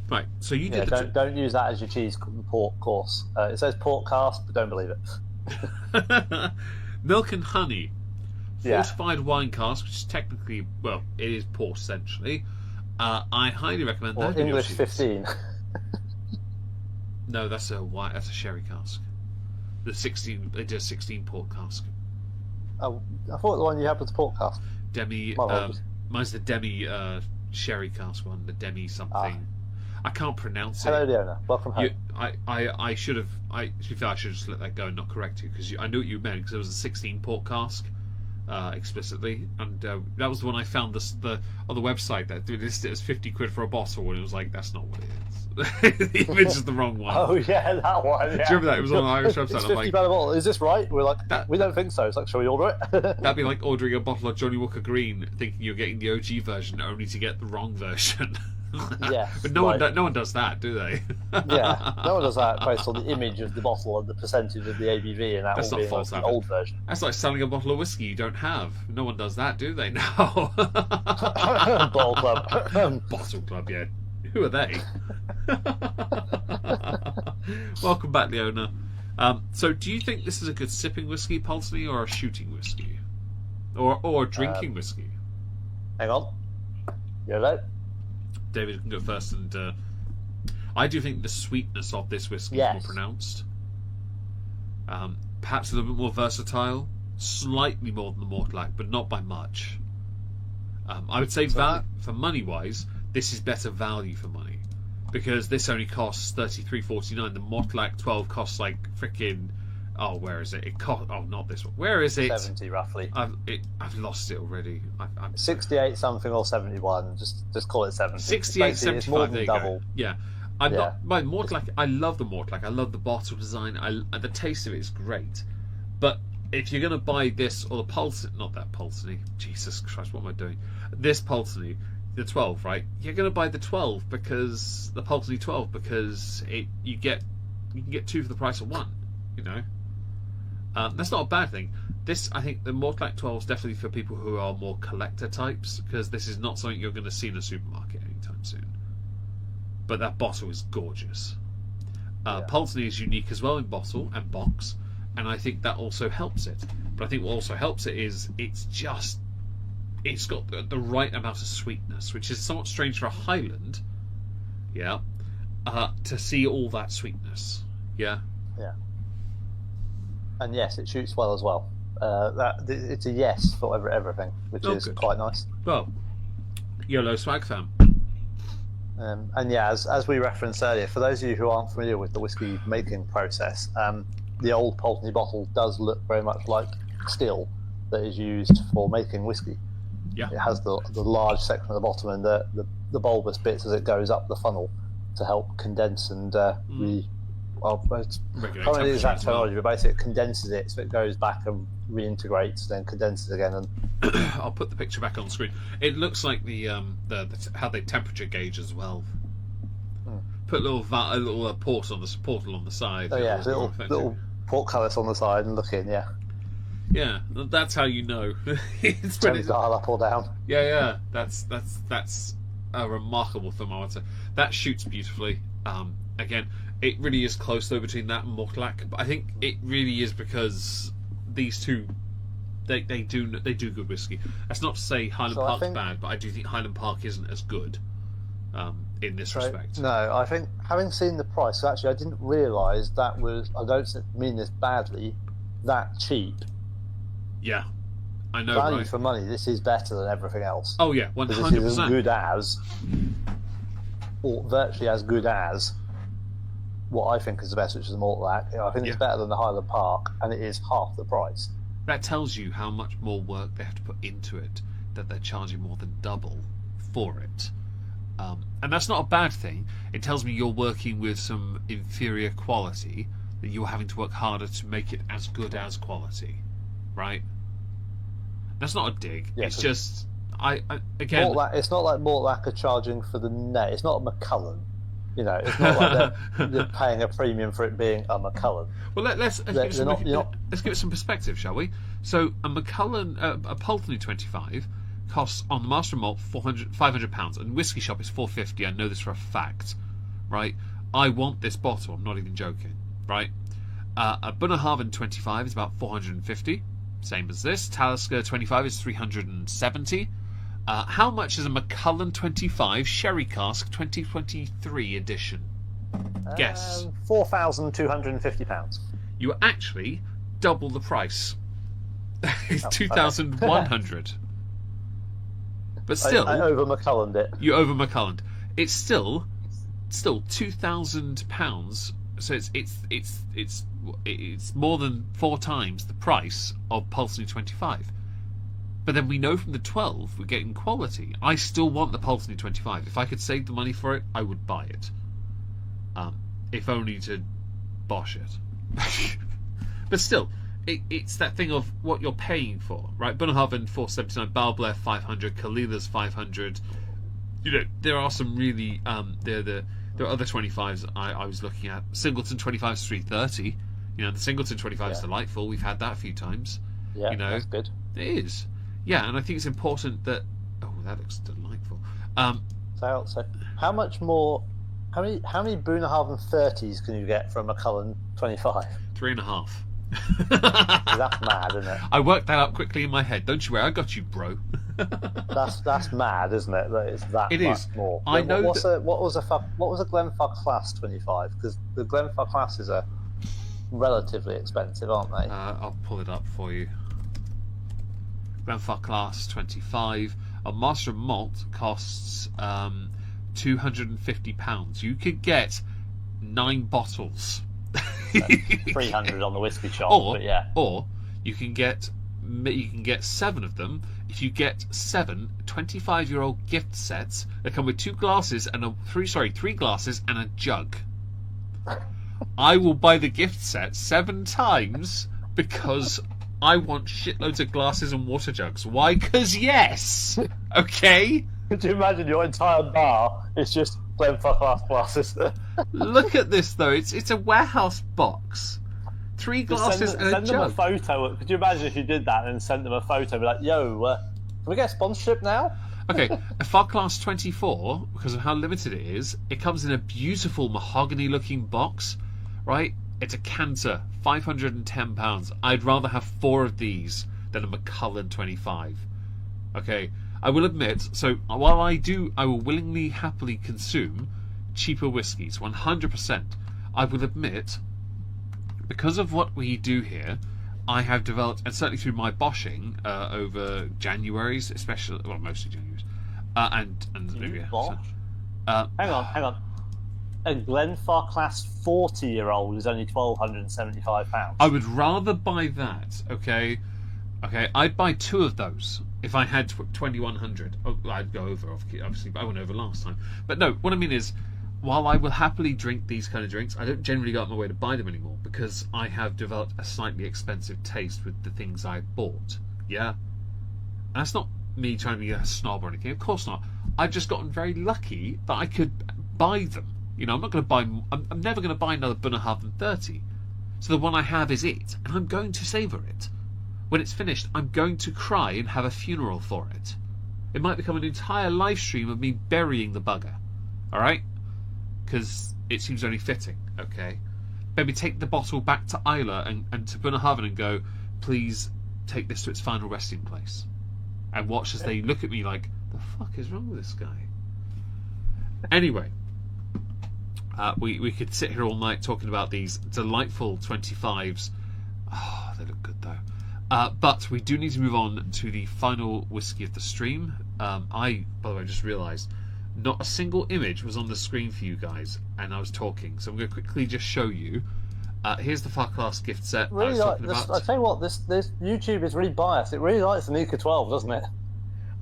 Right, so you did. Don't use that as your cheese port course. It says port cast, but don't believe it. Milk and honey. Fortified wine cask, which is technically, well, it is port essentially. I highly recommend that. English 15. No, that's a sherry cask. The 16, they did a 16 port cask. Oh, I thought the one you had was the port cask. Mine's the demi sherry cask one, the demi something. I can't pronounce it. Hello, Leona. Welcome home. I should have. I should just let that go and not correct you because I knew what you meant because it was a 16 port cask. Explicitly, and that was the one I found on the website that listed it as 50 quid for a bottle, and it was like, that's not what it is. The image is the wrong one. Oh yeah, that one. Yeah. Do you remember that? It was on the Irish website. It's 50 pound a bottle. Is this right? We're like, we don't think so. It's like, shall we order it? That'd be like ordering a bottle of Johnny Walker Green, thinking you're getting the OG version, only to get the wrong version. Yes, but no one does that, do they? Yeah, no one does that based on the image of the bottle and the percentage of the ABV, and that all being like the old version. That's like selling a bottle of whiskey you don't have. No one does that, do they? No. Bottle club. Bottle club, yeah. Who are they? Welcome back, Leona. So, do you think this is a good sipping whiskey, Pulteney, or a shooting whiskey, or a drinking whiskey? Hang on, YOLO. David can go first, and I do think the sweetness of this whiskey is more pronounced. Perhaps a little bit more versatile, slightly more than the Mortlach, but not by much. I would say for money-wise, this is better value for money, because this only costs $33.49. The Mortlach 12 costs like freaking. Oh, where is it? Not this one. Where is it? 70 roughly. I've lost it already. I'm 68 something or 71. Just call it 70. 68, 75. It's more than double. Yeah. Not my Mortlach. I love the Mortlach. I love the bottle design. The taste of it is great. But if you're going to buy this or the Pulteney, not that Pulteney. Jesus Christ, what am I doing? This Pulteney, the 12, right? You're going to buy the 12 because the Pulteney 12 because you can get two for the price of one. You know. That's not a bad thing. I think the Mortlach 12 is definitely for people who are more collector types, because this is not something you're going to see in a supermarket anytime soon. But that bottle is gorgeous. Pulteney is unique as well in bottle and box, and I think that also helps it. But I think what also helps it is it's got the right amount of sweetness, which is somewhat strange for a Highland. Yeah. To see all that sweetness. Yeah. Yeah. And yes, it shoots well as well. It's a yes for everything, which is quite nice. Well, YOLO swag fam. And yeah, as we referenced earlier, for those of you who aren't familiar with the whiskey making process, the old Pulteney bottle does look very much like steel that is used for making whiskey. Yeah. It has the large section at the bottom and the bulbous bits as it goes up the funnel to help condense and it's probably the exact terminology, but basically it condenses it so it goes back and reintegrates, then condenses again. And I'll put the picture back on the screen. It looks like the how they temperature gauge as well. Put a little portal on the side. Oh yeah, little portcullis on the side and look in. Yeah. Yeah, that's how you know. It's pretty dial up or down. Yeah. That's a remarkable thermometer. That shoots beautifully. Again, it really is close though between that and Mortlach, but I think it really is because these two, they do good whiskey. That's not to say Highland Park's bad, but I do think Highland Park isn't as good in this respect. No, I think having seen the price, actually I didn't realise that was, I don't mean this badly, that cheap. Yeah, I know. Value right? for money, this is better than everything else. Oh yeah, 100%. This is as good as, or virtually as good as, what I think is the best, which is the Mortlach. I think it's better than the Highland Park, and it is half the price. That tells you how much more work they have to put into it, that they're charging more than double for it. And that's not a bad thing. It tells me you're working with some inferior quality, that you're having to work harder to make it as good as quality, right? That's not a dig. Yeah, it's just again. Mortlach, it's not like Mortlach are charging for the net. It's not a Macallan. You know, it's not like they're paying a premium for it being a Macallan. Well, let's give it some perspective, shall we? So a Macallan, a Pulteney 25 costs on the Master Malt £500, and Whiskey Shop is £450. I know this for a fact, right? I want this bottle. I'm not even joking, right? A Bunnahabhain 25 is about £450, same as this. Talisker 25 is £370. How much is a Macallan 25 Sherry Cask 2023 edition? Guess. £4,250. You actually double the price. It's £2,100. But still, I over Macallaned it. You over Macallaned. It's still £2,000. So it's more than 4 times the price of Pulteney 25. But then we know from the 12 we're getting quality. I still want the Pulteney 25. If I could save the money for it, I would buy it. If only to bosh it. But still, it's that thing of what you're paying for, right? Bunnahabhain 479, Balblair 500, Kalila's 500, there are some really there are other 25s I was looking at. Singleton 25's 330. The Singleton 25 is delightful. We've had that a few times. Yeah, that's good. It is. Yeah, and I think it's important that. Oh, that looks delightful. So how much more? How many Boonhaven 30s can you get from a Cullen 25? 3.5. That's mad, isn't it? I worked that out quickly in my head. Don't you worry, I got you, bro. That's mad, isn't it? That it's that it much is. more. I know. What was a Glenfarclas Class 25? Because the Glenfarclas Classes are relatively expensive, aren't they? I'll pull it up for you. Glenfarclas Class 25. A Master of Malt costs £250. You could get 9 bottles. 300 on the whisky shop, or you can get 7 of them. If you get 7 25-year-old gift sets that come with 2 glasses and 3 glasses and a jug. I will buy the gift set 7 times because I want shitloads of glasses and water jugs. Why? Because yes. Okay. Could you imagine your entire bar is just Glenfarclas glasses? Look at this though. It's a warehouse box. 3 glasses and a jug. Send them a photo. Could you imagine if you did that and sent them a photo? Be like, yo, can we get a sponsorship now? Okay, a Farclas 24, because of how limited it is, it comes in a beautiful mahogany-looking box, right? It's a canter, £510. I'd rather have 4 of these than a Macallan 25. Okay, I will admit, so while I will willingly, happily consume cheaper whiskies, 100%, I will admit, because of what we do here, I have developed, and certainly through my boshing over Januaries, especially, well, mostly Januaries, and maybe hang on. A Glenfarclas 40-year-old is only £1,275. I would rather buy that. Okay, I'd buy 2 of those if I had 2,100. Oh, I'd go over, obviously, but I went over last time. But no, what I mean is, while I will happily drink these kind of drinks, I don't generally go out my way to buy them anymore because I have developed a slightly expensive taste with the things I've bought. Yeah, and that's not me trying to be a snob or anything. Of course not. I've just gotten very lucky that I could buy them. I'm not going to buy. I'm never going to buy another Bunnahabhain 30. So the one I have is it, and I'm going to savour it. When it's finished, I'm going to cry and have a funeral for it. It might become an entire live stream of me burying the bugger. All right, because it seems only fitting. Okay, maybe take the bottle back to Isla and to Bunnahabhain and go, please take this to its final resting place, and watch as they look at me like, the fuck is wrong with this guy? Anyway. We could sit here all night talking about these delightful 25s. Oh, they look good though. But we do need to move on to the final whiskey of the stream. By the way, just realised not a single image was on the screen for you guys, and I was talking, so I'm going to quickly just show you. Here's the Farclas gift set. Really, I tell you what, this YouTube is really biased. It really likes the Nika 12, doesn't it?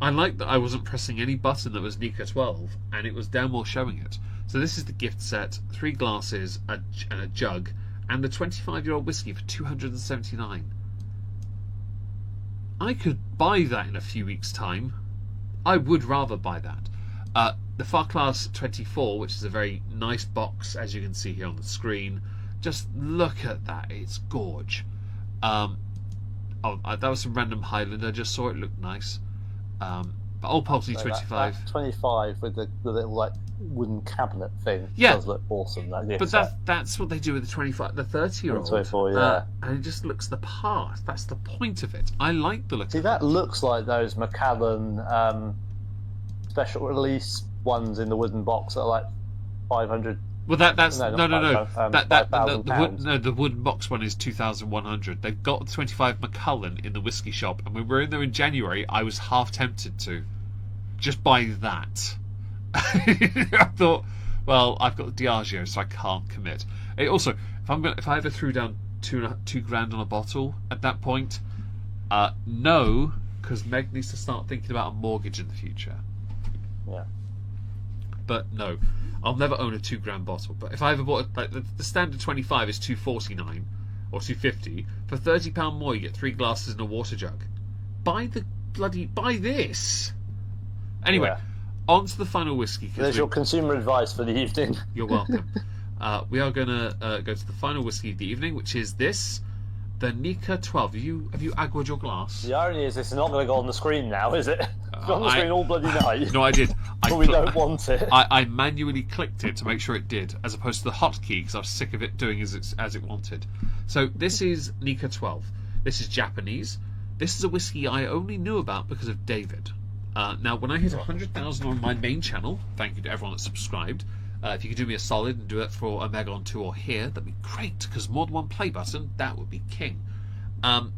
I like that I wasn't pressing any button that was Nika 12, and it was damn well showing it. So this is the gift set, 3 glasses and a jug, and the 25-year-old whiskey for $279. I could buy that in a few weeks' time. I would rather buy that. The Farclas 24, which is a very nice box, as you can see here on the screen. Just look at that, it's gorge. That was some random Highlander, I just saw it, looked nice. But Old Pulteney 25. That 25 with the little wooden cabinet thing does look awesome. That's what they do with the 25, the 30-year-old. 24, yeah. And it just looks the part. That's the point of it. I like the look. See, that looks like those Macallan special release ones in the wooden box that are like 500. Well, that's no. The The wooden box one is 2,100. They've got the 25 Macallan in the whiskey shop, and when we were in there in January, I was half tempted to just buy that. I thought, well, I've got Diageo, so I can't commit. Also, if I ever threw down $2,000 on a bottle at that point, no, because Meg needs to start thinking about a mortgage in the future. Yeah. But no, I'll never own a $2,000 bottle. But if I ever bought the standard 25 is $249 or $250. For £30 more, you get 3 glasses and a water jug. Buy this. Anyway. Yeah. on to the final whiskey. There's your consumer advice for the evening. You're welcome. We are going to go to the final whiskey of the evening, which is this, the Nika 12. Have you aguaed your glass? The irony is this is not going to go on the screen now, is it? It's on the screen all bloody night. No, I did. But we don't want it. I manually clicked it to make sure it did, as opposed to the hotkey, because I was sick of it doing as it wanted. So this is Nika 12. This is Japanese. This is a whiskey I only knew about because of David. Now, when I hit 100,000 on my main channel, thank you to everyone that subscribed. If you could do me a solid and do it for Omega on 2 or here, that'd be great, because more than one play button, that would be king. I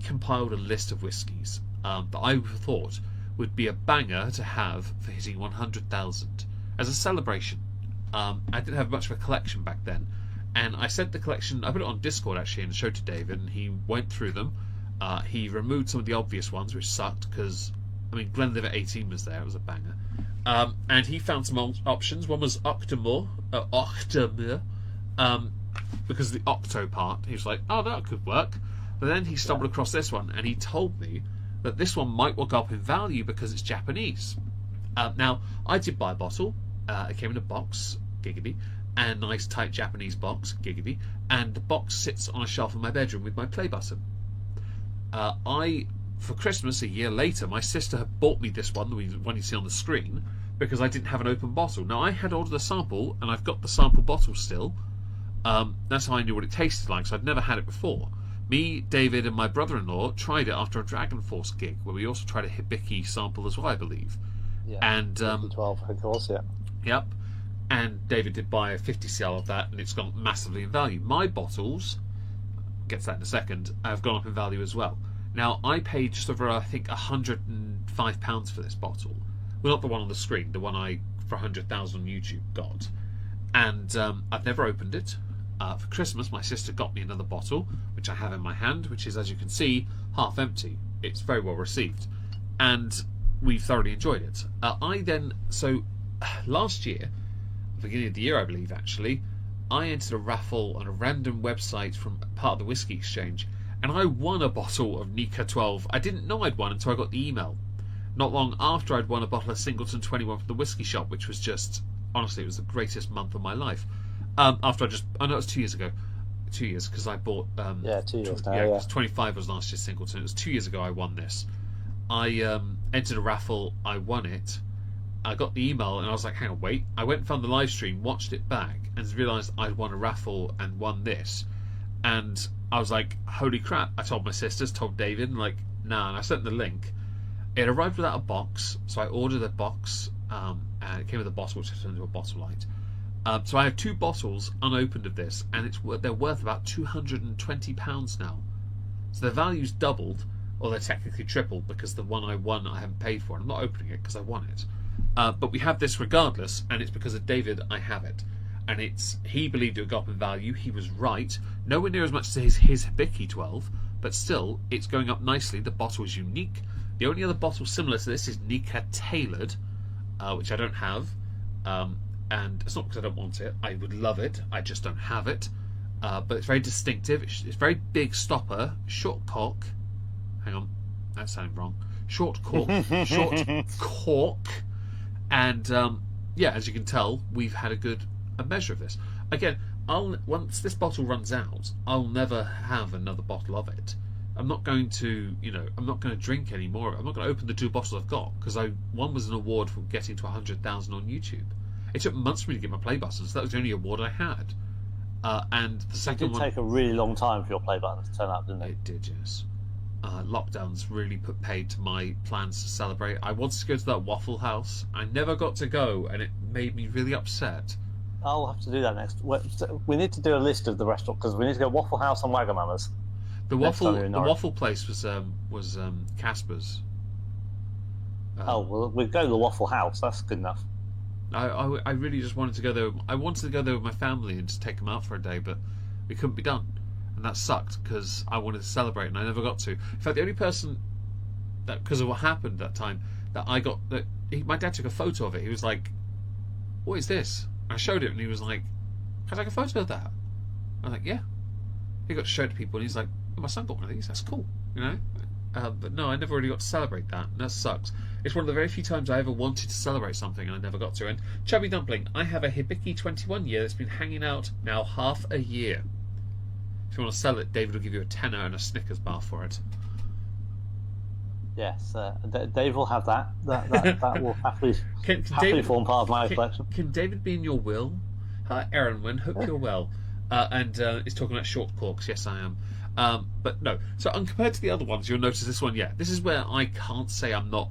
compiled a list of whiskies that I thought would be a banger to have for hitting 100,000 as a celebration. I didn't have much of a collection back then, and I sent the collection, I put it on Discord actually and showed to David, and he went through them. He removed some of the obvious ones, which sucked, because I mean Glenlivet 18 was there, it was a banger. And he found some options. One was Octomore, because of the octo part. He was like, oh, that could work. But then he stumbled across this one, and he told me that this one might well go up in value because it's Japanese. Now, I did buy a bottle. It came in a box, giggity, and nice tight Japanese box, giggity, and the box sits on a shelf in my bedroom with my play button. For Christmas a year later, my sister had bought me this one, the one you see on the screen, because I didn't have an open bottle. Now, I had ordered a sample, and I've got the sample bottle still. That's how I knew what it tasted like, so I'd never had it before. Me, David, and my brother-in-law tried it after a Dragon Force gig, where we also tried a Hibiki sample as well, I believe. Yeah, and 12, of course, yeah. Yep. And David did buy a 50cl of that, and it's gone massively in value. My bottles, gets that in a second, have gone up in value as well. Now, I paid just over, I think, £105 for this bottle. Well, not the one on the screen, the one I, for 100,000 on YouTube, got. And I've never opened it. For Christmas, my sister got me another bottle, which I have in my hand, which is, as you can see, half empty. It's very well received. And we've thoroughly enjoyed it. Last year, beginning of the year, I believe, actually, I entered a raffle on a random website from part of the Whiskey Exchange, and I won a bottle of Nika 12. I didn't know I'd won until I got the email. Not long after, I'd won a bottle of Singleton 21 from the Whiskey Shop, which was just, honestly, it was the greatest month of my life. I know it was 2 years ago. 2 years, because I bought... 2 years now, yeah. 25 was last year's Singleton. It was 2 years ago I won this. I entered a raffle, I won it. I got the email, and I was like, hang on, wait. I went and found the live stream, watched it back, and realised I'd won a raffle and won this. And I was like, holy crap. I told my sisters, told David, and like, nah, and I sent the link. It arrived without a box, so I ordered a box, and it came with a bottle, which I turned into a bottle light. So I have 2 bottles unopened of this, and they're worth about £220 now. So their value's doubled, or they're technically tripled, because the one I won I haven't paid for, and I'm not opening it because I won it. But we have this regardless, and it's because of David I have it. And he believed it would go up in value. He was right. Nowhere near as much as his Hibiki 12, but still, it's going up nicely. The bottle is unique. The only other bottle similar to this is Nika Tailored, which I don't have. And it's not because I don't want it. I would love it. I just don't have it. But it's very distinctive. It's very big stopper. Short cork. Hang on. That sounded wrong. Short cork. Short cork. And, as you can tell, we've had a measure of this. Again, once this bottle runs out, I'll never have another bottle of it. I'm not going to, I'm not going to drink any more of it. I'm not going to open the 2 bottles I've got, because one was an award for getting to 100,000 on YouTube. It took months for me to get my play buttons. So that was the only award I had. And the second one... It did take a really long time for your play buttons to turn up, didn't it? It did, yes. Lockdowns really put paid to my plans to celebrate. I wanted to go to that Waffle House. I never got to go, and it made me really upset. I'll have to do that next. We need to do a list of the restaurant, because we need to go Waffle House and Wagamama's. The waffle place was Casper's. Well, we'd go to the Waffle House. That's good enough. I really just wanted to go there. I wanted to go there with my family and just take them out for a day, but it couldn't be done, and that sucked because I wanted to celebrate and I never got to. In fact, the only person that, because of what happened that time, that I got my dad took a photo of it. He was like, "What is this?" I showed it, and he was like, "Can I take a photo of that?" I was like, "Yeah." He got to show it to people, and he's like, "Oh, my son got one of these. That's cool." but no, I never really got to celebrate that, and that sucks. It's one of the very few times I ever wanted to celebrate something, and I never got to. And Chubby Dumpling, I have a Hibiki 21 year that's been hanging out now half a year. If you want to sell it, David will give you a tenner and a Snickers bar for it. Yes, Dave will have that. That will happily form part of my collection. Can David be in your will? Aaron, hope you're well. And he's talking about short corks. Yes, I am. But no. So compared to the other ones, you'll notice this one. Yeah, this is where I can't say I'm not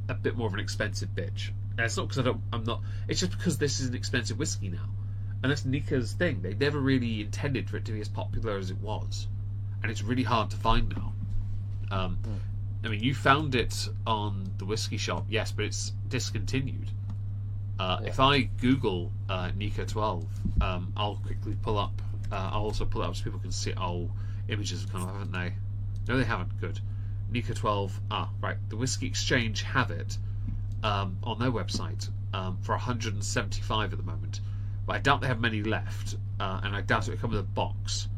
a bit more of an expensive bitch. And it's not because I'm not. It's just because this is an expensive whiskey now, and that's Nikka's thing. They never really intended for it to be as popular as it was, and it's really hard to find now. I mean, you found it on the whiskey shop, yes, but it's discontinued. If I Google Nikka 12, I'll quickly pull up. I'll also pull it up so people can see. Oh, images have come up, haven't they? No, they haven't. Good. Nikka 12. Right. The Whiskey Exchange have it on their website for 175 at the moment, but I doubt they have many left, and I doubt it will come with a box.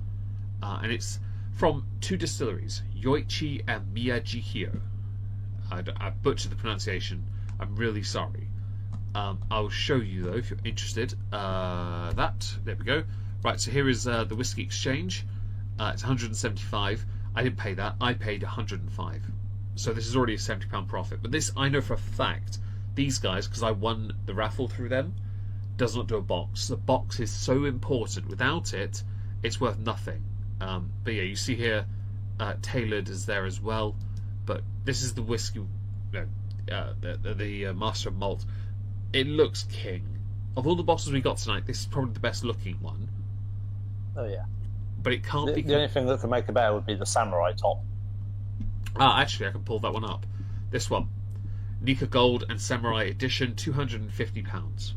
And it's from two distilleries, Yoichi and Miyajihyo. I butchered the pronunciation. I'm really sorry. I'll show you though if you're interested. There we go. Right, so here is the Whiskey Exchange. It's 175. I didn't pay that. I paid 105. So this is already a £70 profit. But this, I know for a fact, these guys, because I won the raffle through them, does not do a box. The box is so important. Without it, it's worth nothing. But yeah, you see here, Tailored is there as well. But this is the whiskey, the Master of Malt. It looks king. Of all the boxes we got tonight, this is probably the best looking one. Oh yeah. But it can't be. The only thing that could make it better would be the samurai top. Actually, I can pull that one up. This one, Nikka Gold and Samurai Edition, £250.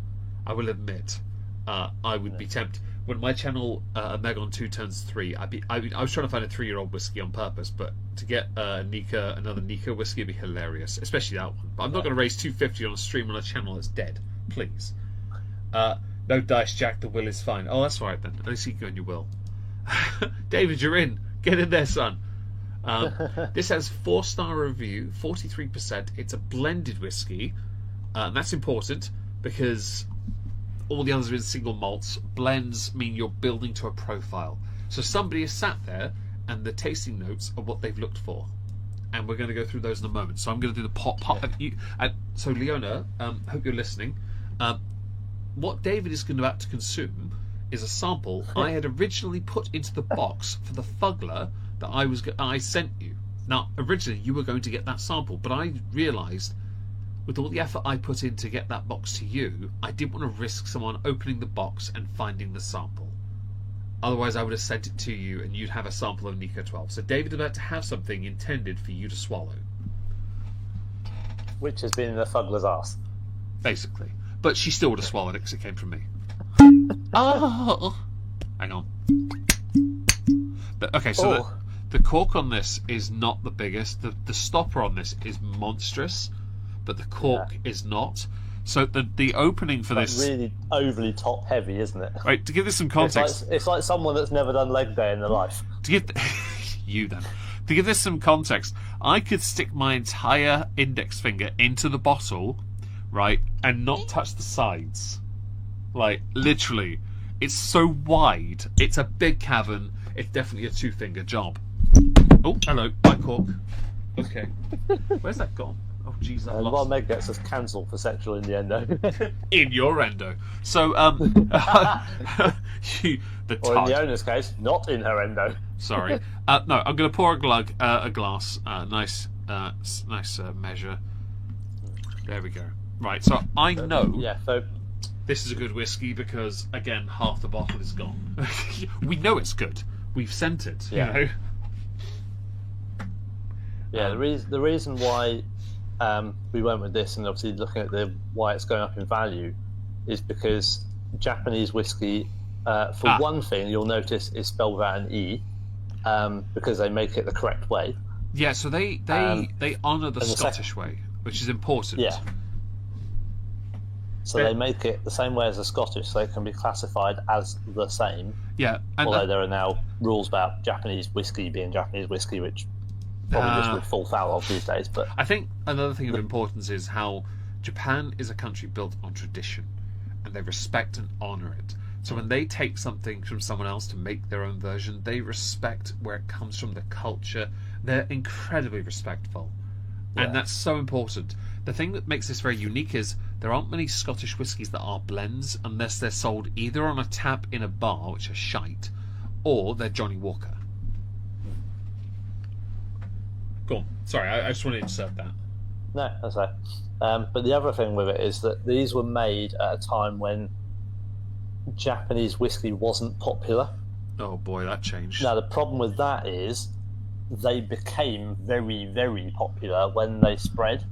I will admit, I would be tempted. When my channel Megon 2 turns 3, I was trying to find a 3-year-old whiskey on purpose, but to get another Nikka whiskey would be hilarious, especially that one. But I'm not going to raise $250 on a stream on a channel that's dead, please. No dice, Jack. The will is fine. Oh, that's right then. At least you can go in your will. David, you're in. Get in there, son. This has 4-star review, 43%. It's a blended whiskey. And that's important because all the others are in single malts. Blends mean you're building to a profile. So somebody has sat there and the tasting notes are what they've looked for. And we're going to go through those in a moment. So I'm going to do the pop. So Leona, hope you're listening. What David is about to consume is a sample I had originally put into the box for the Fugler that I sent you. Now, originally you were going to get that sample, but I realised with all the effort I put in to get that box to you, I didn't want to risk someone opening the box and finding the sample. Otherwise, I would have sent it to you and you'd have a sample of Nikka 12. So David's about to have something intended for you to swallow. Which has been in the Fugler's ass. Basically. But she still would have swallowed it because it came from me. Oh, hang on. Okay, so the cork on this is not the biggest. The stopper on this is monstrous, but the cork is not. So the opening for this really overly top heavy, isn't it? Right, to give this some context, it's like someone that's never done leg day in their life. To give to give this some context, I could stick my entire index finger into the bottle, right, and not touch the sides. Like, literally. It's so wide. It's a big cavern. It's definitely a 2-finger job. Oh, hello. Bye, cork. Okay. Where's that gone? Oh, jeez, I lost. While Meg gets us cancelled for sexual innuendo. In your endo. So, or in the owner's case, not in her endo. Sorry. No, I'm going to pour a glass. Nice measure. There we go. Right, so I know... Yeah, so... This is a good whiskey because, again, half the bottle is gone. We know it's good. We've sent it, you know. Yeah, the reason why we went with this, and obviously looking at why it's going up in value, is because Japanese whiskey, for one thing, you'll notice is spelled without an E, because they make it the correct way. Yeah, so they honour the Scottish way, which is important. Yeah. So they make it the same way as the Scottish, so they can be classified as the same. Yeah. Although there are now rules about Japanese whiskey being Japanese whiskey, which probably just would fall foul of these days. But I think another thing of importance is how Japan is a country built on tradition, and they respect and honour it. So when they take something from someone else to make their own version, they respect where it comes from, the culture. They're incredibly respectful. And that's so important. The thing that makes this very unique is there aren't many Scottish whiskies that are blends unless they're sold either on a tap in a bar, which are shite, or they're Johnny Walker. Go on. Sorry, I just wanted to insert that. No, that's right. But the other thing with it is that these were made at a time when Japanese whiskey wasn't popular. Oh boy, that changed. Now the problem with that is they became very, very popular when they spread.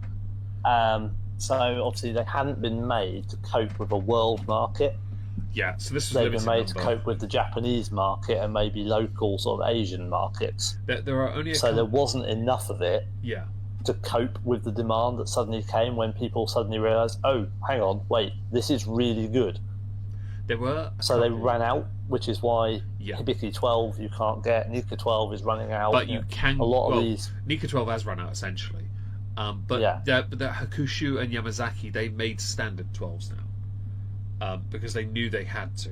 So obviously they hadn't been made to cope with a world market. Yeah, so this was they've been made to cope with the Japanese market and maybe local sort of Asian markets. There are only there wasn't enough of it. Yeah. To cope with the demand that suddenly came when people suddenly realised, oh, hang on, wait, this is really good. There were they ran out, which is why Hibiki 12 you can't get, Nika 12 is running out. But you can. A lot of these. Nika 12 has run out essentially, but the Hakushu and Yamazaki, they made standard 12s now because they knew they had to.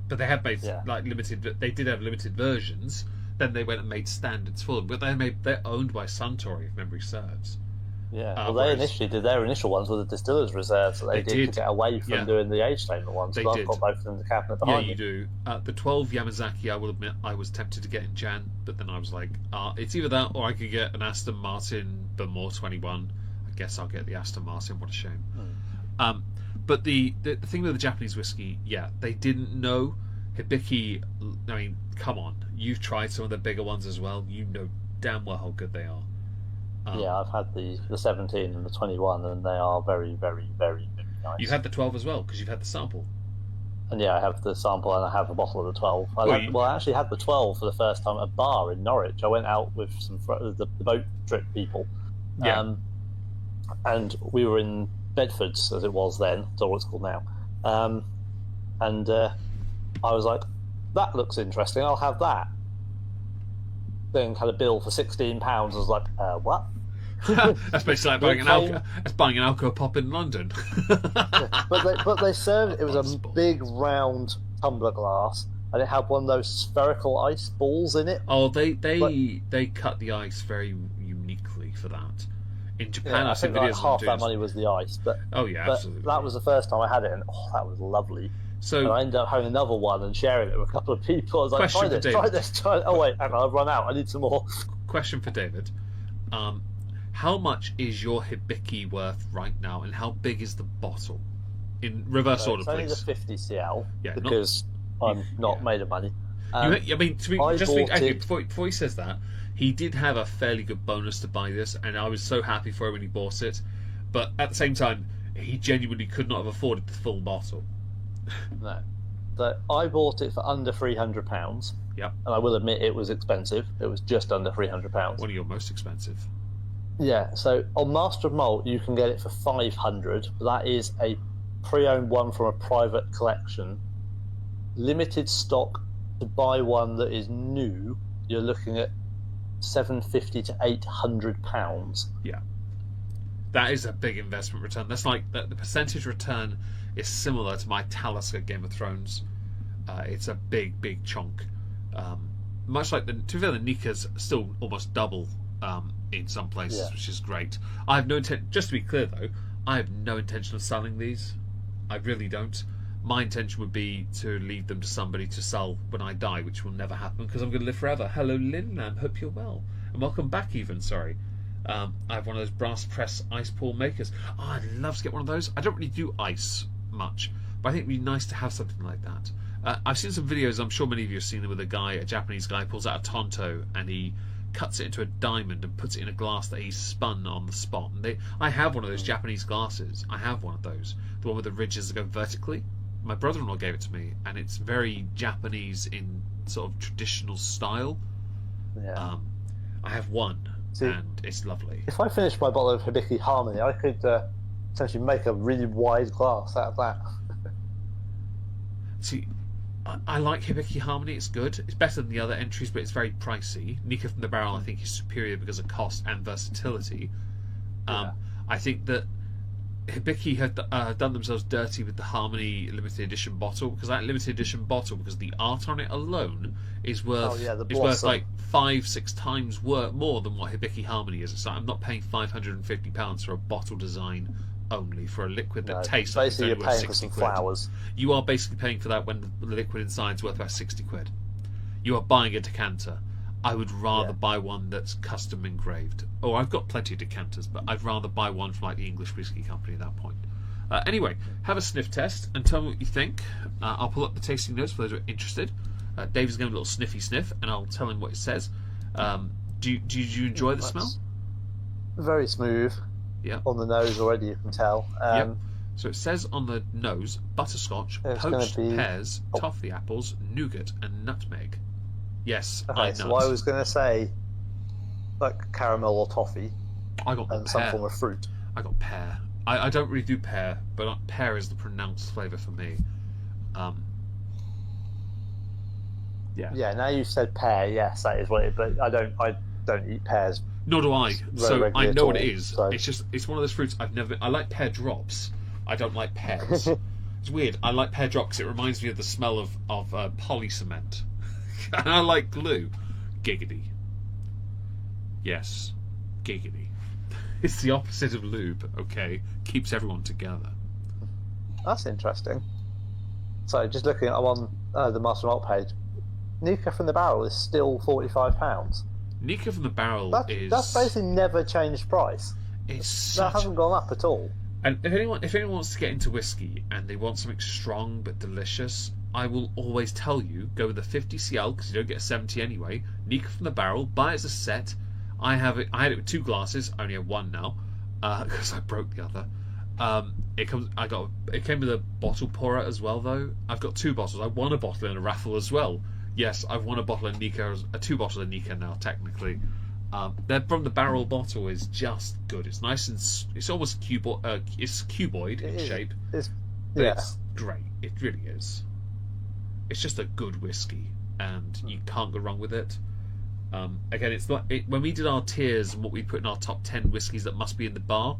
But they have made like limited. They did have limited versions. Then they went and made standards for them, but they're owned by Suntory, if memory serves. Yeah, well, they initially did their initial ones with the distillers' reserves, so they did to get away from doing the age statement ones. They did. I've got both of them in the cabinet behind me. Yeah, you do. The 12 Yamazaki, I will admit, I was tempted to get in Jan, but then I was like, it's either that or I could get an Aston Martin Bowmore 21. I guess I'll get the Aston Martin. What a shame. But the thing with the Japanese whiskey, they didn't know. Hibiki, I mean, come on. You've tried some of the bigger ones as well. You know damn well how good they are. I've had the 17 and the 21, and they are very, very, very, very nice. You've had the 12 as well, because you've had the sample. And I have the sample, and I have a bottle of the 12. I actually had the 12 for the first time at a bar in Norwich. I went out with some the boat trip people. And we were in Bedfords, as it was then. That's all it's called now. And I was like, that looks interesting, I'll have that. Then had a bill for £16. I was like, what? That's basically like buying an alcohol pop in London. but they served it was a big round tumbler glass, and it had one of those spherical ice balls in it. Oh, they cut the ice very uniquely for that. In Japan, I think like half that money was the ice, but absolutely. That was the first time I had it, and that was lovely. So and I ended up having another one and sharing it with a couple of people. I was like, try this. Oh wait, hang on, I've run out. I need some more. Question for David: how much is your Hibiki worth right now, and how big is the bottle? In reverse order, please. It's only the 50 cl because I'm not made of money. I mean, before he says that, he did have a fairly good bonus to buy this, and I was so happy for him when he bought it. But at the same time, he genuinely could not have afforded the full bottle. No. So I bought it for under £300. Yep. And I will admit it was expensive. It was just under £300. One of your most expensive. Yeah. So on Master of Malt, you can get it for £500. That is a pre-owned one from a private collection. Limited stock. To buy one that is new, you're looking at £750 to £800. Yeah. That is a big investment return. That's like the percentage return is similar to my Talisker Game of Thrones. It's a big chunk. Much like the Nika's still almost double in some places, which is great. I have no intent. Just to be clear, though, I have no intention of selling these. I really don't. My intention would be to leave them to somebody to sell when I die, which will never happen because I'm going to live forever. Hello, Linlam. Hope you're well, and welcome back. Even sorry. I have one of those brass press ice pour makers. I'd love to get one of those. I don't really do ice much, but I think it'd be nice to have something like that. I've seen some videos, I'm sure many of you have seen them, with a Japanese guy pulls out a Tonto and he cuts it into a diamond and puts it in a glass that he's spun on the spot. And I have one of those Japanese glasses. I have one of those. The one with the ridges that go vertically. My brother-in-law gave it to me, and it's very Japanese in sort of traditional style. Yeah. I have one. And it's lovely. If I finished my bottle of Hibiki Harmony, I could essentially make a really wide glass out of that. See, I like Hibiki Harmony. It's good. It's better than the other entries, but it's very pricey. Nika from the Barrel, I think, is superior because of cost and versatility. I think that Hibiki have done themselves dirty with the Harmony limited edition bottle, because that limited edition bottle, because the art on it alone is worth like 5-6 times more than what Hibiki Harmony is. It's like, I'm not paying £550 for a bottle design only for a liquid that tastes like it's only worth 60 quid. Flowers. You are basically paying for that when the liquid inside is worth about 60 quid. You are buying a decanter. I would rather buy one that's custom engraved. Or I've got plenty of decanters, but I'd rather buy one from like the English Whiskey Company at that point. Anyway, have a sniff test and tell me what you think. I'll pull up the tasting notes for those who are interested. David's going to a little sniffy sniff, and I'll tell him what it says. Do you enjoy the smell? Very smooth. Yeah. On the nose already, you can tell. Yep. So it says on the nose, butterscotch, poached pears, toffee apples, nougat, and nutmeg. Yes, okay, so I was going to say like caramel or toffee. I got and some form of fruit. I got pear. I don't really do pear, but pear is the pronounced flavour for me. Yeah. Now you've said pear, yes, that is what it is. But I don't eat pears. Nor do I. So I know what it is. So. It's one of those fruits I've never. I like pear drops. I don't like pears. It's weird. I like pear drops. It reminds me of the smell of poly cement. And I like glue. Giggity. Yes. Giggity. It's the opposite of lube, okay? Keeps everyone together. That's interesting. So, just looking, I'm on the Master Malt page. Nika from the Barrel is still £45. Nika from the Barrel that's basically never changed price. That hasn't gone up at all. And if anyone wants to get into whiskey and they want something strong but delicious, I will always tell you, go with the 50cl because you don't get a 70 anyway. Nika from the Barrel, buy it as a set. I had it with 2 glasses. I only have 1 now because I broke the other. It came with a bottle pourer as well, though. I've got 2 bottles. I won a bottle in a raffle as well. Yes, I've won a bottle of Nika, 2 bottles of Nika now technically. From the Barrel bottle is just good. It's nice and it's almost it's cuboid in shape. It's great. It really is. It's just a good whiskey, and you can't go wrong with it. Again, it's not when we did our tiers and what we put in our top 10 whiskies that must be in the bar,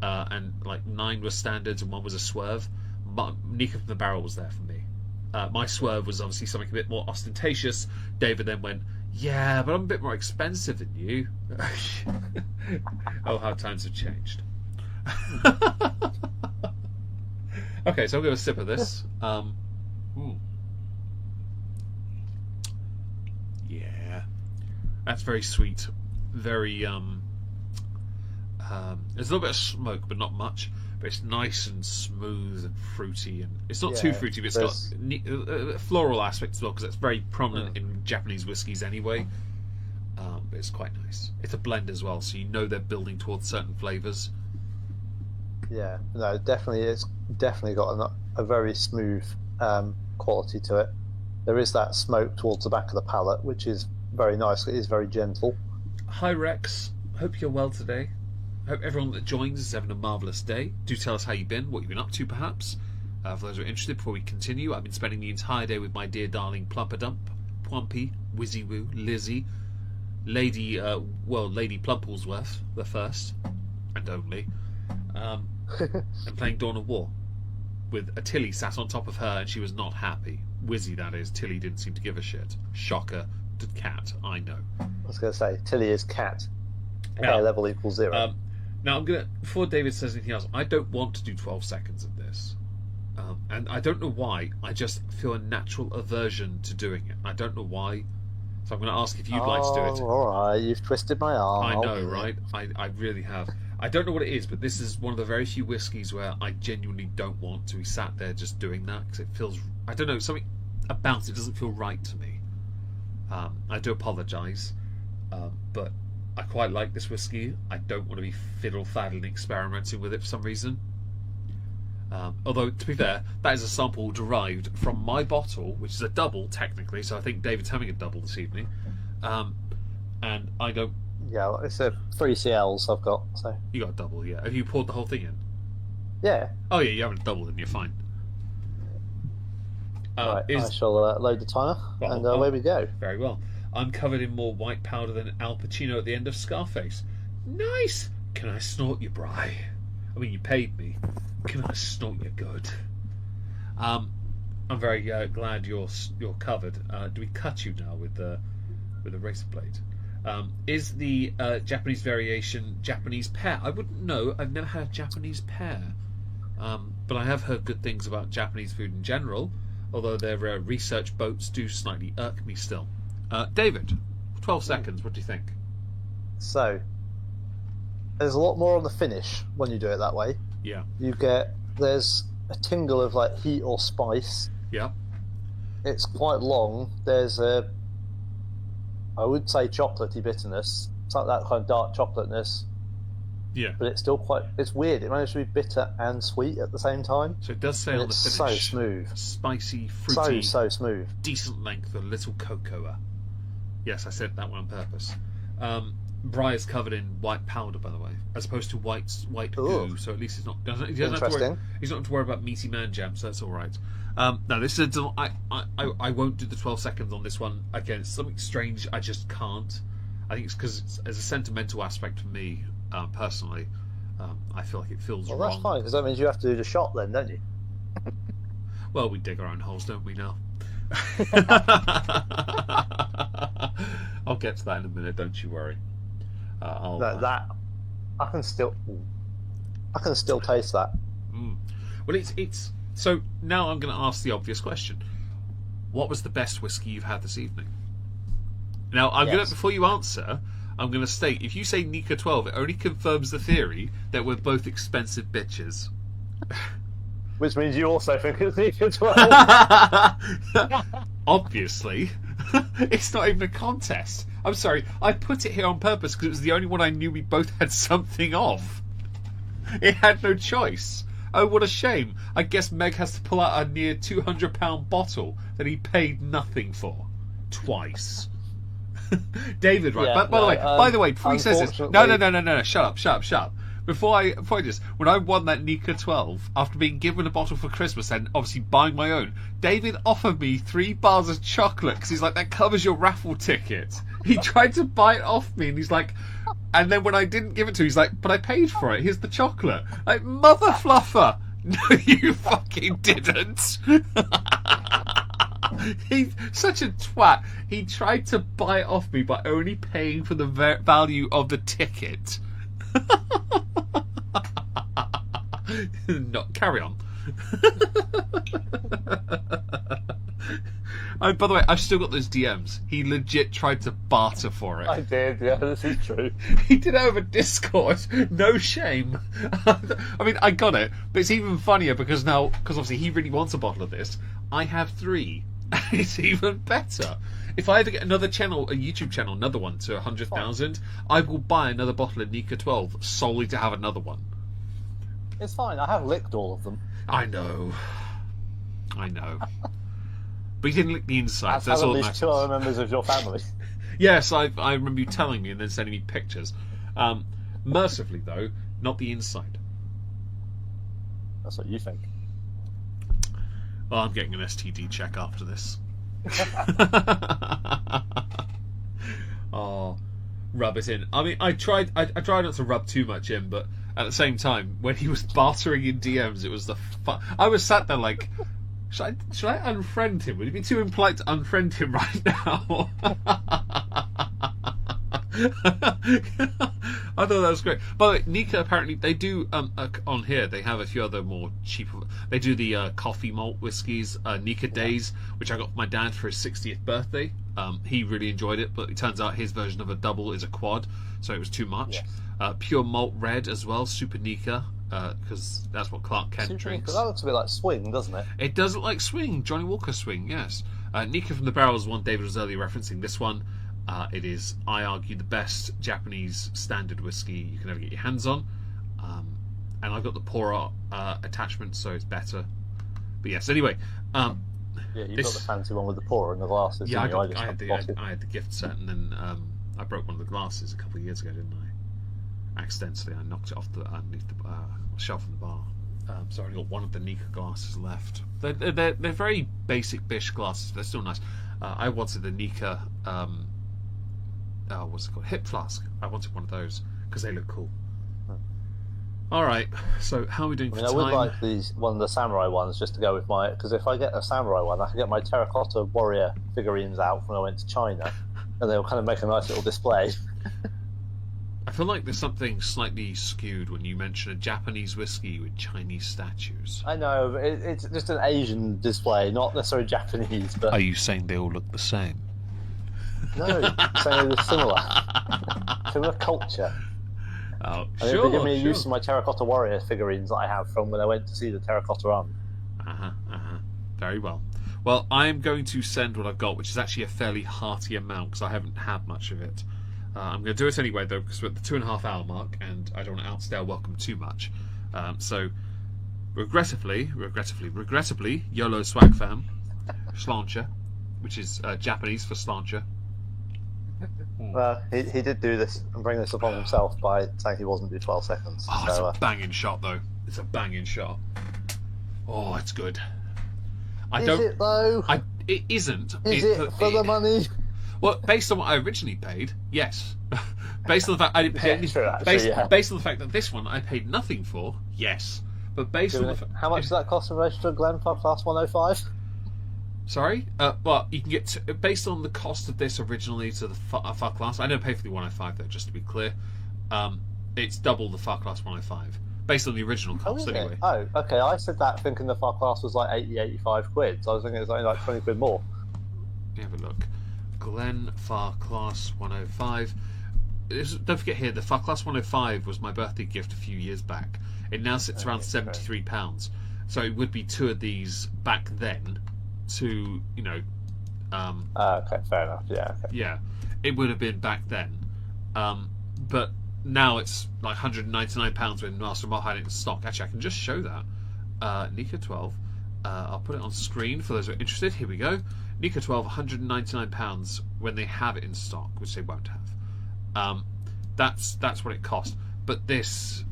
and like 9 were standards and 1 was a swerve. Nika from the Barrel was there for me. My swerve was obviously something a bit more ostentatious. David then went, yeah, but I'm a bit more expensive than you. Oh, how times have changed. Okay, so I'll give a sip of this. Yeah, that's very sweet. Very there's a little bit of smoke, but not much. But it's nice and smooth and fruity, and it's not too fruity, but it's got a floral aspect as well, because it's very prominent in Japanese whiskies anyway. But it's quite nice. It's a blend as well, so you know they're building towards certain flavours. Yeah, no, definitely, it's definitely got a very smooth quality to it. There is that smoke towards the back of the palate, which is very nice. It is very gentle. Hi Rex, hope you're well today. Hope everyone that joins is having a marvellous day. Do tell us how you've been, what you've been up to perhaps. For those who are interested, before we continue, I've been spending the entire day with my dear darling Plumpadump, Pwampy, Wizzywoo, Lizzie, Lady Plumplesworth, the first and only, and playing Dawn of War with a Tilly sat on top of her, and she was not happy. Wizzy, that is. Tilly didn't seem to give a shit. Shocker to cat, I know. I was going to say, Tilly is cat. Air level equals 0. Now, before David says anything else, I don't want to do 12 seconds of this. And I don't know why. I just feel a natural aversion to doing it. I don't know why. So I'm going to ask if you'd like to do it. Alright, you've twisted my arm. I know, right? I really have. I don't know what it is, but this is one of the very few whiskies where I genuinely don't want to be sat there just doing that, because it feels, I don't know, something about it doesn't feel right to me. I do apologise, but I quite like this whiskey. I don't want to be fiddle-faddling experimenting with it for some reason. Although, to be fair, that is a sample derived from my bottle, which is a double, technically, so I think David's having a double this evening. And I don't... Yeah, it's a 3 CLs I've got, so... You got a double, yeah. Have you poured the whole thing in? Yeah. Oh, yeah, you haven't a double, then you're fine. Right, I shall load the timer, and away we go. Very well. I'm covered in more white powder than Al Pacino at the end of Scarface. Nice! Can I snort you, Bri? I mean, you paid me. Can I snort you good? I'm very glad you're covered. Do we cut you now with a razor blade? Is the Japanese variation Japanese pear? I wouldn't know. I've never had a Japanese pear. But I have heard good things about Japanese food in general, although their research boats do slightly irk me still. David, 12 seconds, what do you think? So, there's a lot more on the finish when you do it that way. Yeah. There's a tingle of like heat or spice. Yeah. It's quite long. There's I would say chocolatey bitterness. It's like that kind of dark chocolateness. Yeah. But it's still it's weird. It managed to be bitter and sweet at the same time. So it does say on the finish. So smooth. Spicy, fruity. So smooth. Decent length, a little cocoa. Yes, I said that one on purpose. Bri is covered in white powder, by the way, as opposed to white goo. So at least he doesn't have to worry about meaty man jam. So that's all right. No, this is I won't do the 12 seconds on this one. Again, it's something strange. I just can't. I think it's because there's a sentimental aspect for me personally. I feel like it feels wrong. Well, that's fine because that means you have to do the shot then, don't you? Well, we dig our own holes, don't we now? I'll get to that in a minute. Don't you worry. I can still taste that. Well, it's so now I'm going to ask the obvious question: what was the best whiskey you've had this evening? Now I'm going to, before you answer, I'm going to state if you say Nika 12, it only confirms the theory that we're both expensive bitches. Which means you also think it's Nika 12. Obviously. It's not even a contest. I'm sorry, I put it here on purpose because it was the only one I knew we both had something of. It had no choice. Oh, what a shame. I guess Meg has to pull out a near £200 bottle that he paid nothing for. Twice. David, right? Yeah, by the way, before he says this, no, shut up. Before I just, when I won that Nika 12, after being given a bottle for Christmas and obviously buying my own, David offered me 3 bars of chocolate because he's like, that covers your raffle ticket. He tried to buy it off me and he's like, and then when I didn't give it to him, he's like, but I paid for it, here's the chocolate. Like, mother fluffer. No, you fucking didn't. He's such a twat. He tried to buy it off me by only paying for the value of the ticket. No, carry on. By the way, I've still got those DMs. He legit tried to barter for it. I did, yeah, this is true. He did it over Discord. No shame. I mean, I got it, but it's even funnier because obviously he really wants a bottle of this. I have 3. It's even better. If I ever get another channel, a YouTube channel, another one to 100,000, I will buy another bottle of Nika 12 solely to have another one. It's fine. I have licked all of them. I know. But you didn't lick the insides. That's all that matters. At least 2 other members of your family. Yes, I remember you telling me and then sending me pictures. Mercifully, though, not the inside. That's what you think. Well, I'm getting an STD check after this. Oh, rub it in. I mean, I tried not to rub too much in, but at the same time, when he was bartering in DMs, it was the fun. I was sat there like, should I unfriend him? Would it be too impolite to unfriend him right now? I thought that was great. By the way, Nika, apparently they do on here. They have a few other more cheaper. They do the coffee malt whiskies, Nika Days, which I got for my dad for his 60th birthday. He really enjoyed it, but it turns out his version of a double is a quad, so it was too much. Yes. Pure malt red as well, Super Nika, because that's what Clark Kent Super drinks. Nika, that looks a bit like Swing, doesn't it? It does look like Swing, Johnny Walker Swing, yes. Nika from the Barrel is one David was earlier referencing. This one. It is, I argue, the best Japanese standard whiskey you can ever get your hands on. And I've got the pourer attachment, so it's better. But yes, anyway. Yeah, you've got the fancy one with the pourer and the glasses. Yeah, I had the gift set, and then I broke one of the glasses a couple of years ago, didn't I? Accidentally, I knocked it off underneath the shelf in the bar. So I only got one of the Nika glasses left. They're very basic bish glasses. They're still nice. I wanted the Nika. What's it called? Hip flask. I wanted one of those because they look cool. All right. So how are we doing for time? I would like one of the samurai ones just to go with my. Because if I get a samurai one, I can get my terracotta warrior figurines out when I went to China, and they'll kind of make a nice little display. I feel like there's something slightly skewed when you mention a Japanese whiskey with Chinese statues. I know, it's just an Asian display, not necessarily Japanese. But are you saying they all look the same? No, saying they're similar. Similar culture. Oh, and sure. They give me a use of my terracotta warrior figurines that I have from when I went to see the terracotta run. Very well. Well, I am going to send what I've got, which is actually a fairly hearty amount because I haven't had much of it. I'm going to do it anyway, though, because we're at the 2.5 hour mark, and I don't want to outstay our welcome too much. So, regrettably, YOLO Swag Fam, Slancher, which is Japanese for Slancher. Well, he did do this and bring this upon himself by saying he wasn't do 12 seconds. Oh, so, it's a banging shot, though. It's a banging shot. Oh, it's good. Is it, though? It isn't. Is it for the money? Well, based on what I originally paid, yes. Based on the fact I didn't pay based on the fact that this one I paid nothing for, yes. But based on how much does that cost in relation to a Glenfarclas Class 105? Sorry? Well, you can get based on the cost of this originally to the Far Class. I don't pay for the 105 though, just to be clear. It's double the Far Class 105 based on the original cost anyway. Oh, okay. I said that thinking the Far Class was like 85 quid. So I was thinking it was only like 20 quid more. Let me have a look. Glenfarclas 105. Don't forget here, the Farclas 105 was my birthday gift a few years back. It now sits around £73. So it would be two of these back then to, okay, fair enough. Yeah, okay. Yeah, it would have been back then. But now it's like £199 when Master Mott had it in stock. Actually, I can just show that. Nika 12. I'll put it on screen for those who are interested. Here we go. Nika 12, £199 when they have it in stock, which they won't have. That's what it cost. But this,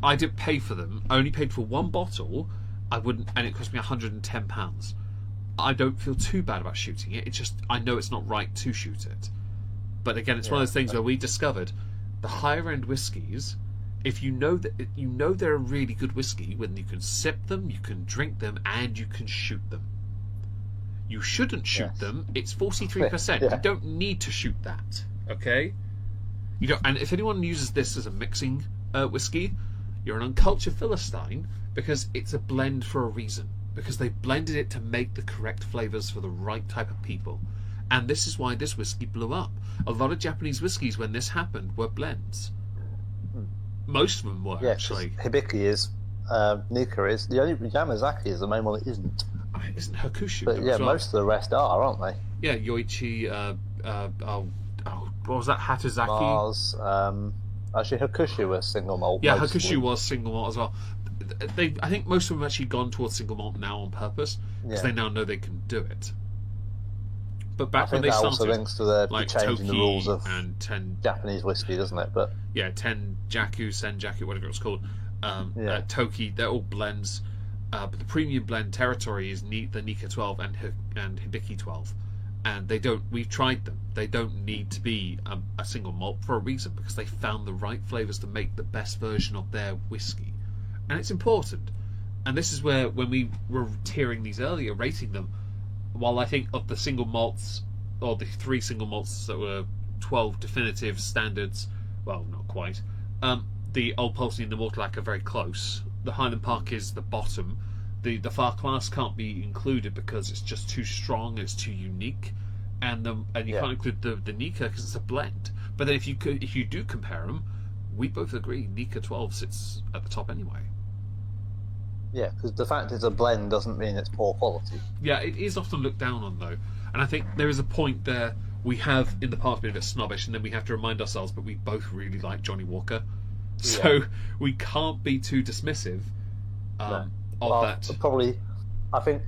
I didn't pay for them. I only paid for one bottle. And it cost me £110. I don't feel too bad about shooting it. It's just I know it's not right to shoot it. But again, it's one of those things where we discovered the higher end whiskies. If you know they're a really good whiskey, when you can sip them, you can drink them, and you can shoot them. You shouldn't shoot them. It's 43%. You don't need to shoot that. Okay? You don't. And if anyone uses this as a mixing whiskey, you're an uncultured Philistine because it's a blend for a reason. Because they blended it to make the correct flavors for the right type of people. And this is why this whiskey blew up. A lot of Japanese whiskies, when this happened, were blends. Most of them were, actually. Hibiki is, Nika is. The only Yamazaki is the main one that isn't. Isn't Hakushu? But yeah, most of the rest are, aren't they? Yeah, Yoichi, what was that? Hatazaki? Mars, actually Hakushu was single malt. Yeah, Hakushu was single malt as well. I think most of them have actually gone towards single malt now on purpose, because they now know they can do it. But back when they started, also links to the changing the rules of and Japanese whiskey, doesn't it? But yeah, Tenjaku, Senjaku, whatever it was called, Toki, they're all blends. But the premium blend territory is the Nika 12 and Hibiki 12, and they don't. We've tried them. They don't need to be a single malt for a reason, because they found the right flavors to make the best version of their whiskey, and it's important. And this is where, when we were tiering these earlier, rating them, while I think of the single malts, or the 3 single malts that were 12 definitive standards, well, not quite. The Old Pulteney and the Mortlack are very close. The Highland Park is the bottom. The Far Class can't be included because it's just too strong, it's too unique, and you can't include the Nika because it's a blend. But then if you do compare them, we both agree Nika 12 sits at the top anyway. Yeah, because the fact it's a blend doesn't mean it's poor quality. Yeah, it is often looked down on, though. And I think there is a point there we have in the past been a bit snobbish, and then we have to remind ourselves, but we both really like Johnny Walker. So we can't be too dismissive of that. Probably, I think,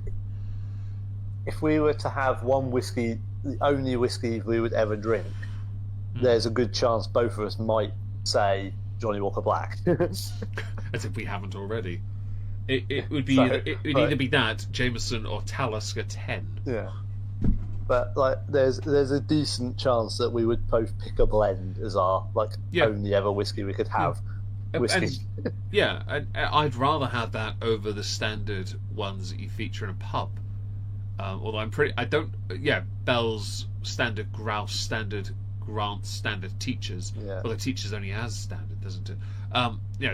if we were to have one whiskey, the only whiskey we would ever drink, there's a good chance both of us might say Johnny Walker Black. As if we haven't already. It would be either be that Jameson or Talisker 10. Yeah. But like, there's a decent chance that we would both pick a blend as our only ever whiskey we could have. Whiskey. I'd rather have that over the standard ones that you feature in a pub. Although Bell's standard grouse, standard Grant, standard teachers. Yeah. Well, the teachers only has standard, doesn't it?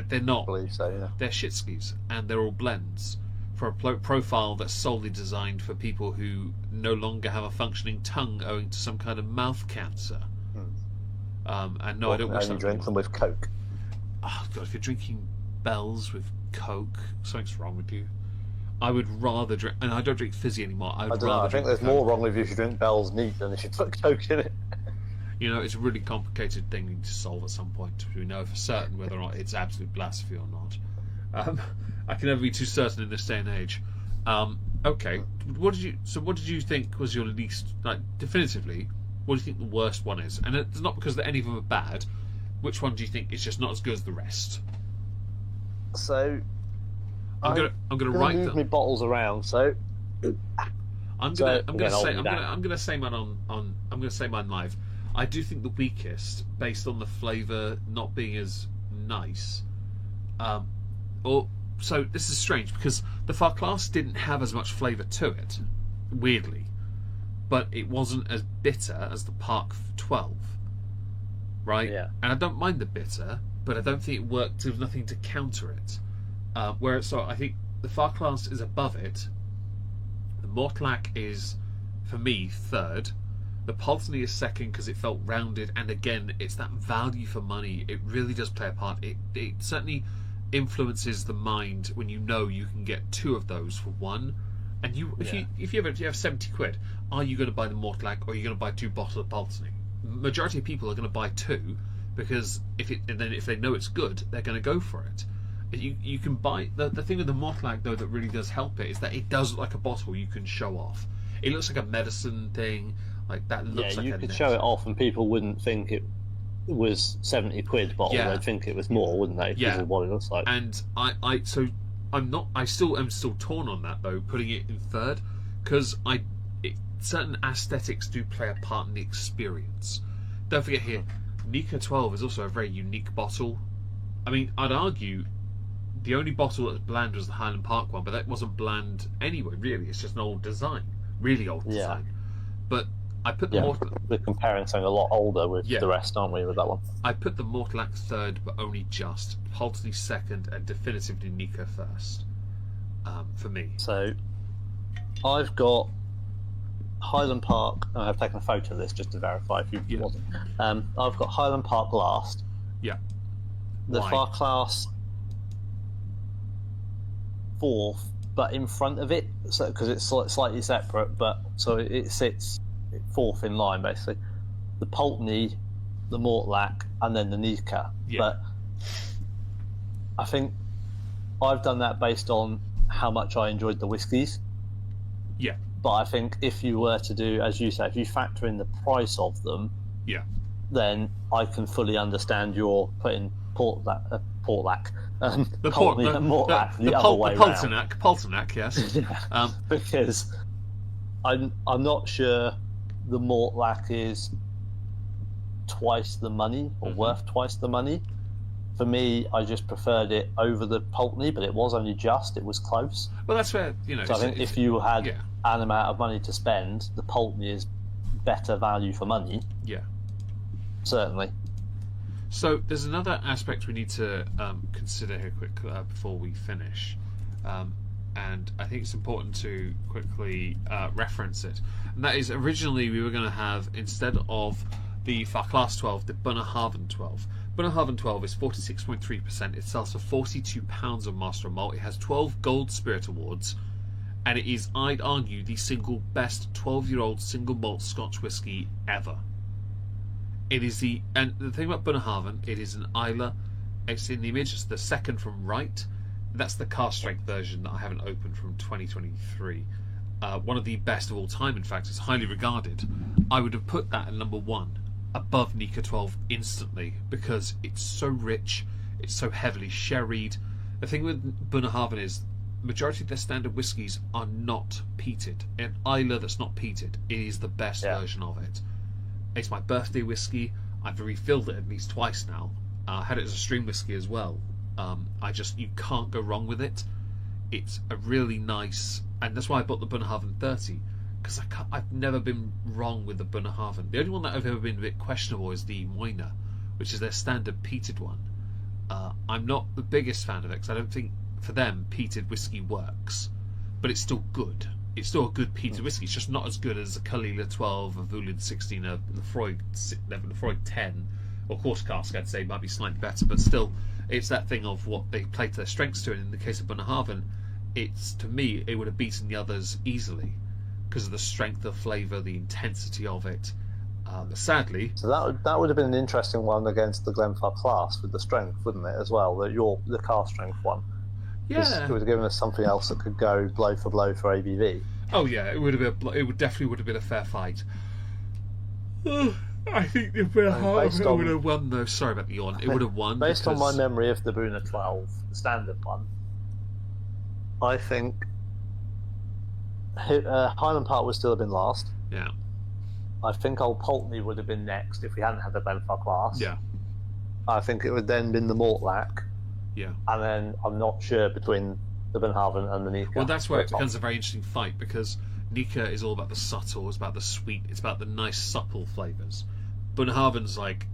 They're not. I believe so. Yeah. They're shitskis, and they're all blends for a profile that's solely designed for people who no longer have a functioning tongue owing to some kind of mouth cancer. And no, I don't wish that. Only drink them with Coke. Oh God, if you're drinking Bells with Coke, something's wrong with you. I would rather drink, and I don't drink fizzy anymore. I think there's more wrong with you if you drink Bell's neat than if you put Coke in it. You know, it's a really complicated thing we need to solve at some point. We know for certain whether or not it's absolute blasphemy or not. I can never be too certain in this day and age. Okay, what did you think was your least, definitively? What do you think the worst one is? And it's not because any of them are bad. Which one do you think is just not as good as the rest? So, I'm gonna write move them. my bottles around. So, I'm gonna say mine live. I do think the weakest, based on the flavour not being as nice. So this is strange because the Farclas didn't have as much flavour to it, weirdly, but it wasn't as bitter as the Park 12, right? Yeah. And I don't mind the bitter, but I don't think it worked. There was nothing to counter it. So I think the Farclas is above it. The Mortlach is, for me, third. The Pulteney is second because it felt rounded, and again, it's that value for money. It really does play a part. It certainly influences the mind when you know you can get two of those for one. And if you have 70 quid, are you going to buy the Mortlach or are you going to buy 2 bottles of Pulteney? Majority of people are going to buy 2 because if they know it's good, they're going to go for it. You can buy the thing with the Mortlach though that really does help it is that it does look like a bottle you can show off. It looks like a medicine thing. Like that looks like you could show it off and people wouldn't think it was 70 quid bottle. They'd think it was more, wouldn't they? Because of what it looks like. And I still am torn on that though, putting it in third, because certain aesthetics do play a part in the experience. Don't forget here, Nika 12 is also a very unique bottle. I mean, I'd argue the only bottle that was bland was the Highland Park one, but that wasn't bland anyway, really. It's just an old design. Really old design. But I put the we're comparing something a lot older with the rest, aren't we, with that one? I put the Mortlach third, but only just. Pulteney second, and definitively Nika first. For me. So, I've got Highland Park, and I've taken a photo of this just to verify if you wasn't. I've got Highland Park last. Yeah. The Farclas fourth, but in front of it, so because it's slightly separate, but so it sits fourth in line basically. The Pulteney, the Mortlach, and then the Nika. Yeah. But I think I've done that based on how much I enjoyed the whiskies. Yeah. But I think if you were to do, as you say, if you factor in the price of them, then I can fully understand your putting Mortlach, the Pulteney and Mortlach the other way around. Pultenach, yes. Because I'm not sure the Mortlach is twice the money or worth twice the money. For me, I just an it over the Pulteney, but it was only just. It was close. Well, that's where, So I think if you had an amount of money to spend, the Pulteney is better value for money. Yeah. Certainly. So there's another aspect we need to consider here quick before we finish. And I think it's important to quickly reference it. And that is, originally we were going to have, instead of the Farclas 12, the Bunnahabhain 12. Bunnahabhain 12 is 46.3%. It sells for £42 on Master of Malt. It has 12 Gold Spirit Awards. And it is, I'd argue, the single best 12-year-old single malt Scotch whisky ever. It is and the thing about Bunnahabhain, it is an Islay. It's in the image, it's the second from right. That's the cask strength version that I haven't opened from 2023. One of the best of all time, in fact. It's highly regarded. I would have put that at number 1 above Nika 12 instantly because it's so rich. It's so heavily sherried. The thing with Bunnahabhain is majority of their standard whiskies are not peated. An Islay that's not peated is the best version of it. It's my birthday whiskey. I've refilled it at least twice now. I had it as a stream whiskey as well. You can't go wrong with it. It's a really nice, and that's why I bought the Bunnahabhain 30, because I've never been wrong with the Bunnahabhain. The only one that I've ever been a bit questionable is the Moyna, which is their standard peated one. I'm not the biggest fan of it because I don't think for them peated whiskey works, but it's still good. It's still a good peated whiskey. It's just not as good as a Kalila 12, a Vulin 16, a Lefroy 10, or quarter cask. I'd say might be slightly better, but still, it's that thing of what they play to their strengths to. And in the case of Bunnahabhain, to me it would have beaten the others easily because of the strength of flavour, the intensity of it. Sadly, so that would have been an interesting one against the Glenfarclas class with the strength, wouldn't it? As well, the cask strength one. Yeah, it would have given us something else that could go blow for ABV. Oh yeah, it would have been. It would definitely have been a fair fight. I think the Bunnahabhain would have won though. Sorry about the yawn. It would have won based on my memory of the Buna 12, the standard one. I think Highland Park would still have been last. Yeah. I think Old Pulteney would have been next if we hadn't had the Glenfarclas class. Yeah. I think it would then been the Mortlach. Yeah. And then I'm not sure between the Bunnahabhain and the Nika. Well, that's where it becomes a very interesting fight because Nika is all about the subtle, it's about the sweet, it's about the nice supple flavours. Bunnahabhain's like,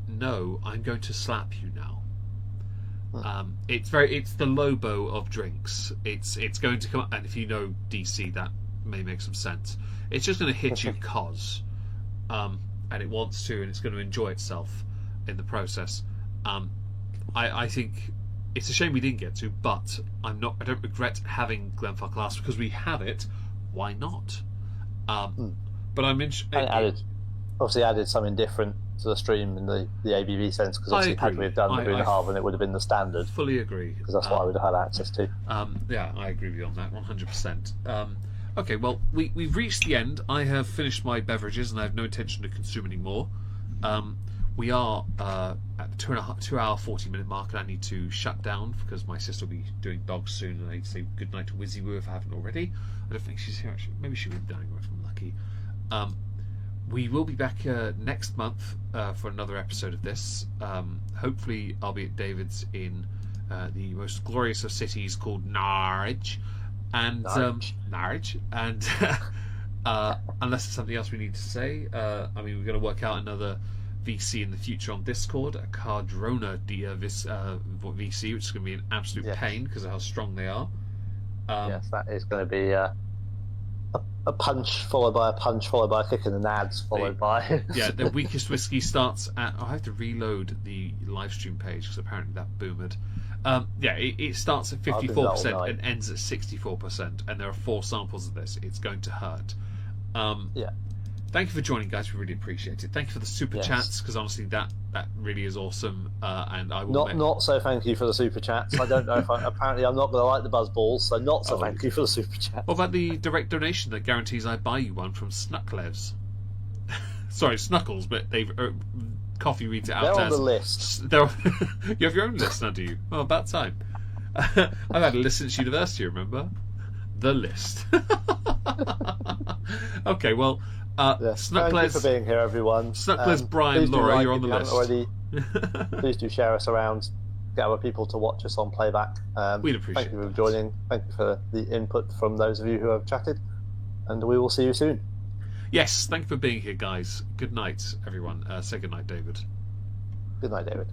no, I'm going to slap you now. It's the Lobo of drinks. It's going to come, and if you know DC, that may make some sense. It's just going to hit you cause, and it wants to, and it's going to enjoy itself in the process. I think it's a shame we didn't get to, but I don't regret having Glenfarclas because we have it. Why not? But I'm interested. Obviously added something different to the stream in the ABV sense, because obviously had we have done the Bunnahabhain, it would have been the standard. Fully agree, because that's what I would have had access to. Yeah, I agree with you on that 100%. Okay, well, we've reached the end. I have finished my beverages and I have no intention to consume any more. We are at the 2 hour 40-minute mark, and I need to shut down because my sister will be doing dogs soon, and I need to say goodnight to Wizzy Woo if I haven't already. I don't think she's here actually. Maybe she'll be dying if I'm lucky. We will be back next month for another episode of this. Hopefully I'll be at David's in the most glorious of cities called Norwich. And Norwich. And unless there's something else we need to say, we're going to work out another VC in the future on Discord, a Cardrona VC, which is going to be an absolute pain because of how strong they are. Yes, that is going to be a punch followed by a punch followed by a kick in the nads followed by the weakest whiskey starts at I have to reload the live stream page because apparently that boomered. It starts at 54% and ends at 64%, and there are 4 samples of this. It's going to hurt. Thank you for joining, guys. We really appreciate it. Thank you for the super chats, because honestly that really is awesome. And I will not so thank you for the super chats. I don't know if apparently I'm not going to like the buzzballs, so not so thank you for the super chats. What about the direct donation that guarantees I buy you one from Snucklevs? Sorry, Snuckles, but they've Coffee reads it out. They're on the list. You have your own list now, do you? Oh, about time. I've had a list since university, remember? The list. Okay, well, Snucklers, thank you for being here, everyone. Snucklers, Brian, Laura, you're on the list. Already, please do share us around. Get other people to watch us on playback. We'd appreciate Thank you for joining. Thank you for the input from those of you who have chatted. And we will see you soon. Yes, thank you for being here, guys. Good night, everyone. Say good night, David. Good night, David.